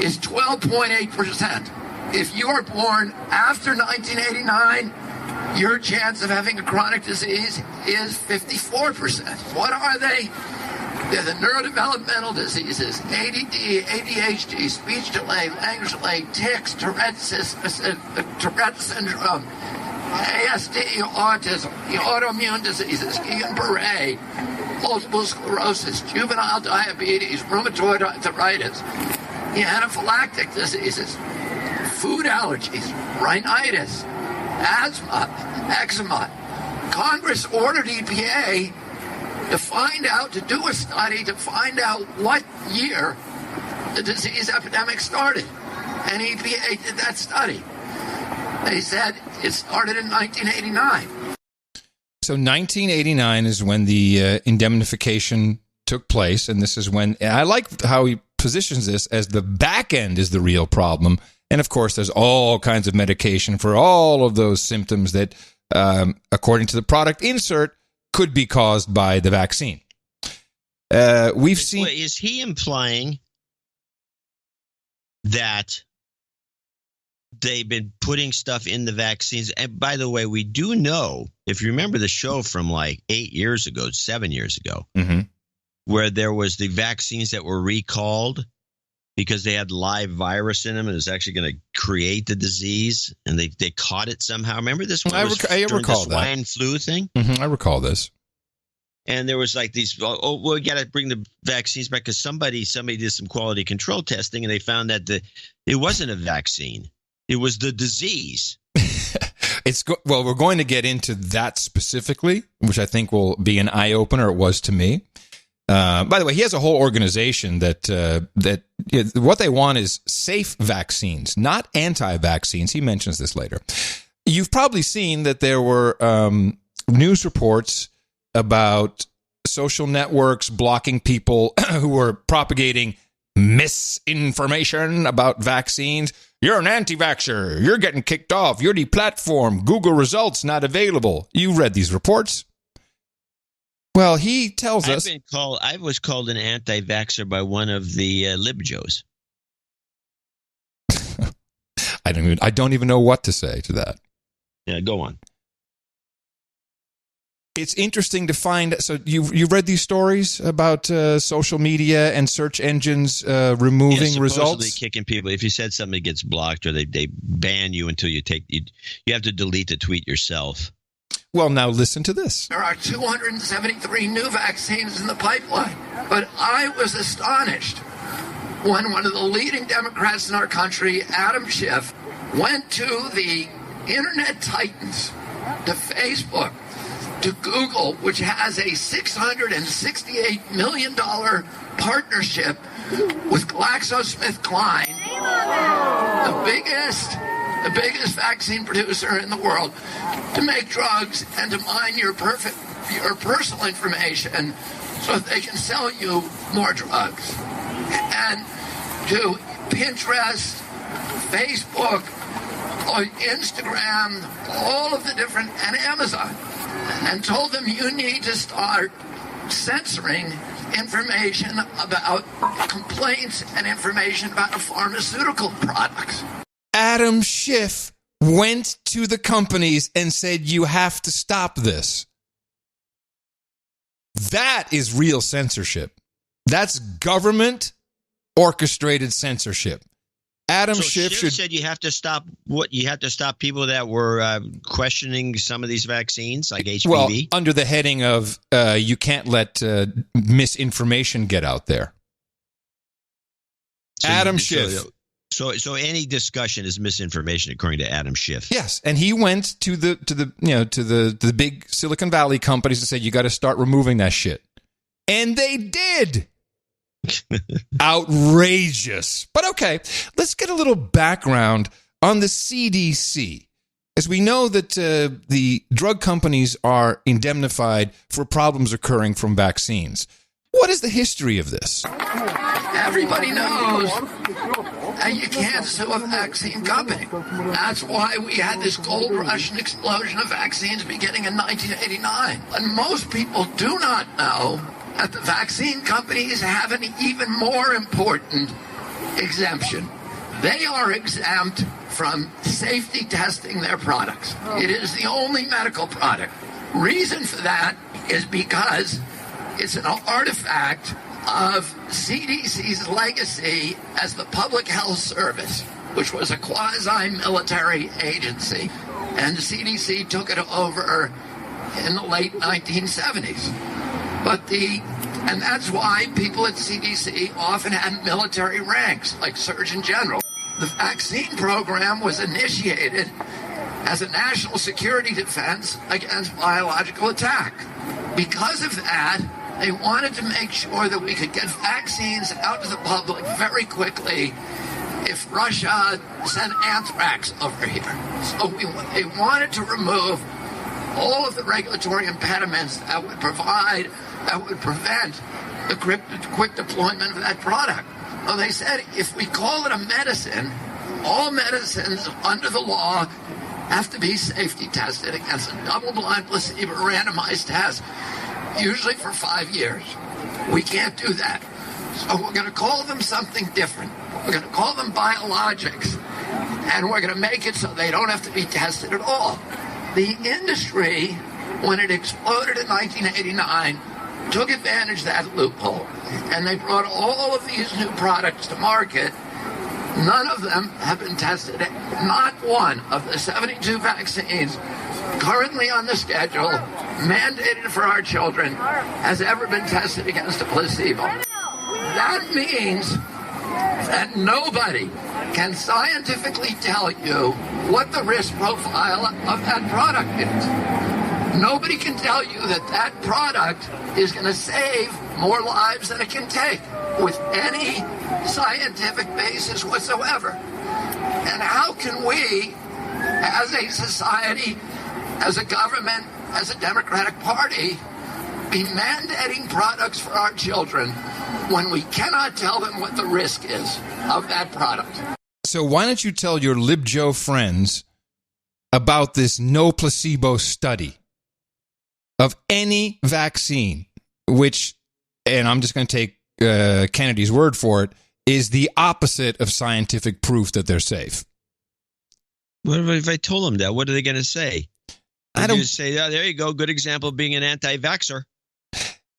S15: is 12.8%. If you were born after 1989, your chance of having a chronic disease is 54%. What are they? They're the neurodevelopmental diseases: ADD, ADHD, speech delay, language delay, tics, Tourette syndrome, ASD, autism, the autoimmune diseases, Guillain-Barré, multiple sclerosis, juvenile diabetes, rheumatoid arthritis, the anaphylactic diseases, food allergies, rhinitis, asthma, eczema. Congress ordered EPA to do a study to find out what year the disease epidemic started. And EPA did that study. They said it started in 1989.
S3: So 1989 is when the indemnification took place, and this is when, and I like how he positions this as the back end is the real problem. And of course, there's all kinds of medication for all of those symptoms that, according to the product insert, could be caused by the vaccine. We've seen.
S1: Wait, is he implying that they've been putting stuff in the vaccines? And by the way, we do know, if you remember the show from like 7 years ago, where there was the vaccines that were recalled because they had live virus in them and it was actually going to create the disease, and they caught it somehow. Remember this one?
S3: I recall
S1: the swine flu thing.
S3: I recall this.
S1: And there was like these, we got to bring the vaccines back because somebody did some quality control testing and they found that it wasn't a vaccine. It was the disease.
S3: Well, we're going to get into that specifically, which I think will be an eye-opener. It was to me. By the way, he has a whole organization that what they want is safe vaccines, not anti-vaccines. He mentions this later. You've probably seen that there were news reports about social networks blocking people who were propagating misinformation about vaccines. You're an anti-vaxxer. You're getting kicked off. You're deplatformed. Google results not available. You read these reports. Well, he tells us.
S1: I was called an anti-vaxxer by one of the libjos.
S3: I don't even know what to say to that.
S1: Yeah, go on.
S3: It's interesting to find. So you read these stories about social media and search engines removing results,
S1: kicking people. If you said something, it gets blocked, or they ban you until you have to delete the tweet yourself.
S3: Well, now listen to this.
S15: There are 273 new vaccines in the pipeline, but I was astonished when one of the leading Democrats in our country, Adam Schiff, went to the internet titans, to Facebook, to Google, which has a $668 million partnership with GlaxoSmithKline, the biggest vaccine producer in the world, to make drugs and to mine your personal information so that they can sell you more drugs. And to Pinterest, Facebook, Instagram, all of the different, and Amazon, and told them you need to start censoring information about complaints and information about pharmaceutical products.
S3: Adam Schiff went to the companies and said, you have to stop this. That is real censorship. That's government orchestrated censorship. Adam Schiff
S1: said you have to stop what? You have to stop people that were questioning some of these vaccines, like HPV.
S3: Well, under the heading of you can't let misinformation get out there. So Adam Schiff.
S1: So any discussion is misinformation, according to Adam Schiff.
S3: Yes, and he went to the big Silicon Valley companies and said you got to start removing that shit, and they did. Outrageous. But okay, let's get a little background on the CDC. As we know that the drug companies are indemnified for problems occurring from vaccines. What is the history of this?
S15: Everybody knows that you can't sue a vaccine company. That's why we had this gold rush and explosion of vaccines beginning in 1989. And most people do not know that the vaccine companies have an even more important exemption. They are exempt from safety testing their products. It is the only medical product. Reason for that is because it's an artifact of CDC's legacy as the Public Health Service, which was a quasi-military agency, and the CDC took it over in the late 1970s. And that's why people at CDC often had military ranks, like Surgeon General. The vaccine program was initiated as a national security defense against biological attack. Because of that, they wanted to make sure that we could get vaccines out to the public very quickly if Russia sent anthrax over here. So they wanted to remove all of the regulatory impediments that would prevent the quick deployment of that product. Well, they said if we call it a medicine, all medicines under the law have to be safety tested against a double-blind placebo randomized test, usually for 5 years. We can't do that. So we're going to call them something different. We're going to call them biologics, and we're going to make it so they don't have to be tested at all. The industry, when it exploded in 1989, took advantage of that loophole, and they brought all of these new products to market. None of them have been tested. Not one of the 72 vaccines currently on the schedule, mandated for our children, has ever been tested against a placebo. That means that nobody can scientifically tell you what the risk profile of that product is. Nobody can tell you that that product is going to save more lives than it can take with any scientific basis whatsoever. And how can we, as a society, as a government, as a Democratic Party, be mandating products for our children when we cannot tell them what the risk is of that product?
S3: So why don't you tell your LibJoe friends about this no placebo study of any vaccine, which, and I'm just going to take Kennedy's word for it, is the opposite of scientific proof that they're safe.
S1: What if I told them that? What are they going to say? I don't say, oh, there you go. Good example of being an anti-vaxxer.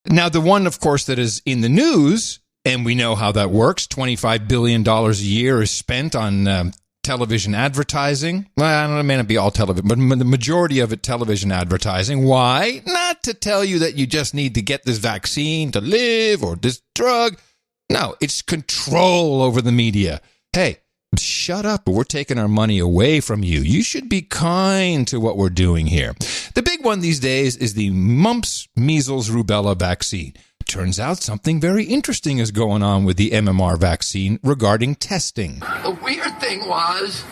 S3: Now, the one, of course, that is in the news, and we know how that works, $25 billion a year is spent on television advertising. Well, it may not be all television, but the majority of it television advertising. Why? Not to tell you that you just need to get this vaccine to live or this drug. No, it's control over the media. Hey, shut up. We're taking our money away from you. You should be kind to what we're doing here. The big one these days is the mumps, measles, rubella vaccine. Turns out something very interesting is going on with the MMR vaccine regarding testing.
S15: The weird thing was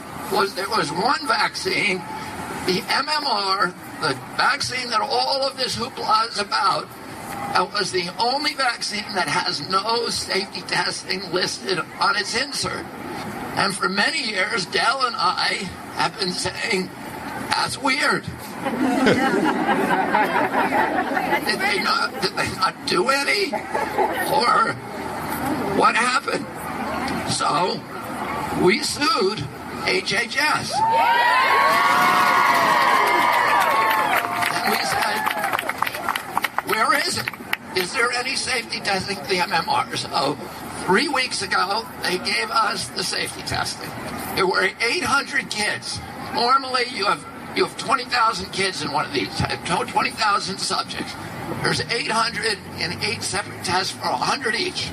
S15: there was one vaccine, the MMR, the vaccine that all of this hoopla is about, that was the only vaccine that has no safety testing listed on its insert. And for many years, Dell and I have been saying, that's weird. Did they not do any? Or what happened? So we sued HHS. And we said, where is it? Is there any safety testing for the MMR? So 3 weeks ago, they gave us the safety testing. There were 800 kids. Normally, you have 20,000 kids in one of these, 20,000 subjects. There's 800 in 8 separate tests for 100 each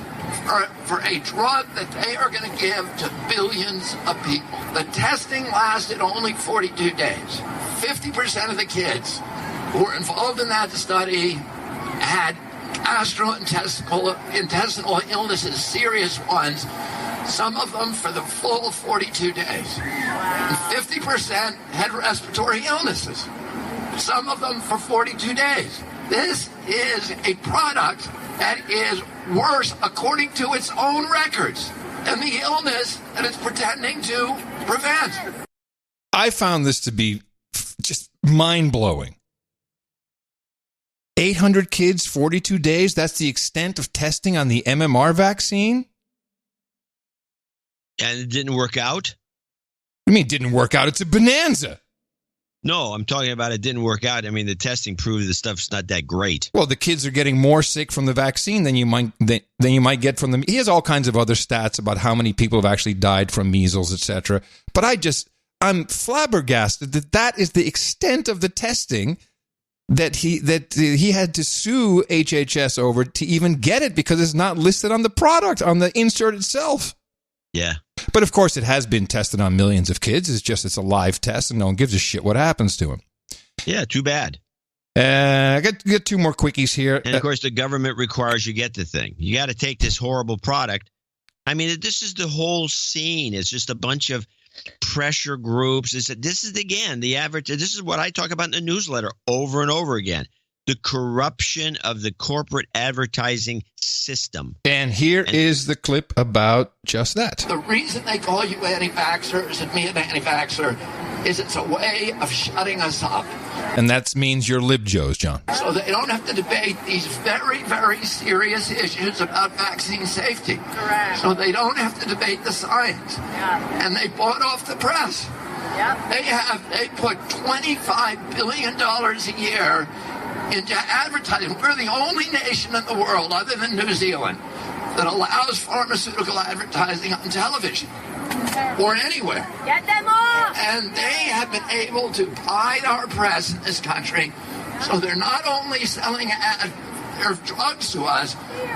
S15: for a drug that they are going to give to billions of people. The testing lasted only 42 days. 50% of the kids who were involved in that study had gastrointestinal illnesses, serious ones, some of them for the full 42 days. And 50% had respiratory illnesses, some of them for 42 days. This is a product that is worse, according to its own records, than the illness that it's pretending to prevent.
S3: I found this to be just mind-blowing. 800 kids, 42 days, that's the extent of testing on the MMR vaccine?
S1: And it didn't work out?
S3: I mean, it didn't work out. It's a bonanza.
S1: No, I'm talking about it didn't work out. I mean, the testing proved the stuff's not that great.
S3: Well, the kids are getting more sick from the vaccine than you might get from them. He has all kinds of other stats about how many people have actually died from measles, etc. But I'm flabbergasted that is the extent of the testing that he had to sue HHS over to even get it, because it's not listed on the product, on the insert itself.
S1: Yeah.
S3: But of course, it has been tested on millions of kids. It's a live test, and no one gives a shit what happens to them.
S1: Yeah, too bad.
S3: I got 2 more quickies here.
S1: And of course, the government requires you get the thing. You got to take this horrible product. I mean, this is the whole scene. It's just a bunch of pressure groups. This is again the average. This is what I talk about in the newsletter over and over again. the corruption of the corporate advertising system.
S3: And here is the clip about just that.
S15: The reason they call you anti-vaxxers and me an anti-vaxxer is it's a way of shutting us up.
S3: And that means you're libjos, John.
S15: So they don't have to debate these very, very serious issues about vaccine safety. Correct. So they don't have to debate the science. Yeah. And they bought off the press. Yep. They put $25 billion a year into advertising. We're the only nation in the world, other than New Zealand, that allows pharmaceutical advertising on television or anywhere.
S24: Get them off!
S15: And they have been able to buy our press in this country, so they're not only selling their drugs to us,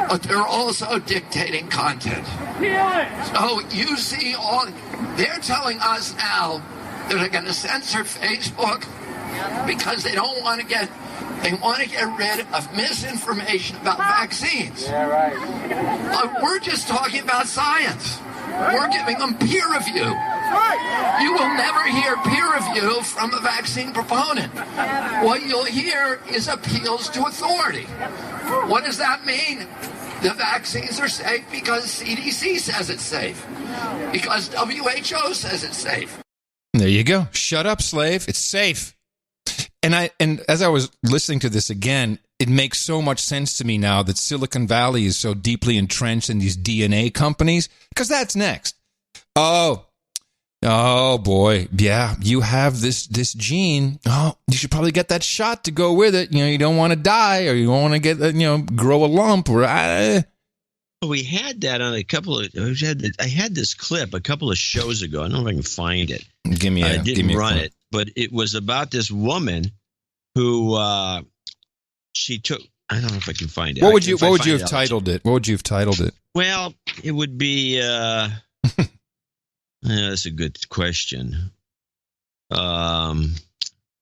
S15: but they're also dictating content. So you see, they're telling us now that they're going to censor Facebook because they don't want to get. They want to get rid of misinformation about vaccines. Yeah, right. But we're just talking about science. We're giving them peer review. You will never hear peer review from a vaccine proponent. What you'll hear is appeals to authority. What does that mean? The vaccines are safe because CDC says it's safe. Because WHO says it's safe.
S3: There you go. Shut up, slave. It's safe. And as I was listening to this again, it makes so much sense to me now that Silicon Valley is so deeply entrenched in these DNA companies, because that's next. Oh boy, yeah, you have this gene. Oh, you should probably get that shot to go with it. You know, you don't want to die, or you don't want to get grow a lump, or.
S1: We had that on a couple of. I had this clip a couple of shows ago. I don't know if I can find it. I didn't run it, but it was about this woman who she took. I don't know if I can find it.
S3: What would you have titled it? What would you have titled it?
S1: Well, it would be. That's a good question.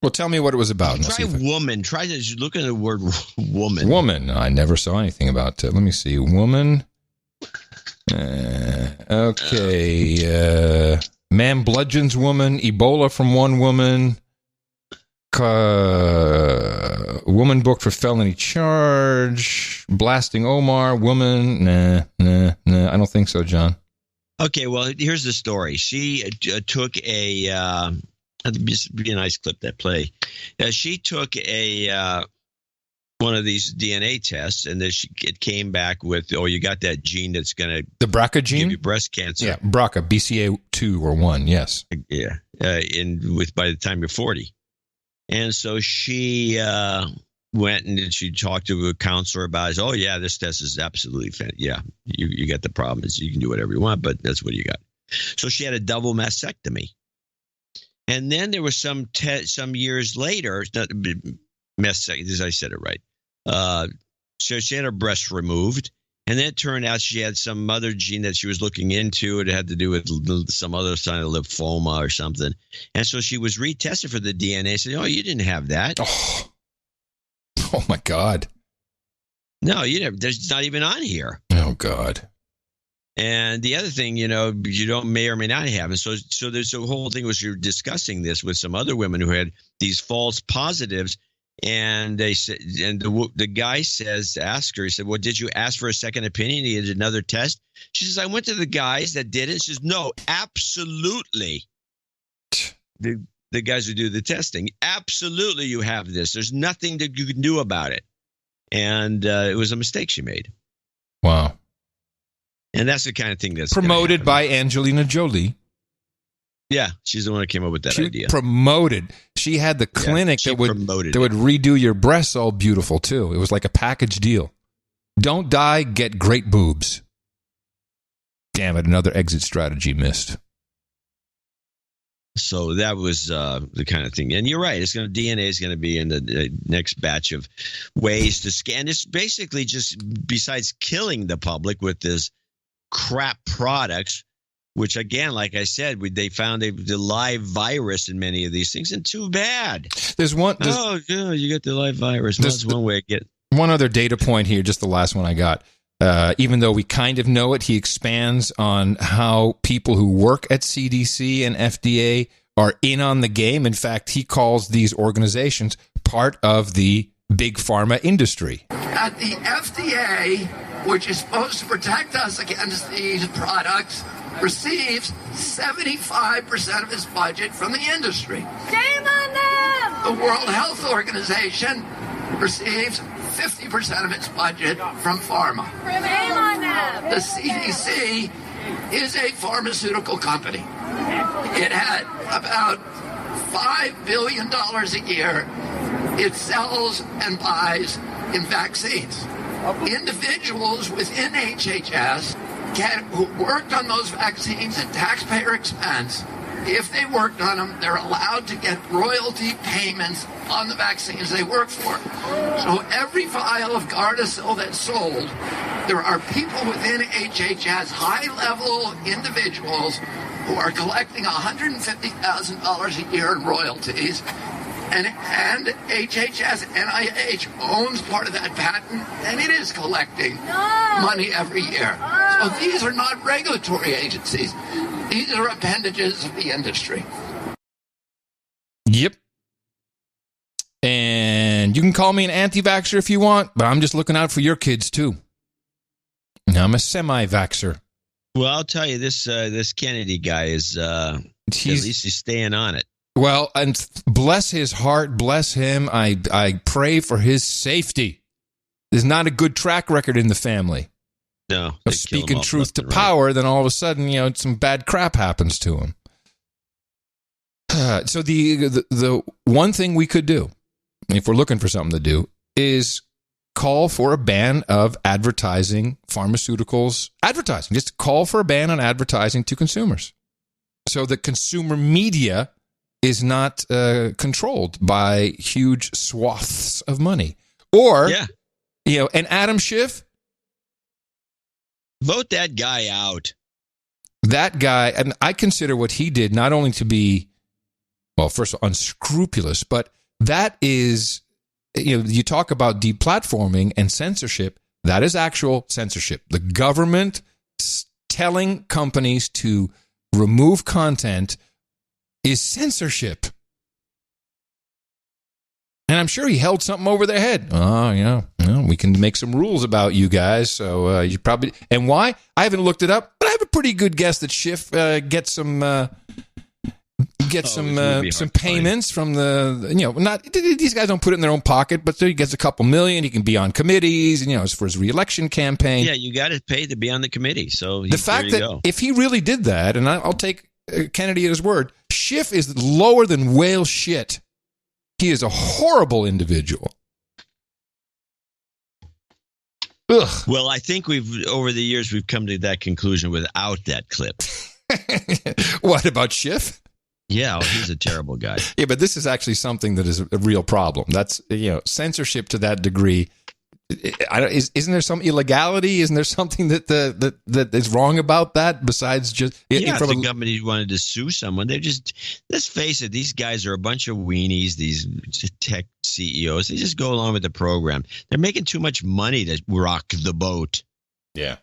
S3: Well, tell me what it was about.
S1: Try woman. Try to look at the word woman.
S3: Woman. I never saw anything about it. Let me see. Woman. Okay. Man bludgeons woman. Ebola from one woman. Woman booked for felony charge. Blasting Omar. Woman. Nah. I don't think so, John.
S1: Okay. Well, here's the story. She took a. That'd be a nice clip that play. She took one of these DNA tests, and then it came back with, you got that gene that's going to
S3: the BRCA gene,
S1: give you breast cancer.
S3: Yeah, BRCA, BCA2 or 1, yes.
S1: Yeah, by the time you're 40, and so she went and she talked to a counselor about it. Oh yeah, this test is absolutely fantastic. Yeah, you got the problem. Is you can do whatever you want, but that's what you got. So she had a double mastectomy. And then there was some years later, as I said it right. So she had her breast removed, and then it turned out she had some other gene that she was looking into. It had to do with some other sign of lymphoma or something. And so she was retested for the DNA. Said, "Oh, you didn't have that."
S3: Oh my God!
S1: No, you never. It's not even on here.
S3: Oh God!
S1: And the other thing, you may or may not have. And so there's a whole thing was you're discussing this with some other women who had these false positives. And they said, and the guy asked her, he said, well, did you ask for a second opinion? He had another test. She says, I went to the guys that did it. She says, no, absolutely. The guys who do the testing, absolutely you have this. There's nothing that you can do about it. And it was a mistake she made.
S3: Wow.
S1: And that's the kind of thing that's
S3: promoted by Angelina Jolie.
S1: Yeah, she's the one that came up with that idea.
S3: Promoted. She had the clinic that would redo your breasts all beautiful too. It was like a package deal. Don't die, get great boobs. Damn it, another exit strategy missed.
S1: So that was the kind of thing. And you're right. DNA is going to be in the next batch of ways to scan. It's basically just, besides killing the public with this crap products, which again, like I said, they found the live virus in many of these things, and too bad.
S3: You get
S1: the live virus. That's one way I get.
S3: One other data point here, just the last one I got. Even though we kind of know it, he expands on how people who work at CDC and FDA are in on the game. In fact, he calls these organizations part of the big pharma industry.
S15: At the FDA, which is supposed to protect us against these products, receives 75% of its budget from the industry.
S24: Shame on them!
S15: The World Health Organization receives 50% of its budget from pharma.
S24: Shame on them!
S15: The CDC is a pharmaceutical company. It had about $5 billion a year it sells and buys in vaccines. Individuals within HHS who worked on those vaccines at taxpayer expense, if they worked on them, they're allowed to get royalty payments on the vaccines they work for. So every vial of Gardasil that's sold, there are people within HHS, high-level individuals, who are collecting $150,000 a year in royalties. And HHS, NIH owns part of that patent, and it is collecting money every year. So these are not regulatory agencies. These are appendages of the industry.
S3: Yep. And you can call me an anti-vaxxer if you want, but I'm just looking out for your kids, too. I'm a semi-vaxxer.
S1: Well, I'll tell you, this Kennedy guy is, at least he's staying on it.
S3: Well, and bless his heart, bless him. I pray for his safety. There's not a good track record in the family.
S1: No.
S3: Of speaking truth to power, then all of a sudden, some bad crap happens to him. So the one thing we could do, if we're looking for something to do, is call for a ban of advertising pharmaceuticals. Advertising. Just call for a ban on advertising to consumers. So that consumer media is not controlled by huge swaths of money. Or, and Adam Schiff.
S1: Vote that guy out.
S3: That guy, and I consider what he did not only to be, well, first of all, unscrupulous, but that is, you talk about deplatforming and censorship, that is actual censorship. The government telling companies to remove content is censorship. And I'm sure he held something over their head. Oh, yeah, we can make some rules about you guys. So you probably, and why? I haven't looked it up, but I have a pretty good guess that Schiff gets some payments from the, not, these guys don't put it in their own pocket, but he gets a couple million. He can be on committees, and, it's for his reelection campaign.
S1: Yeah, you got to pay to be on the committee. So
S3: the fact that if he really did that, and I'll take Kennedy at his word, Schiff is lower than whale shit. He is a horrible individual. Ugh.
S1: Well, I think over the years, we've come to that conclusion without that clip.
S3: What about Schiff?
S1: Yeah, he's a terrible guy.
S3: Yeah, but this is actually something that is a real problem. That's, censorship to that degree. Isn't there some illegality? Isn't there something that is wrong about that besides just...
S1: if the company wanted to sue someone, let's face it, these guys are a bunch of weenies, these tech CEOs. They just go along with the program. They're making too much money to rock the boat.
S3: Yeah.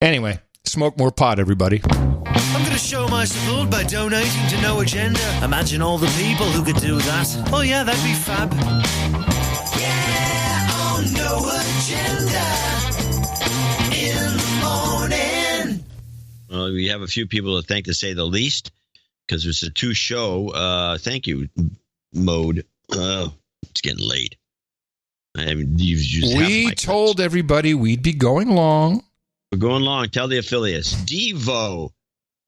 S3: Anyway, smoke more pot, everybody.
S8: I'm going to show my support by donating to No Agenda. Imagine all the people who could do that. Oh yeah, that'd be fab. No agenda in the morning.
S1: Well, we have a few people to thank, to say the least, because it's a two-show thank you mode. It's getting late.
S3: We told everybody we'd be going long.
S1: We're going long. Tell the affiliates. Devo,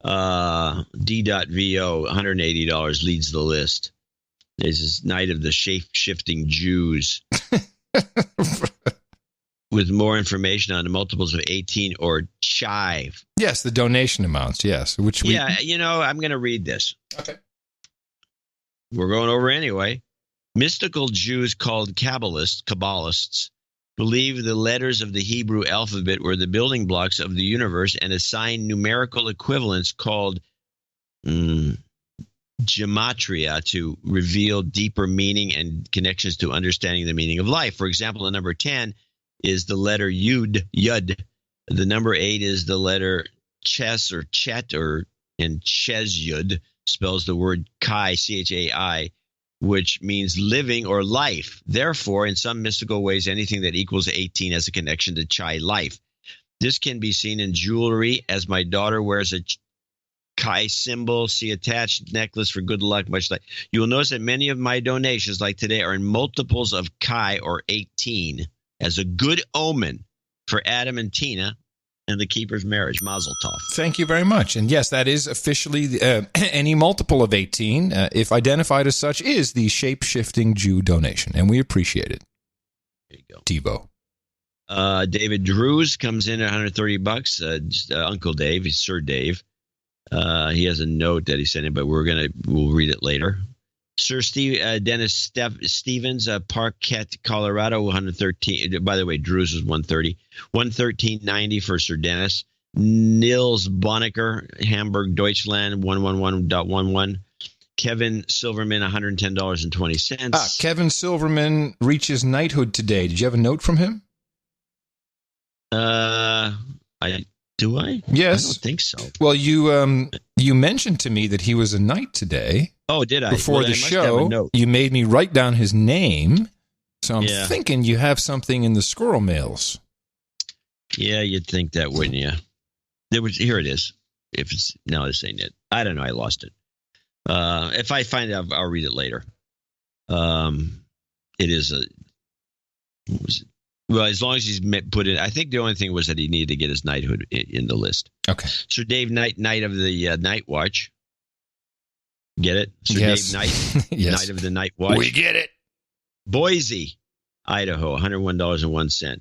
S1: D.VO, $180 leads the list. This is Night of the Shape-Shifting Jews. With more information on the multiples of 18 or chive.
S3: Yes, the donation amounts, yes.
S1: I'm going to read this.
S3: Okay.
S1: We're going over anyway. Mystical Jews called Kabbalists believe the letters of the Hebrew alphabet were the building blocks of the universe and assign numerical equivalents called gematria to reveal deeper meaning and connections to understanding the meaning of life. For example, the number 10 is the letter Yud. The number 8 is the letter Ches or Chet, and Ches Yud spells the word Chai, C-H-A-I, which means living or life. Therefore, in some mystical ways, anything that equals 18 has a connection to Chai life. This can be seen in jewelry, as my daughter wears a Kai symbol. See attached necklace for good luck, much like. You will notice that many of my donations, like today, are in multiples of Kai or 18 as a good omen for Adam and Tina and the keeper's marriage. Mazel tov.
S3: Thank you very much. And yes, that is officially any multiple of 18, if identified as such, is the shape-shifting Jew donation, and we appreciate it.
S1: There you go.
S3: TiVo.
S1: David Drews comes in at $130. Uncle Dave, he's Sir Dave. He has a note that he sent in, but we'll read it later. Sir Dennis Stevens, Parquette, Colorado, 113. By the way, Drews was 130. 113.90 for Sir Dennis. Nils Bonnecker, Hamburg, Deutschland, 111.11. Kevin Silverman, $110.20.
S3: Kevin Silverman reaches knighthood today. Did you have a note from him?
S1: Do I?
S3: Yes.
S1: I don't think so.
S3: Well, you mentioned to me that he was a knight today.
S1: Oh, did I?
S3: Before the show, you made me write down his name. So I'm thinking you have something in the squirrel mails.
S1: Yeah, you'd think that, wouldn't you? Here it is. If it's no, this ain't it. I don't know. I lost it. If I find it, I'll read it later. It is a. What was it? Well, as long as he's put in, I think the only thing was that he needed to get his knighthood in the list.
S3: Okay.
S1: Sir Dave Knight of the Night Watch. Get it? Sir
S3: Yes.
S1: Dave Knight,
S3: Yes.
S1: Knight of the Night Watch.
S3: We get it.
S1: Boise, Idaho, $101.01.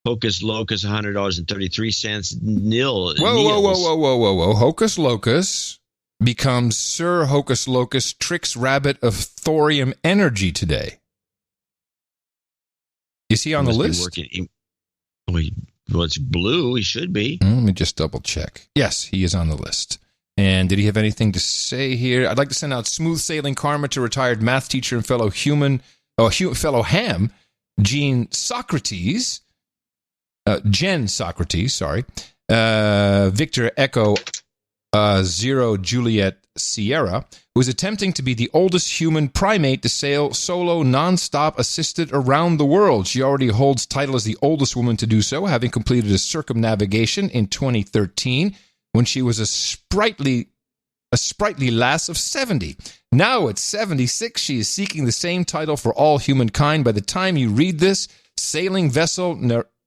S1: Hocus Locus, $100.33.
S3: Whoa. Hocus Locus becomes Sir Hocus Locus Trix Rabbit of Thorium Energy today. Is he on the list?
S1: Well, it's blue. He should be.
S3: Let me just double check. Yes, he is on the list. And did he have anything to say here? I'd like to send out smooth sailing karma to retired math teacher and fellow ham, Jen Socrates, Victor Echo 0 Juliet Sierra, who is attempting to be the oldest human primate to sail solo, non-stop, assisted around the world. She already holds title as the oldest woman to do so, having completed a circumnavigation in 2013 when she was a sprightly lass of 70. Now at 76, she is seeking the same title for all humankind. By the time you read this, sailing vessel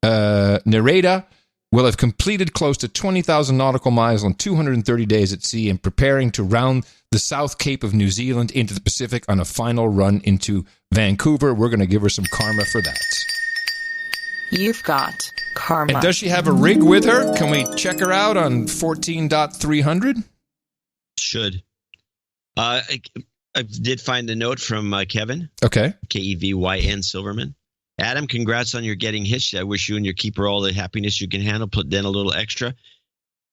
S3: Nereida will have completed close to 20,000 nautical miles on 230 days at sea and preparing to round the South Cape of New Zealand into the Pacific on a final run into Vancouver. We're going to give her some karma for that.
S7: You've got karma.
S3: And does she have a rig with her? Can we check her out on 14.300?
S1: Should. I did find a note from Kevin.
S3: Okay.
S1: Kevyn Silverman. Adam, congrats on your getting hitched. I wish you and your keeper all the happiness you can handle. Put in a little extra.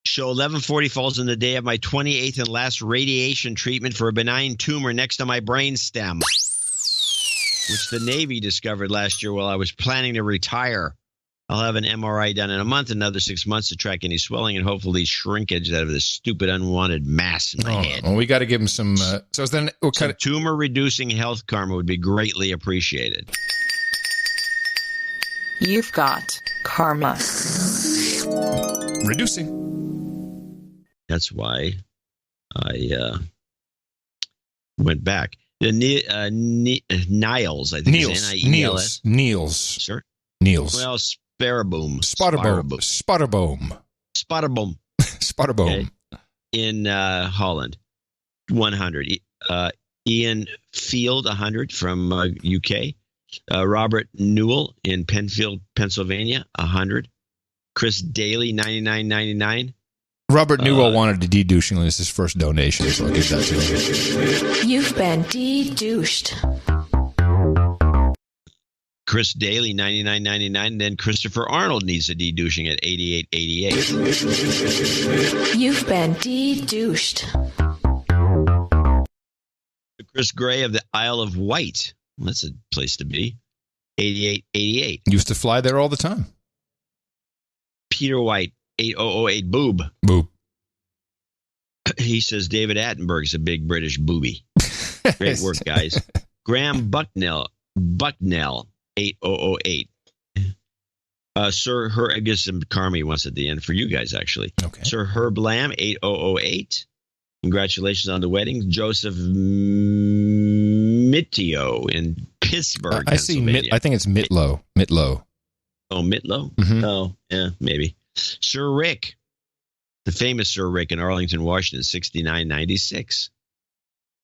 S1: Show 1140 falls on the day of my 28th and last radiation treatment for a benign tumor next to my brainstem, which the Navy discovered last year while I was planning to retire. I'll have an MRI done in a month, another 6 months to track any swelling and hopefully shrinkage out of this stupid unwanted mass in my head.
S3: Well, we got to give him some. So then, what kind of
S1: tumor-reducing health karma would be greatly appreciated.
S7: You've got karma.
S3: Reducing.
S1: That's why I went back. The Niles, I think.
S3: Niels. Niels.
S1: Sure.
S3: Niels.
S1: Well, Spotterboom.
S3: Spotterboom.
S1: Okay. In Holland, 100. Ian Field, 100 from UK. Robert Newell in Penfield, Pennsylvania, 100. Chris Daly, 99.99.
S3: Robert Newell wanted to de-douching as his first donation, so I'll give that to him.
S7: You've been de-douched.
S1: Chris Daly, 99.99. Then Christopher Arnold needs a de-douching at 88.88.
S7: You've been de-douched.
S1: Chris Gray of the Isle of Wight. Well, that's a place to be. 88.88.
S3: Used to fly there all the time.
S1: Peter White, 8008 boob. He says David Attenborough's a big British booby. Great work, guys. Graham Bucknell 8008. Sir Her, I guess some Carmi wants at the end for you guys, actually.
S3: Okay.
S1: Sir Herb Lamb 8008. Congratulations on the wedding. Joseph Mittio in Pittsburgh,
S3: I see.
S1: Pennsylvania.
S3: I think it's Mitlow. Mitlow.
S1: Oh, Mitlow?
S3: Mhm.
S1: Oh, yeah, maybe. Sir Rick, the famous Sir Rick in Arlington, Washington, 6996.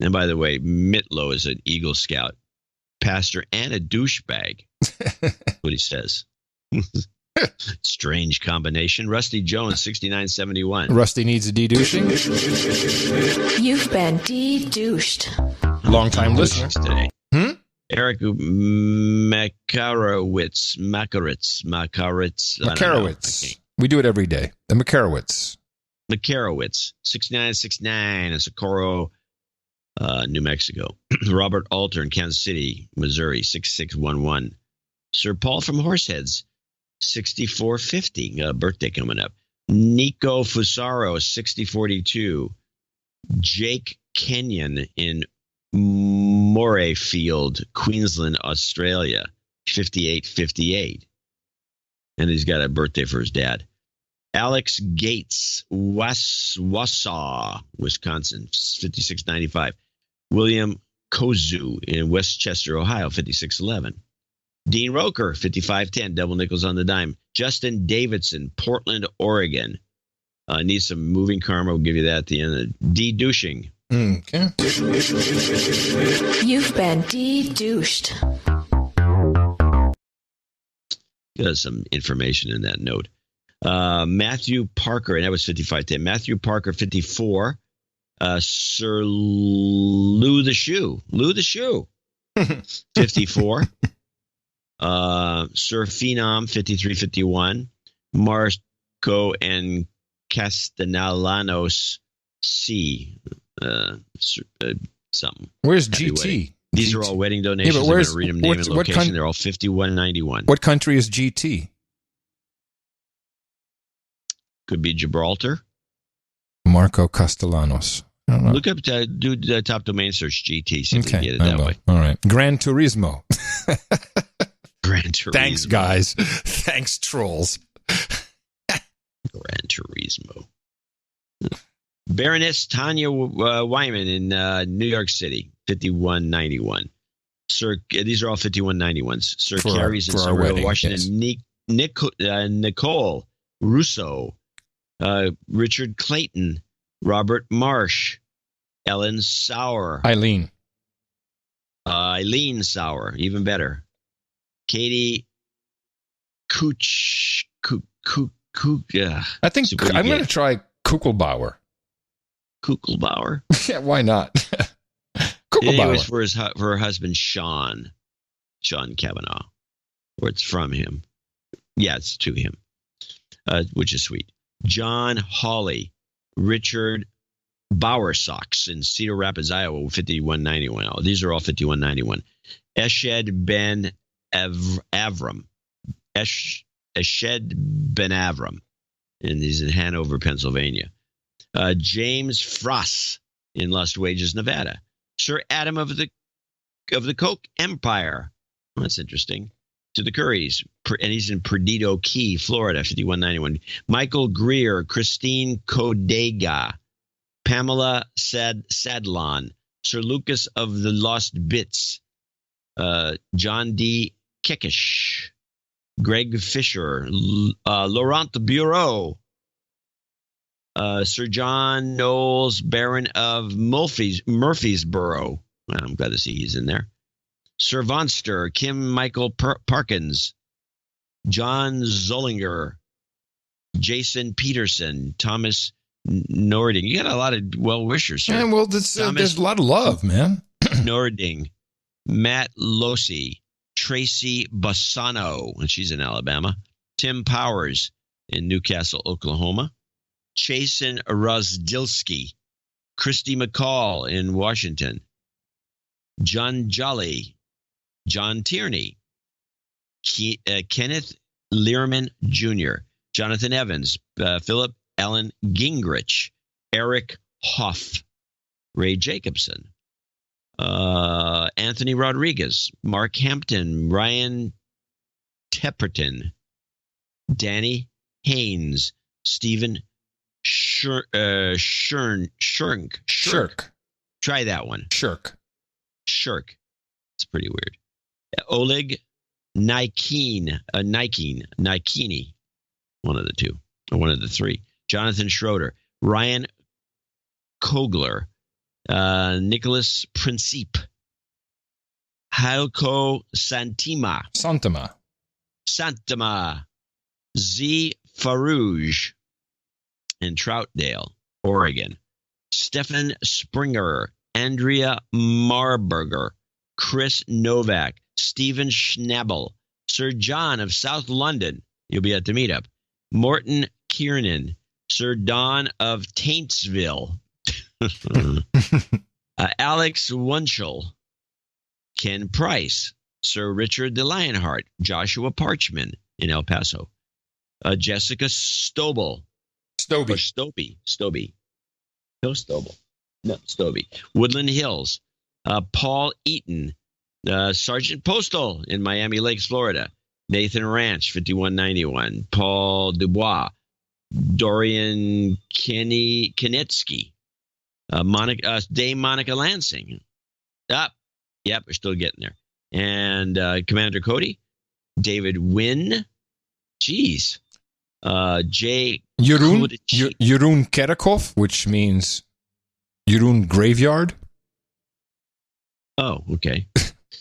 S1: And by the way, Mitlow is an Eagle Scout, pastor, and a douchebag. What he says. Strange combination. Rusty Jones, 6971.
S3: Rusty needs a de-douching.
S7: You've been de-douched.
S3: Long-time listener.
S1: Today. Eric Makarowitz.
S3: We do it every day. The Makarowitz.
S1: 6969 in Socorro, New Mexico. Robert Alter in Kansas City, Missouri, 6611. Sir Paul from Horseheads, 6450. Birthday coming up. Nico Fusaro, 6042. Jake Kenyon in Morayfield, Queensland, Australia, 5858. And he's got a birthday for his dad. Alex Gates, Wausau, Wisconsin, 5695. William Kozu in Westchester, Ohio, 5611. Dean Roker, 5510, double nickels on the dime. Justin Davidson, Portland, Oregon. Needs some moving karma. We'll give you that at the end. De-douching.
S3: Okay.
S7: You've been de-douched.
S1: Got some information in that note. Matthew Parker, and that was 5510. Matthew Parker, 54. Sir Lou the Shoe, 54. Sir Phenom, 5351. Marco and Castellanos C. Something.
S3: Where's
S1: Happy
S3: GT?
S1: Wedding. These are all wedding donations.
S3: Yeah, but
S1: I'm going to read them name and location.
S3: what
S1: They're all 5191.
S3: What country is GT?
S1: Could be Gibraltar.
S3: Marco Castellanos. I don't know.
S1: Look up, do the top domain search GT. See if you can get it
S3: I
S1: that
S3: will.
S1: way.
S3: All right. Gran Turismo.
S1: Gran Turismo.
S3: Thanks, guys. Thanks, trolls.
S1: Gran Turismo. Baroness Tanya Wyman in New York City, 5191. Sir, these are all 5191s. Sir Carrie's in Sorrel, Washington. Yes. Nicole Russo, Richard Clayton, Robert Marsh, Ellen Sauer,
S3: Eileen
S1: Sauer, even better. Katie Kuch.
S3: I think I'm going to try Kuckelbauer.
S1: Kuckelbauer?
S3: Yeah, why not?
S1: It was for her husband, Sean Kavanaugh, or it's from him. Yeah, it's to him, which is sweet. John Hawley, Richard Bowersocks in Cedar Rapids, Iowa, 5191. Oh, these are all 5191. Eshed Ben Avram. Eshed Ben Avram. And he's in Hanover, Pennsylvania. James Frost in Lost Wages, Nevada. Sir Adam of the Coke Empire. Well, that's interesting. To the Currys, and he's in Perdido Key, Florida, 5191. Michael Greer, Christine Kodega, Pamela Sadlon, Sir Lucas of the Lost Bits, John D. Kickish, Greg Fisher, Laurent Bureau, Sir John Knowles, Baron of Murfreesboro. I'm glad to see he's in there. Sir Vonster, Kim Michael Parkins, John Zollinger, Jason Peterson, Thomas Nording. You got a lot of well-wishers here.
S3: Yeah, well, there's a lot of love, man.
S1: Nording, Matt Losi, Tracy Bassano, and she's in Alabama. Tim Powers in Newcastle, Oklahoma. Chasen Rozdilski, Christy McCall in Washington. John Jolly, John Tierney, Kenneth Learman Jr., Jonathan Evans, Philip Allen Gingrich, Eric Hoff, Ray Jacobson, Anthony Rodriguez, Mark Hampton, Ryan Tepperton, Danny Haynes, Stephen Shirk. Try that one.
S3: Shirk.
S1: It's pretty weird. Oleg Nikini. One of the two, or one of the three. Jonathan Schroeder, Ryan Kogler, Nicholas Principe, Halko Santama, Z. Farouge, in Troutdale, Oregon. Stefan Springer, Andrea Marburger, Chris Novak, Stephen Schnabel, Sir John of South London. You'll be at the meetup. Morton Kiernan, Sir Don of Taintsville, Alex Wunschel, Ken Price, Sir Richard de Lionheart, Joshua Parchman in El Paso, Jessica Stobel. Stobie. No, Stobel. No, Stobie. Woodland Hills, Paul Eaton, Sergeant Postal in Miami Lakes, Florida, Nathan Ranch, 5191, Paul Dubois, Dorian Kinetsky, Dame Monica Lansing. Yep, we're still getting there. And Commander Cody, David Wynn, Jay
S3: Jeroen Kerkhoff, which means Jeroen Graveyard.
S1: Oh, okay.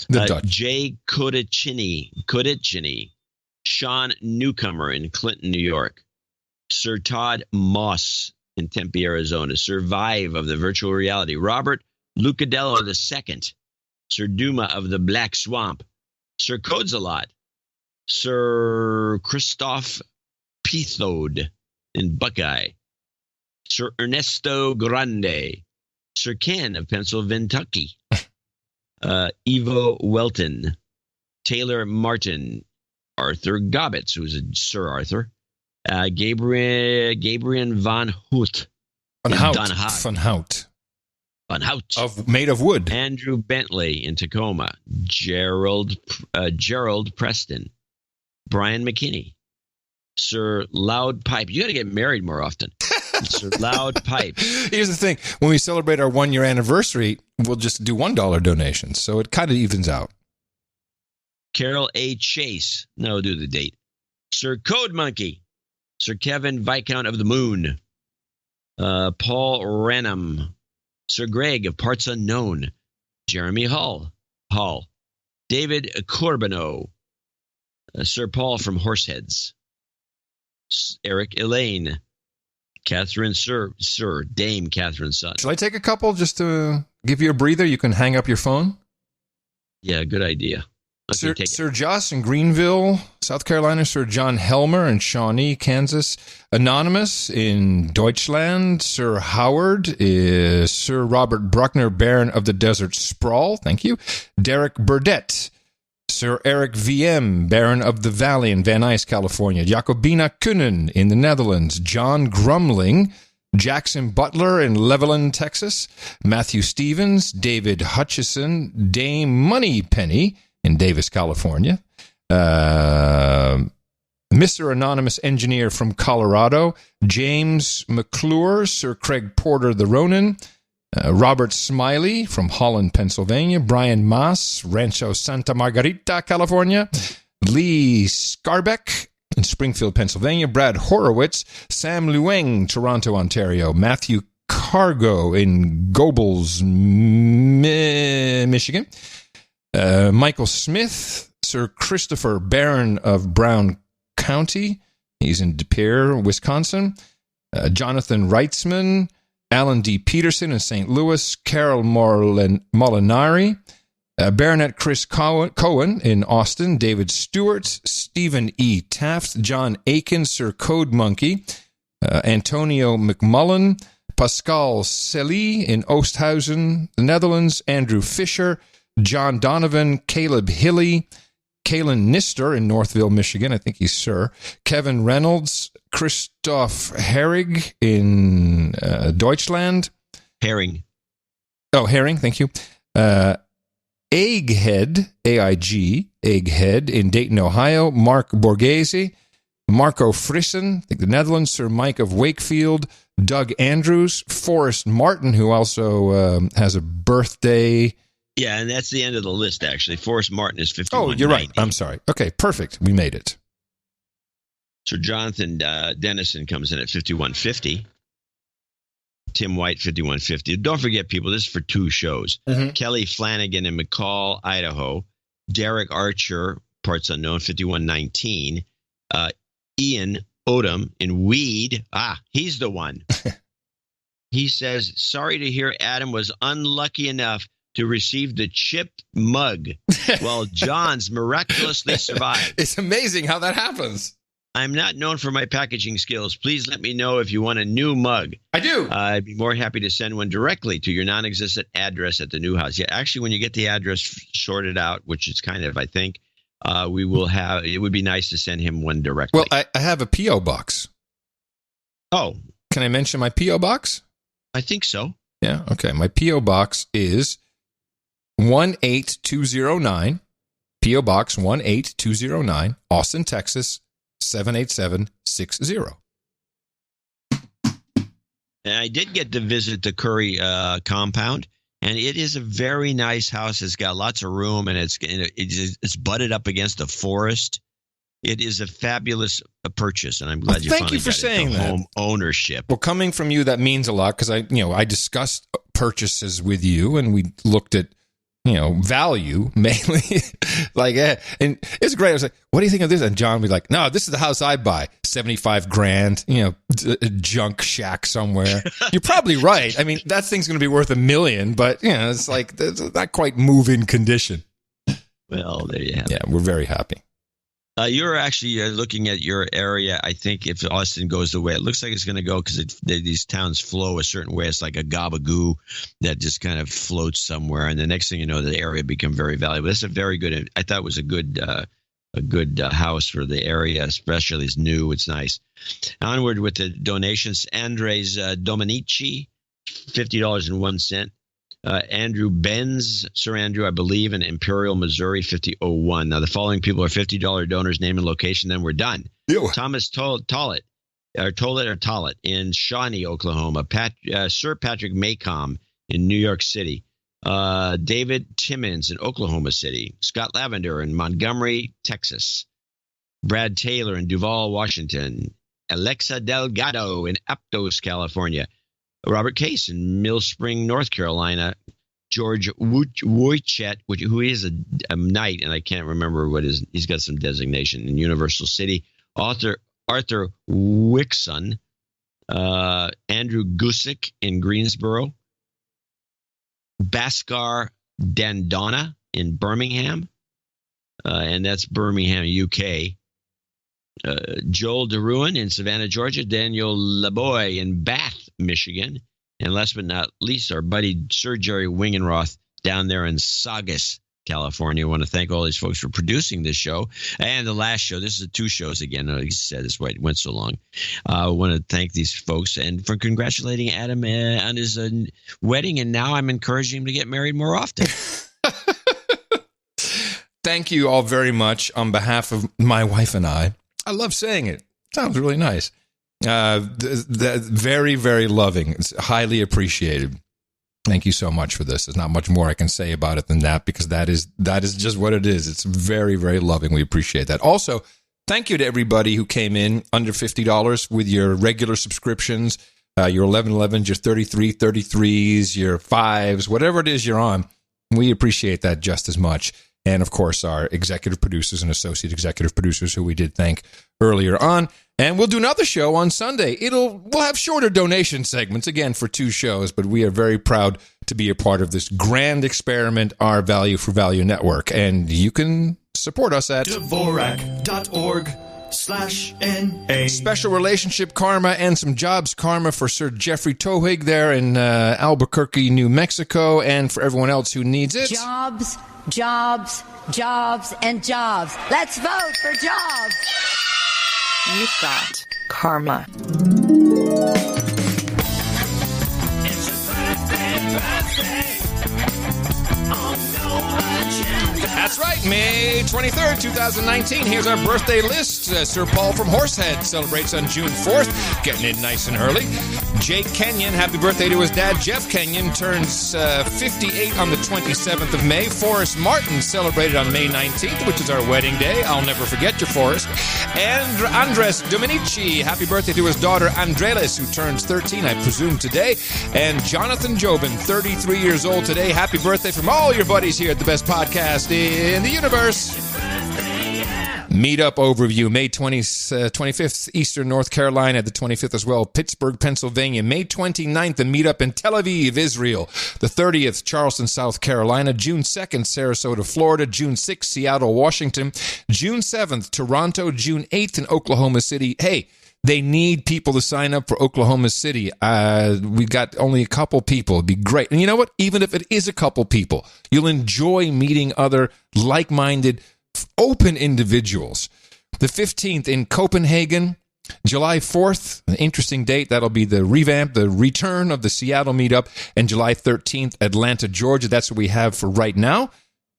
S3: The Dutch.
S1: Jay Kodicini, Sean Newcomer in Clinton, New York, Sir Todd Moss in Tempe, Arizona, Survive of the Virtual Reality, Robert Lucadello II, Sir Duma of the Black Swamp, Sir Codesalot, Sir Christoph Pithode in Buckeye, Sir Ernesto Grande, Sir Ken of Pennsylvania, Ivo Welton, Taylor Martin, Arthur Gobbets, who's a Sir Arthur, Gabriel Van Hout.
S3: Van Hout. Made of wood.
S1: Andrew Bentley in Tacoma, Gerald Preston, Brian McKinney, Sir Loud Pipe. You got to get married more often. Sir Loud Pipe.
S3: Here's the thing. When we celebrate our 1-year anniversary, we'll just do $1 donations. So it kind of evens out.
S1: Carol A. Chase. No, do the date. Sir Code Monkey. Sir Kevin Viscount of the Moon. Paul Renham. Sir Greg of Parts Unknown. Jeremy Hall. David Corbino. Sir Paul from Horseheads. Eric Elaine. Catherine Dame Catherine Sutton.
S3: Shall I take a couple just to give you a breather? You can hang up your phone.
S1: Yeah, good idea.
S3: Sir Joss in Greenville, South Carolina. Sir John Helmer in Shawnee, Kansas. Anonymous in Deutschland. Sir Howard is Sir Robert Bruckner, Baron of the Desert Sprawl. Thank you. Derek Burdett. Sir Eric VM, Baron of the Valley in Van Nuys, California. Jacobina Kunnen in the Netherlands. John Grumling. Jackson Butler in Levelland, Texas. Matthew Stevens. David Hutchison. Dame Moneypenny in Davis, California. Mr. Anonymous Engineer from Colorado. James McClure. Sir Craig Porter the Ronin. Robert Smiley from Holland, Pennsylvania. Brian Maas, Rancho Santa Margarita, California. Lee Scarbeck in Springfield, Pennsylvania. Brad Horowitz. Sam Lueng, Toronto, Ontario. Matthew Cargo in Gobles, Michigan. Michael Smith. Sir Christopher Barron of Brown County. He's in De Pere, Wisconsin. Jonathan Reitzman. Alan D. Peterson in St. Louis, Carol Molinari, Baronet Chris Cohen in Austin, David Stewart, Stephen E. Taft, John Aiken, Sir Code Monkey, Antonio McMullen, Pascal Celi in Oosthausen, the Netherlands, Andrew Fisher, John Donovan, Caleb Hilly, Kalen Nister in Northville, Michigan. I think he's Sir. Kevin Reynolds, Christoph Herrig in Deutschland.
S1: Herring.
S3: Oh, Herring, thank you. Egghead, AIG, Egghead in Dayton, Ohio. Mark Borghese, Marco Frissen, I think the Netherlands. Sir Mike of Wakefield, Doug Andrews, Forrest Martin, who also has a birthday.
S1: Yeah, and that's the end of the list, actually. Forrest Martin is 51.
S3: Oh, you're right. I'm sorry. Okay, perfect. We made it.
S1: Sir Jonathan Dennison comes in at 5150. Tim White, 5150. Don't forget, people, this is for 2 shows. Kelly Flanagan in McCall, Idaho. Derek Archer, parts unknown, 5119. Ian Odom in Weed. He's the one. He says, sorry to hear Adam was unlucky enough to receive the chipped mug while John's miraculously survived.
S3: It's amazing how that happens.
S1: I'm not known for my packaging skills. Please let me know if you want a new mug.
S3: I do.
S1: I'd be more happy to send one directly to your non-existent address at the new house. Yeah, actually, when you get the address sorted out, which is kind of, I think, we will have. It would be nice to send him one directly.
S3: Well, I have a P.O. box.
S1: Oh.
S3: Can I mention my P.O. box?
S1: I think so.
S3: Yeah, okay. My P.O. box is 18209, P.O. Box 18209, Austin, Texas, 78760.
S1: And I did get to visit the Curry compound, and it is a very nice house. It's got lots of room, and it's butted up against the forest. It is a fabulous purchase, and I'm glad you finally got
S3: saying
S1: it,
S3: that.
S1: Home ownership.
S3: Well, coming from you, that means a lot because I discussed purchases with you, and we looked at value mainly. And it's great. I was like, what do you think of this? And John would be like, no, this is the house I'd buy. $75,000, a junk shack somewhere. You're probably right. I mean, that thing's going to be worth $1 million, but it's like, it's not quite move-in condition.
S1: Well, there you have it.
S3: Yeah, we're very happy.
S1: You're actually looking at your area. I think if Austin goes the way it looks like it's going to go, because these towns flow a certain way. It's like a gabagoo that just kind of floats somewhere, and the next thing you know, the area become very valuable. This is a very good. I thought it was a good house for the area, especially. It's new. It's nice. Onward with the donations. Andres Dominici, $50.01. Andrew Benz, Sir Andrew, I believe, in Imperial, Missouri, 5001. Now, the following people are $50 donors, name and location, then we're done.
S3: Ew.
S1: Thomas Tollett in Shawnee, Oklahoma. Sir Patrick Maycom in New York City. David Timmons in Oklahoma City. Scott Lavender in Montgomery, Texas. Brad Taylor in Duval, Washington. Alexa Delgado in Aptos, California. Robert Case in Mill Spring, North Carolina. George Wojcik, who is a knight, and I can't remember he's got some designation in Universal City. Arthur Wickson. Andrew Gusick in Greensboro. Bhaskar Dandana in Birmingham. And that's Birmingham, UK. Joel DeRuin in Savannah, Georgia. Daniel Laboy in Bath, Michigan. And last but not least, our buddy Sir Jerry Wingenroth down there in Saugus, California. I want to thank all these folks for producing this show. And the last show, this is 2 shows again. Like I said, that's why it went so long. I want to thank these folks and for congratulating Adam on his wedding. And now I'm encouraging him to get married more often.
S3: Thank you all very much on behalf of my wife and I. I love saying it. Sounds really nice. Very, very loving. It's highly appreciated. Thank you so much for this. There's not much more I can say about it than that, because that is just what it is. It's very, very loving. We appreciate that. Also, thank you to everybody who came in under $50 with your regular subscriptions, your 1111s, your 3333s, your 5s, whatever it is you're on. We appreciate that just as much. And, of course, our executive producers and associate executive producers who we did thank earlier on. And we'll do another show on Sunday. We'll have shorter donation segments, again, for 2 shows. But we are very proud to be a part of this grand experiment, our Value for Value Network. And you can support us at Dvorak.org/NA. Special relationship karma and some jobs karma for Sir Jeffrey Tohig there in Albuquerque, New Mexico. And for everyone else who needs it.
S16: Jobs, jobs, jobs, and jobs. Let's vote for jobs.
S12: You've got karma.
S8: It's a birthday. Oh no,
S3: That's right, May 23rd, 2019. Here's our birthday list. Sir Paul from Horsehead celebrates on June 4th, getting in nice and early. Jake Kenyon, happy birthday to his dad. Jeff Kenyon turns 58 on the 27th of May. Forrest Martin celebrated on May 19th, which is our wedding day. I'll never forget you, Forrest. And Andres Dominici, happy birthday to his daughter Andrelis, who turns 13, I presume, today. And Jonathan Jobin, 33 years old today. Happy birthday from all your buddies here at the best podcast in the universe. Meetup overview, May 25th, Eastern North Carolina, the 25th as well, Pittsburgh, Pennsylvania. May 29th, the meetup in Tel Aviv, Israel. The 30th, Charleston, South Carolina. June 2nd, Sarasota, Florida. June 6th, Seattle, Washington. June 7th, Toronto. June 8th in Oklahoma City. Hey, they need people to sign up for Oklahoma City. We got only a couple people. It'd be great. And you know what? Even if it is a couple people, you'll enjoy meeting other like-minded, open individuals. The 15th in Copenhagen, July 4th, an interesting date. That'll be the return of the Seattle meetup, and July 13th, Atlanta, Georgia. That's what we have for right now.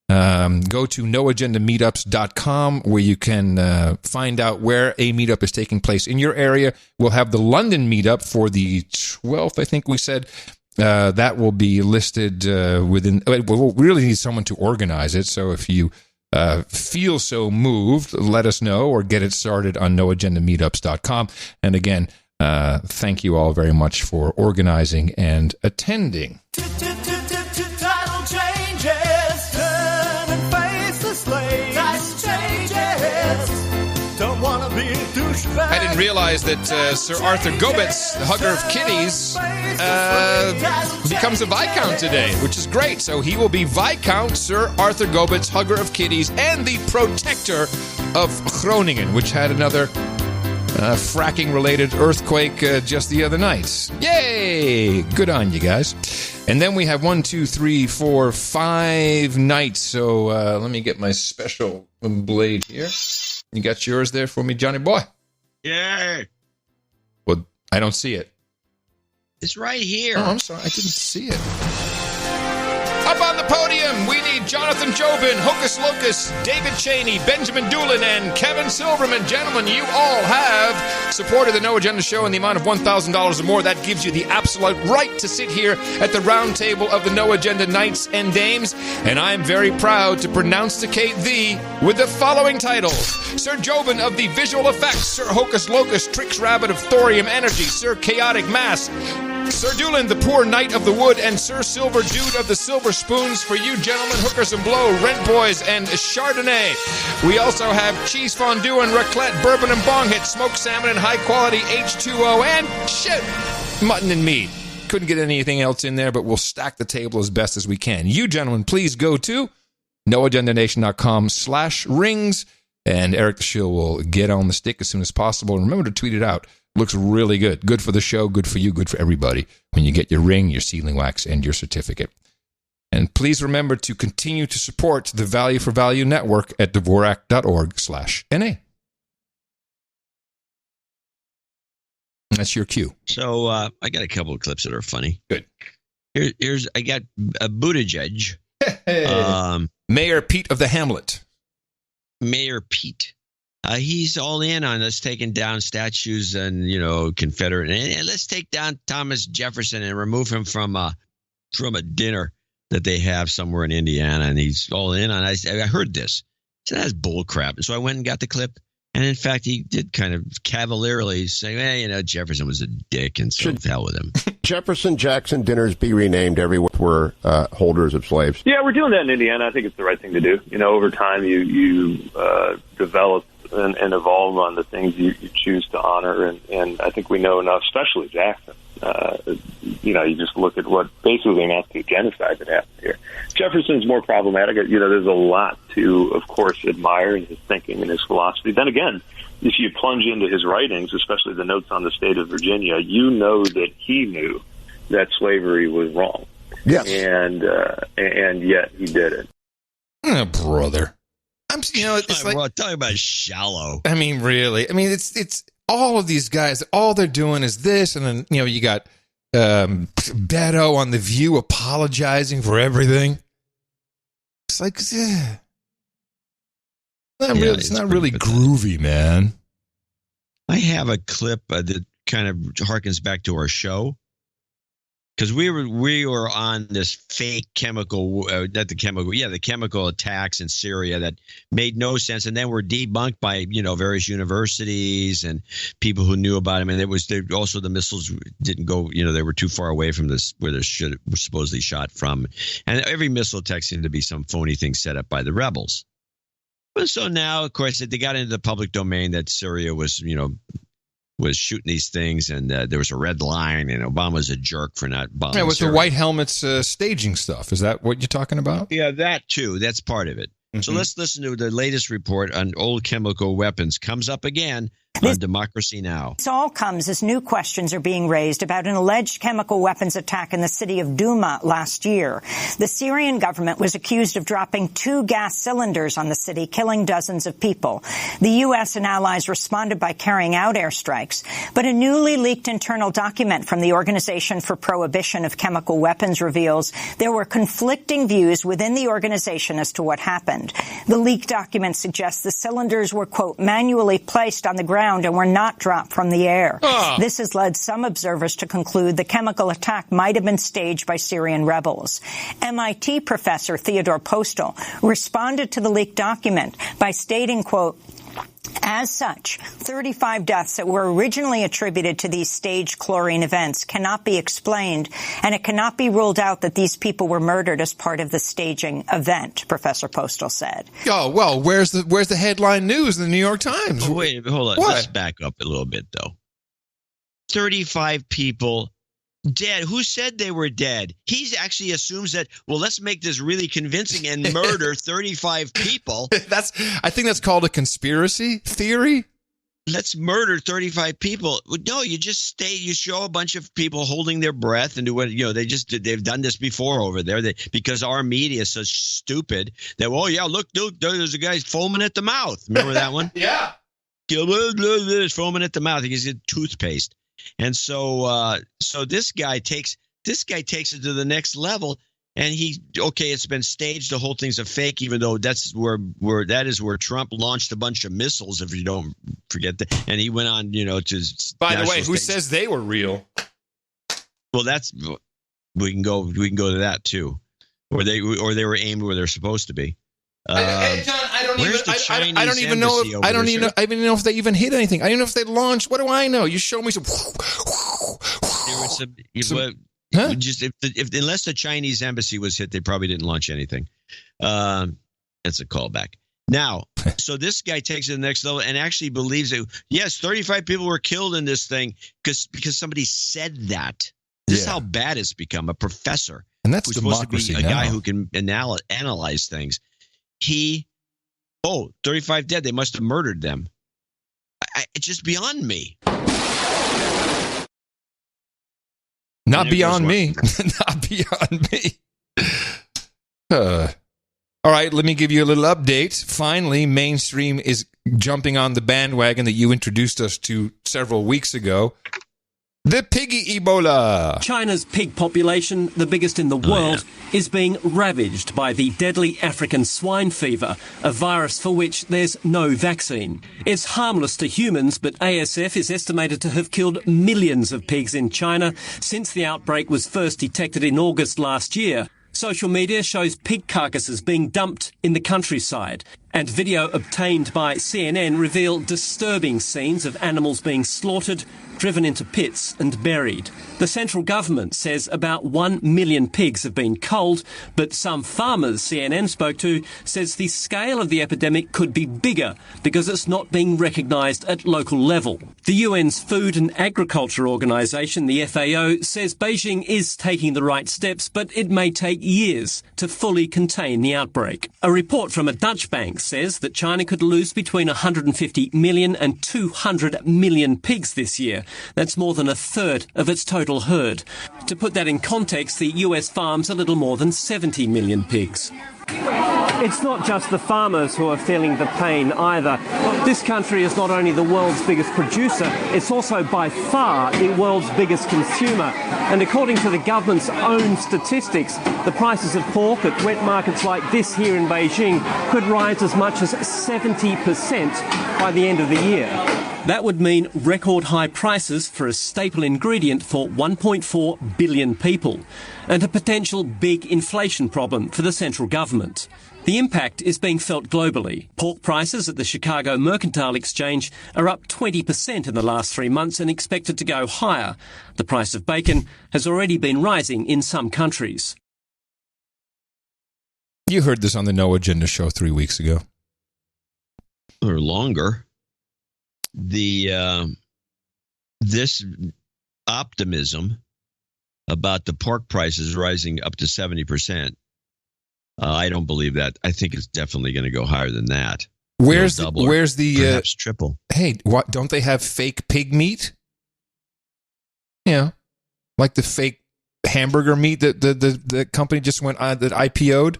S3: Go to noagendameetups.com where you can find out where a meetup is taking place in your area. We'll have the London meetup for the 12th, I think we said. That will be listed within. We'll really need someone to organize it, so if you feel so moved, let us know or get it started on noagendameetups.com. And again, thank you all very much for organizing and attending.
S5: Title changes, turn and face the slave. Title changes, don't want to be a douchebag.
S3: I didn't realize that Sir Arthur Gobetz, the hugger of kitties, becomes a Viscount today, which is great. So he will be Viscount Sir Arthur Gobetz, hugger of kitties, and the protector of Groningen, which had another fracking-related earthquake just the other night. Yay! Good on you guys. And then we have 1, 2, 3, 4, 5 knights. So let me get my special blade here. You got yours there for me, Johnny boy?
S1: Yay!
S3: Well, I don't see it.
S1: It's right here.
S3: Oh, I'm sorry. I didn't see it. Up on the podium, we need Jonathan Jobin, Hocus Locus, David Cheney, Benjamin Doolin, and Kevin Silverman. Gentlemen, you all have supported the No Agenda Show in the amount of $1,000 or more. That gives you the absolute right to sit here at the round table of the No Agenda Knights and Dames. And I am very proud to pronounce-ticate thee with the following titles. Sir Jobin of the Visual Effects, Sir Hocus Locus, Trix Rabbit of Thorium Energy, Sir Chaotic Mass, Sir Doolin, the Poor Knight of the Wood, and Sir Silver Dude of the Silver Spoons for you gentlemen, hookers and blow, rent boys, and Chardonnay. We also have cheese fondue and raclette, bourbon and bong hit, smoked salmon and high-quality H2O, and shit, mutton and meat. Couldn't get anything else in there, but we'll stack the table as best as we can. You gentlemen, please go to noagendanation.com/rings, and Eric the Shill will get on the stick as soon as possible. And remember to tweet it out. Looks really good. Good for the show, good for you, good for everybody when you get your ring, your sealing wax, and your certificate. And please remember to continue to support the Value for Value Network at Dvorak.org/NA. That's your cue.
S1: So I got a couple of clips that are funny.
S3: Good.
S1: Here's I got a Buttigieg.
S3: Mayor Pete of the Hamlet.
S1: Mayor Pete. He's all in on us taking down statues and, Confederate. And let's take down Thomas Jefferson and remove him from a dinner that they have somewhere in Indiana. And he's all in on it. I heard this. So that's bull crap. And so I went and got the clip. And in fact, he did kind of cavalierly say, hey, Jefferson was a dick and so hell with him.
S17: Jefferson Jackson dinners be renamed everywhere were holders of slaves.
S18: Yeah, we're doing that in Indiana. I think it's the right thing to do. Over time, you develop and evolve on the things you choose to honor. And I think we know enough, especially Jackson. You just look at what basically amounts to genocide that happened here. Jefferson's more problematic. There's a lot to, of course, admire in his thinking and his philosophy. Then again, if you plunge into his writings, especially the notes on the state of Virginia, you know that he knew that slavery was wrong.
S17: Yes.
S18: And yet he did it.
S3: Oh, brother. It's like
S1: talking about shallow.
S3: I mean, really. I mean, it's all of these guys. All they're doing is this, and then you got Beto on The View apologizing for everything. It's like, It's not really groovy, man.
S1: I have a clip that kind of harkens back to our show. Because we were on this fake the chemical attacks in Syria that made no sense, and then were debunked by various universities and people who knew about them. And also the missiles didn't go, they were too far away from this where they were supposedly shot from, and every missile attack seemed to be some phony thing set up by the rebels. But so now, of course, they got into the public domain that Syria was shooting these things, and there was a red line, and Obama's a jerk for not bombing.
S3: Yeah, with
S1: Syria.
S3: the white helmets staging stuff. Is that what you're talking about?
S1: Yeah, that too. That's part of it. Mm-hmm. So let's listen to the latest report on old chemical weapons. Comes up again on Democracy Now!
S19: This all comes as new questions are being raised about an alleged chemical weapons attack in the city of Douma last year. The Syrian government was accused of dropping 2 gas cylinders on the city, killing dozens of people. The U.S. and allies responded by carrying out airstrikes. But a newly leaked internal document from the Organization for Prohibition of Chemical Weapons reveals there were conflicting views within the organization as to what happened. The leaked document suggests the cylinders were, quote, manually placed on the ground and were not dropped from the air. This has led some observers to conclude the chemical attack might have been staged by Syrian rebels. MIT professor Theodore Postel responded to the leaked document by stating, quote, as such, 35 deaths that were originally attributed to these staged chlorine events cannot be explained, and it cannot be ruled out that these people were murdered as part of the staging event, Professor Postel said.
S3: Oh, well, where's the headline news in the New York Times?
S1: Oh, wait, hold on. Let's back up a little bit, though. 35 people dead. Who said they were dead? He actually assumes that, well, let's make this really convincing and murder 35 people.
S3: I think that's called a conspiracy theory.
S1: Let's murder 35 people. No, you just you show a bunch of people holding their breath and do what, they've done this before over there. Because our media is so stupid that, oh yeah, look, there's a guy foaming at the mouth. Remember that one?
S3: Yeah.
S1: Foaming at the mouth. He's a toothpaste. And so this guy takes it to the next level, and it's been staged. The whole thing's a fake, even though that is where Trump launched a bunch of missiles. If you don't forget that, and he went on, to.
S3: By the way, who says they were real?
S1: Well, we can go to that too, or they were aimed where they're supposed to be.
S3: Hey, John, I don't even know if they even hit anything. I don't know if they launched. What do I know? You show me some.
S1: Unless the Chinese embassy was hit, they probably didn't launch anything. That's a callback. Now, so this guy takes it to the next level and actually believes that, yes, 35 people were killed in this thing because somebody said that. This is how bad it's become. A professor,
S3: and that's
S1: who's supposed to be a guy who can analyze things. 35 dead. They must have murdered them. It's just beyond me.
S3: Not beyond me. Not beyond me. All right, let me give you a little update. Finally, mainstream is jumping on the bandwagon that you introduced us to several weeks ago. The piggy Ebola.
S20: China's pig population, the biggest in the world, is being ravaged by the deadly African swine fever, a virus for which there's no vaccine. It's harmless to humans, but ASF is estimated to have killed millions of pigs in China since the outbreak was first detected in August last year. Social media shows pig carcasses being dumped in the countryside, and video obtained by CNN reveal disturbing scenes of animals being slaughtered, driven into pits and buried. The central government says about 1 million pigs have been culled, but some farmers CNN spoke to says the scale of the epidemic could be bigger because it's not being recognised at local level. The UN's Food and Agriculture Organisation, the FAO, says Beijing is taking the right steps, but it may take years to fully contain the outbreak. A report from a Dutch bank says that China could lose between 150 million and 200 million pigs this year. That's more than a third of its total herd. To put that in context, the US farms a little more than 70 million pigs. It's not just the farmers who are feeling the pain either. This country is not only the world's biggest producer, it's also by far the world's biggest consumer. And according to the government's own statistics, the prices of pork at wet markets like this here in Beijing could rise as much as 70% by the end of the year. That would mean record high prices for a staple ingredient for 1.4 billion people, and a potential big inflation problem for the central government. The impact is being felt globally. Pork prices at the Chicago Mercantile Exchange are up 20% in the last 3 months and expected to go higher. The price of bacon has already been rising in some countries.
S3: You heard this on the No Agenda show 3 weeks ago.
S1: Or longer. This optimism about the pork prices rising up to 70%. I don't believe that. I think it's definitely going to go higher than that.
S3: Where's
S1: perhaps
S3: the
S1: triple?
S3: Hey, what, don't they have fake pig meat? Yeah, like the fake hamburger meat that the company just went on that IPO'd.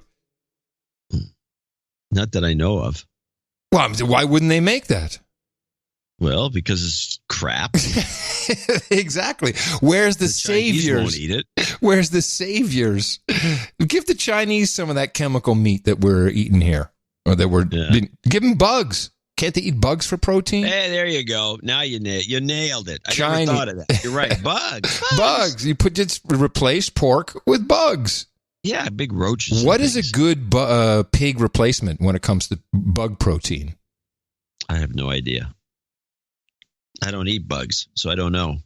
S1: Not that I know of.
S3: Well, why wouldn't they make that?
S1: Well, because it's crap.
S3: Exactly. Where's the
S1: Chinese
S3: saviors?
S1: won't eat it.
S3: Where's the saviors? Give the Chinese some of that chemical meat that we're eating here, or that we're give them bugs. Can't they eat bugs for protein?
S1: Hey, there you go. Now you nailed it. I never thought of that. You're right. Bugs.
S3: Bugs. You replace pork with bugs.
S1: Yeah, big roaches.
S3: What is a good pig replacement when it comes to bug protein?
S1: I have no idea. I don't eat bugs, so I don't know.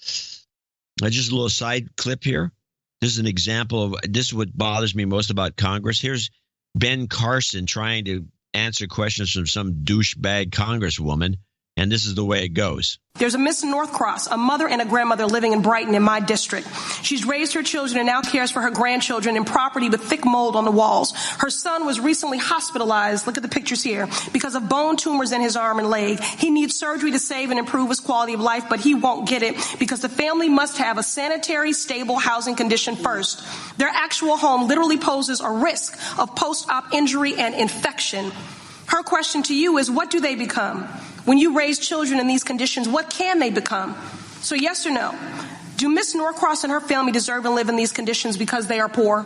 S1: Just a little side clip here. This is an example of this is what bothers me most about Congress. Here's Ben Carson trying to answer questions from some douchebag congresswoman, and this is the way it goes.
S4: There's a Miss Northcross, a mother and a grandmother living in Brighton in my district. She's raised her children and now cares for her grandchildren in property with thick mold on the walls. Her son was recently hospitalized, look at the pictures here, because of bone tumors in his arm and leg. He needs surgery to save and improve his quality of life, but he won't get it because the family must have a sanitary, stable housing condition first. Their actual home literally poses a risk of post-op injury and infection. Her question to you is, what do they become? When you raise children in these conditions, what can they become? So yes or no? Do Miss Norcross and her family deserve to live in these conditions because they are poor?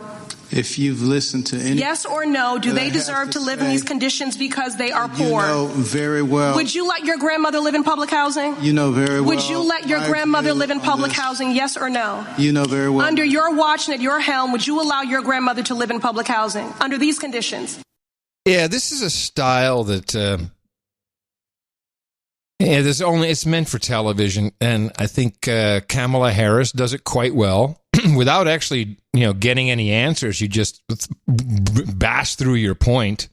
S6: If you've listened to any...
S4: Yes or no, do they deserve to live in these conditions because they are poor?
S6: You know very well...
S4: Would you let your grandmother live in public housing?
S6: You know very well...
S4: Would you let your grandmother live in public housing, yes or no?
S6: You know very well...
S4: Under your watch and at your helm, would you allow your grandmother to live in public housing under these conditions?
S3: Yeah, this is a style that... it's meant for television, and I think Kamala Harris does it quite well without actually, getting any answers. You just bash through your point,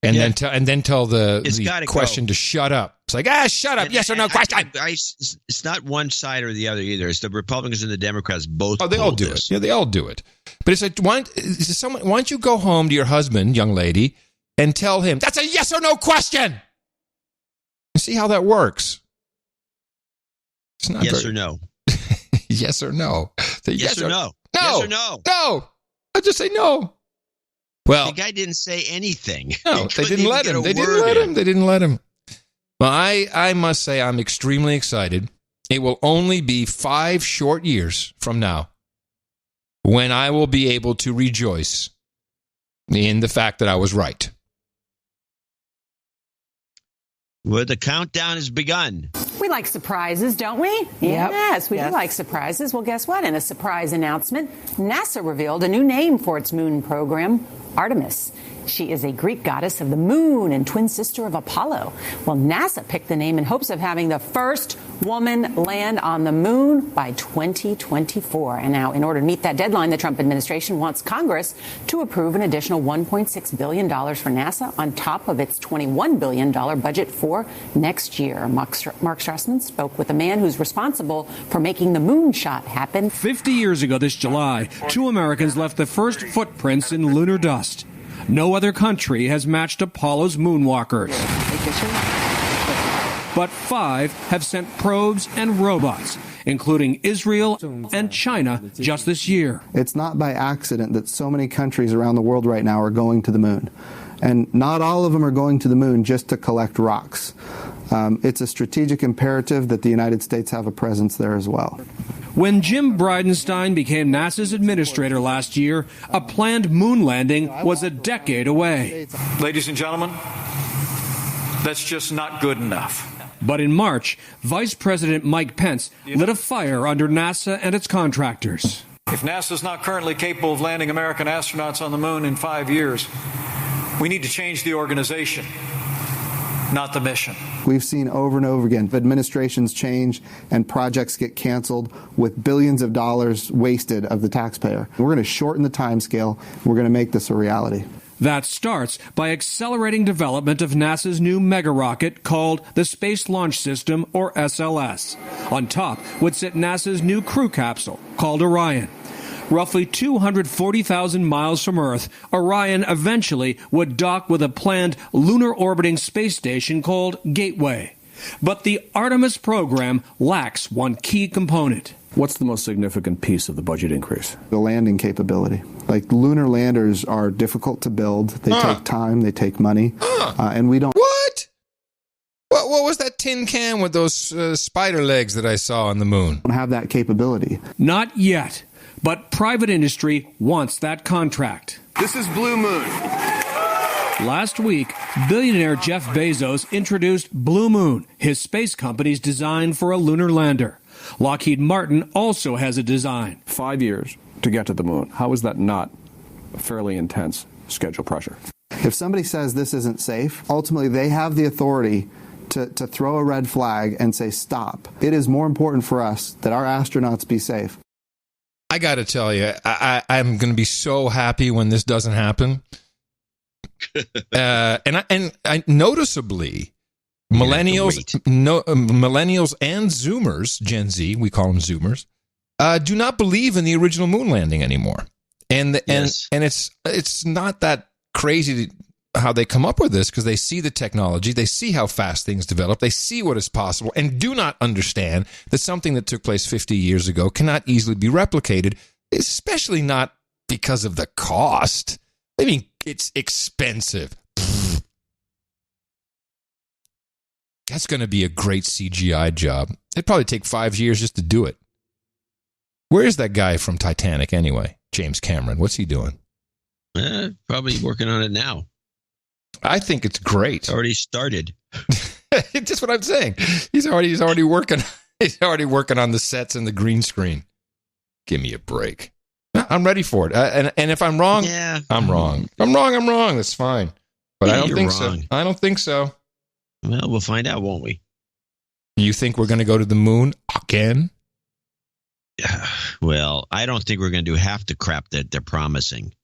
S3: and then tell the question to shut up. It's like, shut up, yes or no question.
S1: It's not one side or the other either. It's the Republicans and the Democrats both.
S3: Oh, they all do it. Yeah, they all do it. But it's like, why don't you go home to your husband, young lady, and tell him that's a yes or no question. See how that works. It's not
S1: yes or no.
S3: Yes or no.
S1: Yes or no.
S3: No.
S1: Yes or no.
S3: No. I just say no. Well,
S1: the guy didn't say anything.
S3: No, they didn't let him. They didn't let him. Well, I must say I'm extremely excited. It will only be 5 short years from now when I will be able to rejoice in the fact that I was right.
S1: Well, the countdown has begun.
S21: We like surprises, don't we?
S22: Yep.
S21: Yes, we do like surprises. Well, guess what? In a surprise announcement, NASA revealed a new name for its moon program, Artemis. She is a Greek goddess of the moon and twin sister of Apollo. Well, NASA picked the name in hopes of having the first woman land on the moon by 2024. And now, in order to meet that deadline, the Trump administration wants Congress to approve an additional $1.6 billion for NASA on top of its $21 billion budget for next year. Mark Strassman spoke with a man who's responsible for making the moonshot happen.
S23: 50 years ago this July, 2 Americans left the first footprints in lunar dust. No other country has matched Apollo's moonwalkers. but 5 have sent probes and robots, including Israel and China just this year.
S2: It's not by accident that so many countries around the world right now are going to the moon. And not all of them are going to the moon just to collect rocks. It's a strategic imperative that the United States have a presence there as well.
S23: When Jim Bridenstine became NASA's administrator last year, a planned moon landing was a decade away.
S9: Ladies and gentlemen, that's just not good enough.
S23: But in March, Vice President Mike Pence lit a fire under NASA and its contractors.
S9: If NASA's not currently capable of landing American astronauts on the moon in 5 years, we need to change the organization, not the mission.
S2: We've seen over and over again administrations change and projects get canceled with billions of dollars wasted of the taxpayer. We're going to shorten the timescale. We're going to make this a reality.
S23: That starts by accelerating development of NASA's new mega rocket called the Space Launch System, or SLS. On top would sit NASA's new crew capsule called Orion. Roughly 240,000 miles from Earth, Orion eventually would dock with a planned lunar orbiting space station called Gateway. But the Artemis program lacks one key component.
S10: What's the most significant piece of the budget increase?
S2: The landing capability. Like, lunar landers are difficult to build. They take time, they take money, and we don't...
S3: What? What was that tin can with those spider legs that I saw on the moon?
S2: Don't have that capability.
S23: Not yet, but private industry wants that contract.
S9: This is Blue Moon.
S23: Last week, billionaire Jeff Bezos introduced Blue Moon, his space company's design for a lunar lander. Lockheed Martin also has a design.
S10: 5 years to get to the moon. How is that not fairly intense schedule pressure?
S2: If somebody says this isn't safe, ultimately they have the authority to throw a red flag and say stop. It is more important for us that our astronauts be safe.
S3: I got to tell you, I'm going to be so happy when this doesn't happen. And I noticeably, millennials and Zoomers, Gen Z, we call them Zoomers, do not believe in the original moon landing anymore. And it's not that crazy how they come up with this, because they see the technology, they see how fast things develop, they see what is possible, and do not understand that something that took place 50 years ago cannot easily be replicated, especially not because of the cost. I mean, it's expensive. That's going to be a great CGI job. It'd probably take 5 years just to do it. Where is that guy from Titanic anyway? James Cameron. What's he doing?
S1: Probably working on it now.
S3: I think it's great.
S1: It's already started.
S3: Just what I'm saying. He's already working. He's already working on the sets and the green screen. Give me a break. I'm ready for it. And if I'm wrong, I'm wrong. If I'm wrong. That's fine. But I don't think so. I don't think so.
S1: Well, we'll find out, won't we?
S3: You think we're going to go to the moon again?
S1: Well, I don't think we're going to do half the crap that they're promising.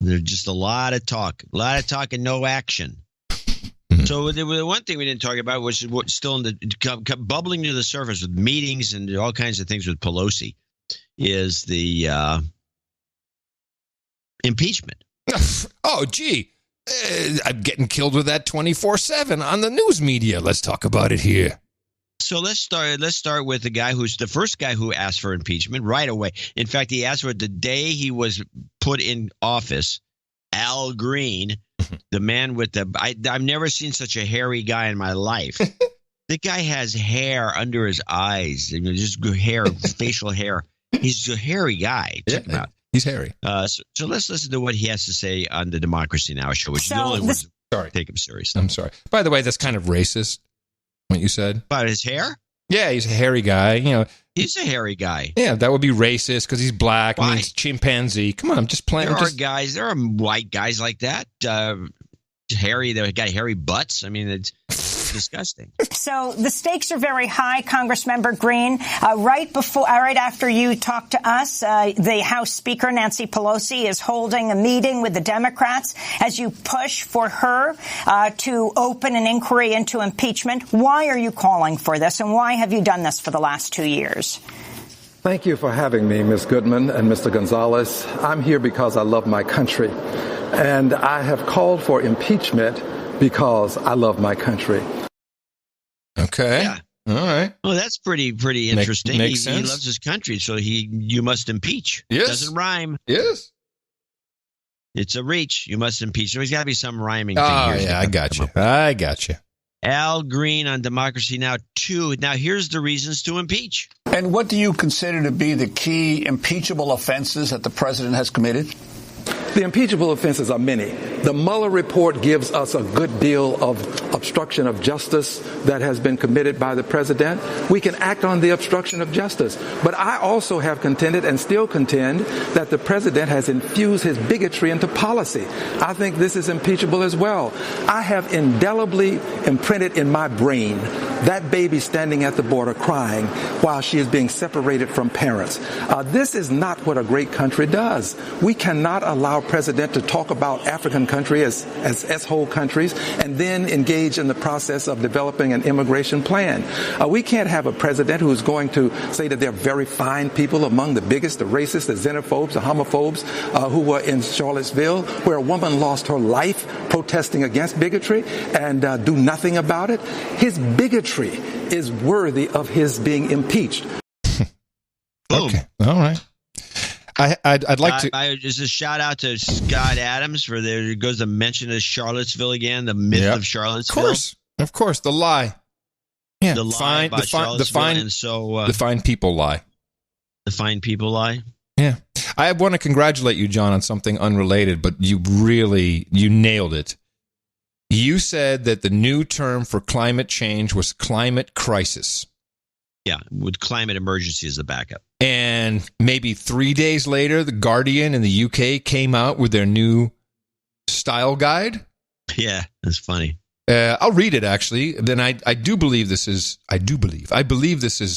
S1: There's just a lot of talk and no action. So the one thing we didn't talk about, which is what's still bubbling to the surface with meetings and all kinds of things with Pelosi, is the impeachment.
S3: Oh, gee. I'm getting killed with that 24/7 on the news media. Let's talk about it here.
S1: So let's start with the guy who's the first guy who asked for impeachment right away. In fact, he asked for it the day he was put in office. Al Green, the man with I've never seen such a hairy guy in my life. The guy has hair under his eyes, just hair, facial hair. He's a hairy guy. Check him out.
S3: He's hairy.
S1: So let's listen to what he has to say on the Democracy Now! Show, which is the only one to take him seriously.
S3: I'm sorry. By the way, that's kind of racist, what you said.
S1: About his hair?
S3: Yeah, he's a hairy guy. You know,
S1: he's a hairy guy.
S3: Yeah, that would be racist because he's black.
S1: Why?
S3: Means chimpanzee. Come on, I'm just playing.
S1: There are white guys like that. Hairy, they got hairy butts. I mean, it's disgusting.
S19: So the stakes are very high, Congressmember Green. Right after you talk to us, the House Speaker, Nancy Pelosi, is holding a meeting with the Democrats as you push for her to open an inquiry into impeachment. Why are you calling for this, and why have you done this for the last 2 years?
S13: Thank you for having me, Ms. Goodman and Mr. Gonzalez. I'm here because I love my country, and I have called for impeachment because I love my country.
S3: Okay.
S1: Yeah.
S3: All right.
S1: Well, that's pretty interesting.
S3: Makes
S1: He
S3: sense.
S1: loves his country, so you must impeach.
S3: Yes.
S1: Doesn't rhyme.
S3: Yes.
S1: It's a reach. You must impeach. There's got to be some rhyming thing
S3: Oh,
S1: here.
S3: yeah, I got you.
S1: Al Green on Democracy Now! 2. Now, here's the reasons to impeach.
S11: And what do you consider to be the key impeachable offenses that the president has committed?
S13: The impeachable offenses are many. The Mueller report gives us a good deal of obstruction of justice that has been committed by the president. We can act on the obstruction of justice. But I also have contended and still contend that the president has infused his bigotry into policy. I think this is impeachable as well. I have indelibly imprinted in my brain that baby standing at the border crying while she is being separated from parents. This is not what a great country does. We cannot allow president to talk about African country as whole countries and then engage in the process of developing an immigration plan. We can't have a president who's going to say that they're very fine people among the biggest, the racists, the xenophobes, the homophobes who were in Charlottesville, where a woman lost her life protesting against bigotry and do nothing about it. His bigotry is worthy of his being impeached.
S3: Okay. All right. I'd like to.
S1: Just a shout out to Scott Adams for there goes the mention of Charlottesville again, the myth of Charlottesville.
S3: Of course, the lie. Yeah,
S1: the lie about Charlottesville, and so
S3: the fine people lie.
S1: The fine people lie.
S3: Yeah, I want to congratulate you, John, on something unrelated, but you nailed it. You said that the new term for climate change was climate crisis.
S1: Yeah, with climate emergency as the backup.
S3: And maybe 3 days later, The Guardian in the UK came out with their new style guide.
S1: Yeah, that's funny.
S3: I'll read it, actually. Then I believe this is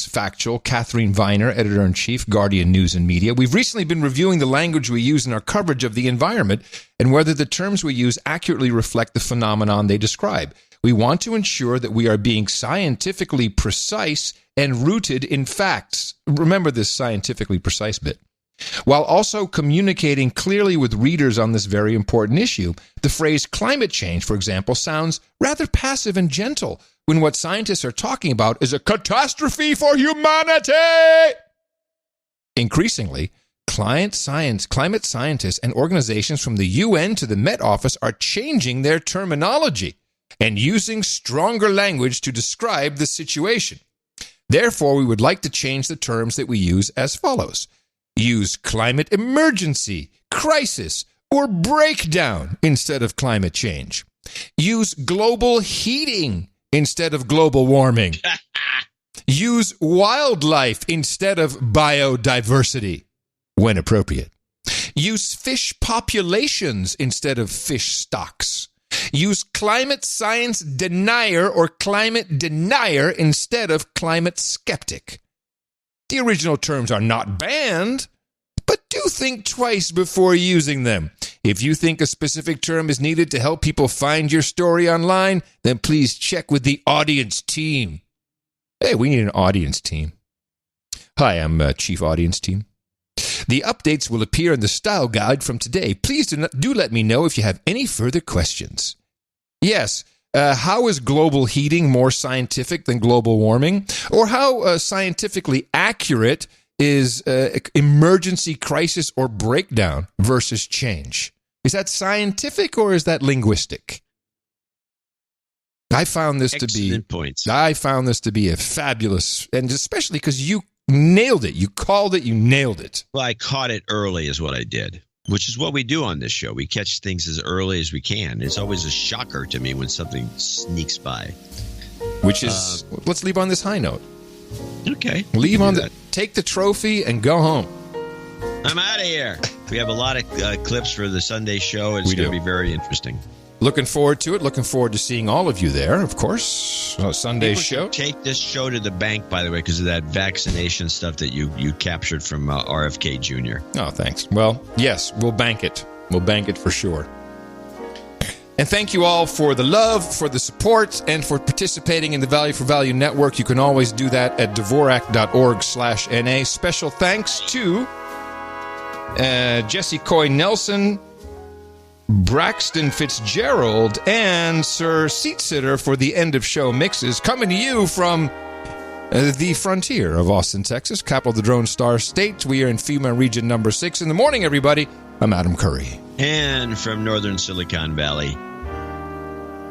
S3: factual. Catherine Viner, editor-in-chief, Guardian News and Media. We've recently been reviewing the language we use in our coverage of the environment and whether the terms we use accurately reflect the phenomenon they describe. We want to ensure that we are being scientifically precise and rooted in facts. Remember this scientifically precise bit. While also communicating clearly with readers on this very important issue, the phrase climate change, for example, sounds rather passive and gentle when what scientists are talking about is a catastrophe for humanity. Increasingly, climate scientists and organizations from the UN to the Met Office are changing their terminology and using stronger language to describe the situation. Therefore, we would like to change the terms that we use as follows. Use climate emergency, crisis, or breakdown instead of climate change. Use global heating instead of global warming. Use wildlife instead of biodiversity, when appropriate. Use fish populations instead of fish stocks. Use climate science denier or climate denier instead of climate skeptic. The original terms are not banned, but do think twice before using them. If you think a specific term is needed to help people find your story online, then please check with the audience team. Hey, we need an audience team. Hi, I'm Chief Audience Team. The updates will appear in the style guide from today. Please do let me know if you have any further questions. Yes. How is global heating more scientific than global warming? Or how scientifically accurate is emergency crisis or breakdown versus change? Is that scientific or is that linguistic? I found this to be a fabulous, and especially because you nailed it. You called it, you nailed it.
S1: Well, I caught it early is what I did. Which is what we do on this show. We catch things as early as we can. It's always a shocker to me when something sneaks by.
S3: Which is, let's leave on this high note.
S1: Okay.
S3: Take the trophy and go home.
S1: I'm out of here. We have a lot of clips for the Sunday show. It's going to be very interesting.
S3: Looking forward to it. Looking forward to seeing all of you there, of course. Sunday's show.
S1: Take this show to the bank, by the way, because of that vaccination stuff that you captured from RFK Jr.
S3: Oh, thanks. Well, yes, we'll bank it. We'll bank it for sure. And thank you all for the love, for the support, and for participating in the Value for Value Network. You can always do that at Dvorak.org/NA. Special thanks to Jesse Coy Nelson, Braxton Fitzgerald, and Sir Seat-Sitter for the end of show mixes, coming to you from the frontier of Austin, Texas, capital of the Drone Star State. We are in FEMA Region number 6 in the morning, everybody. I'm Adam Curry.
S1: And from northern Silicon Valley,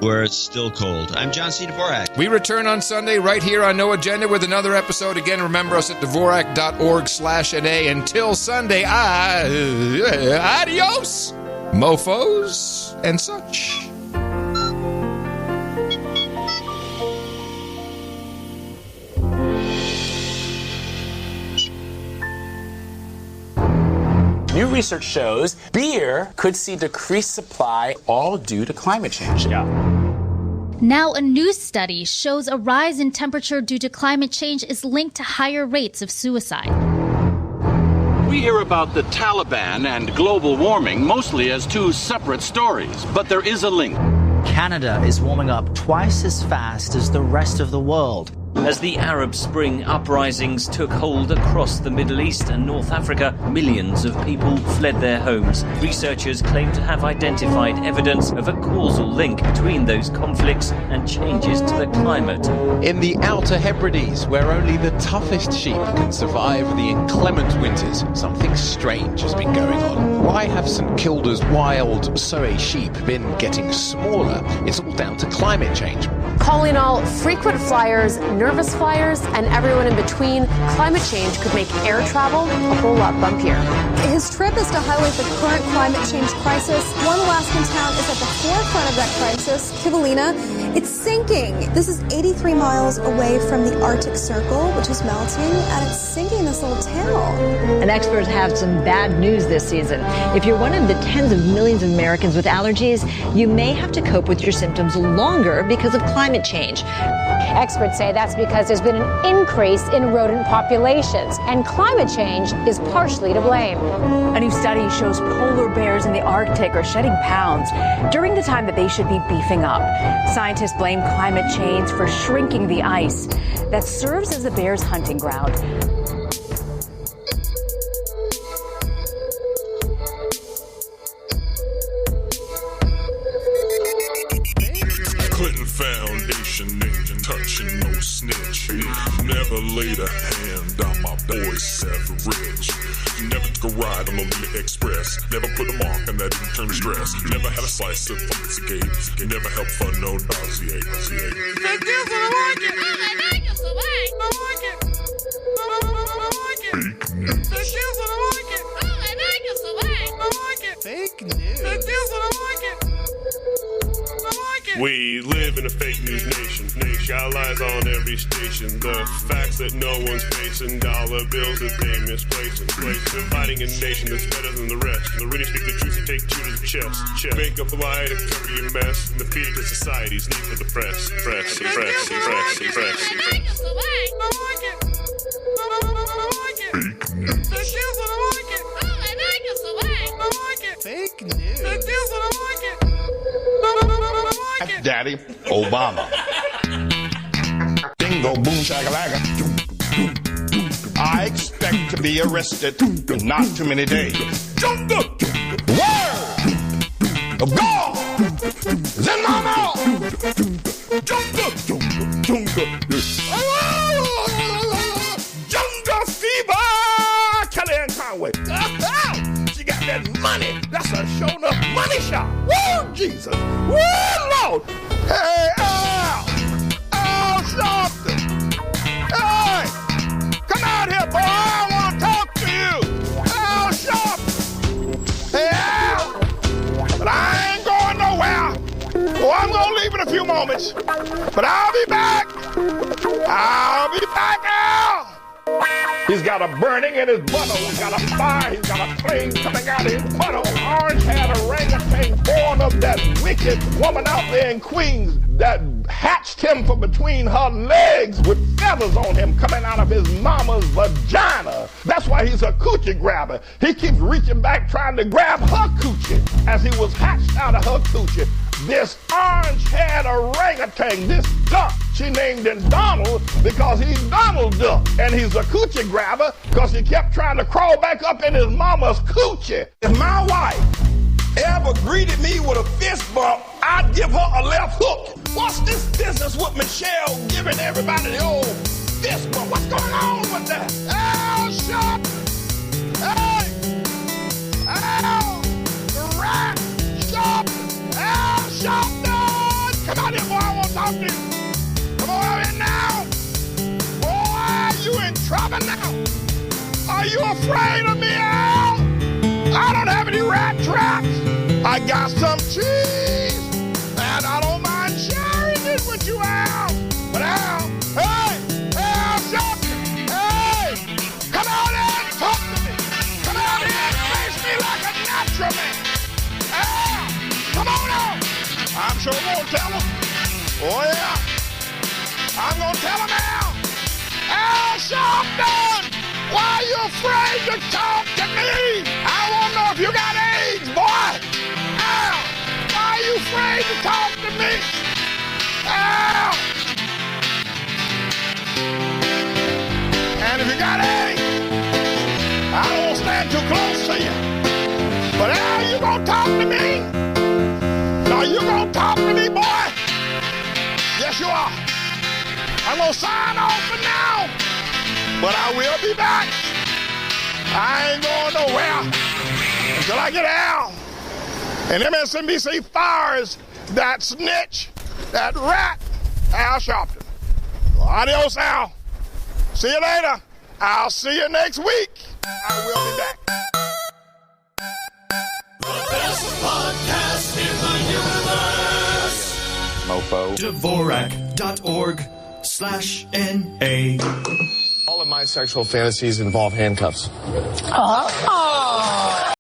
S1: where it's still cold, I'm John C. Dvorak.
S3: We return on Sunday right here on No Agenda with another episode. Again, remember us at Dvorak.org/NA. Until Sunday, adios, mofos and such.
S14: New research shows beer could see decreased supply, all due to climate change.
S15: Now, a new study shows a rise in temperature due to climate change is linked to higher rates of suicide.
S22: We hear about the Taliban and global warming mostly as two separate stories, but there is a link.
S24: Canada is warming up twice as fast as the rest of the world.
S25: As the Arab Spring uprisings took hold across the Middle East and North Africa, millions of people fled their homes. Researchers claim to have identified evidence of a causal link between those conflicts and changes to the climate.
S26: In the Outer Hebrides, where only the toughest sheep can survive the inclement winters, something strange has been going on. Why have St Kilda's wild Soay sheep been getting smaller? It's all down to climate change.
S27: Calling all frequent flyers, nervous flyers, and everyone in between, climate change could make air travel a whole lot bumpier.
S28: His trip is to highlight the current climate change crisis. One Alaskan town is at the forefront of that crisis, Kivalina. It's sinking. This is 83 miles away from the Arctic Circle, which is melting, and it's sinking this little town.
S16: And experts have some bad news this season. If you're one of the tens of millions of Americans with allergies, you may have to cope with your symptoms longer because of climate change.
S27: Experts say that's because there's been an increase in rodent populations, and climate change is partially to blame.
S29: A new study shows polar bears in the Arctic are shedding pounds during the time that they should be beefing up. Scientists blame climate change for shrinking the ice that serves as the bears' hunting ground.
S30: Clinton Foundation ain't touching no snitch. Never laid a hand on my boy Seth Rich. Never took a ride on the Lily Express. Never put a mark on that intern stress. Never had a slice of funky gate. Never helped fund no dogs. Fake news, I like it. I like it. Fake news. Fake news, I like it. Fake news. Fake news, I like it. We live in a fake news nation. Got lies on every station. The facts that no one's facing. Dollar bills that they misplacing. Dividing a nation that's better than the rest. The reading speak the truth, you take two to the chest. Make up a lie to cover your mess. The feed to society's need for the press. Press. Fake news. Fake news. Daddy Obama. Dingo boom shakalaka. I expect to be arrested in not too many days. Word of God is in my mouth. Jungle fever. Kellyanne Conway. She got that money. That's a show enough money shot. Woo, Jesus. Woo, Lord. Hey, Al. Al Sharpton. Hey, come out here, boy. I want to talk to you. Al Sharpton. Hey, Al. But I ain't going nowhere. Oh, I'm going to leave in a few moments. But I'll be back. I'll be back, Al. He's got a burning in his butthole. He's got a fire. He's got a flame coming out of his butthole. Orange-haired orangutan born of that wicked woman out there in Queens that hatched him from between her legs with feathers on him coming out of his mama's vagina. That's why he's a coochie grabber. He keeps reaching back trying to grab her coochie as he was hatched out of her coochie. This orange-haired orangutan, this duck, she named him Donald because he's Donald Duck. And he's a coochie grabber because he kept trying to crawl back up in his mama's coochie. If my wife ever greeted me with a fist bump, I'd give her a left hook. What's this business with Michelle giving everybody the old fist bump? What's going on with that? Al Sharpton! Hey! Al Sharpton! Al Sharpton! Come out here, boy, I want to talk to you. Come on out here now. Boy, you in trouble now. Are you afraid of me, Al? I don't have any rat traps. I got some cheese, and I don't mind sharing it with you, Al. But Al, hey, Al Sharpton, hey, come out here and talk to me. Come out here and face me like a natural man. Al, come on out. I'm sure gonna tell him. Oh yeah, I'm gonna tell him, Al. Al Sharpton, why are you afraid to talk to me? I want to know if you got AIDS, boy. Al, why are you afraid to talk to me? Al. And if you got AIDS, I don't want to stand too close to you. But Al, you gonna talk to me? No, you gonna talk to me, boy? Yes, you are. I'm gonna sign off for now, but I will be back. I ain't going nowhere until I get Al. And MSNBC fires that snitch, that rat, Al Sharpton. Adios, Al. See you later. I'll see you next week. I will be back.
S4: The best podcast in the universe. Mofo. Dvorak.org/NA.
S5: All of my sexual fantasies involve handcuffs.
S4: Oh.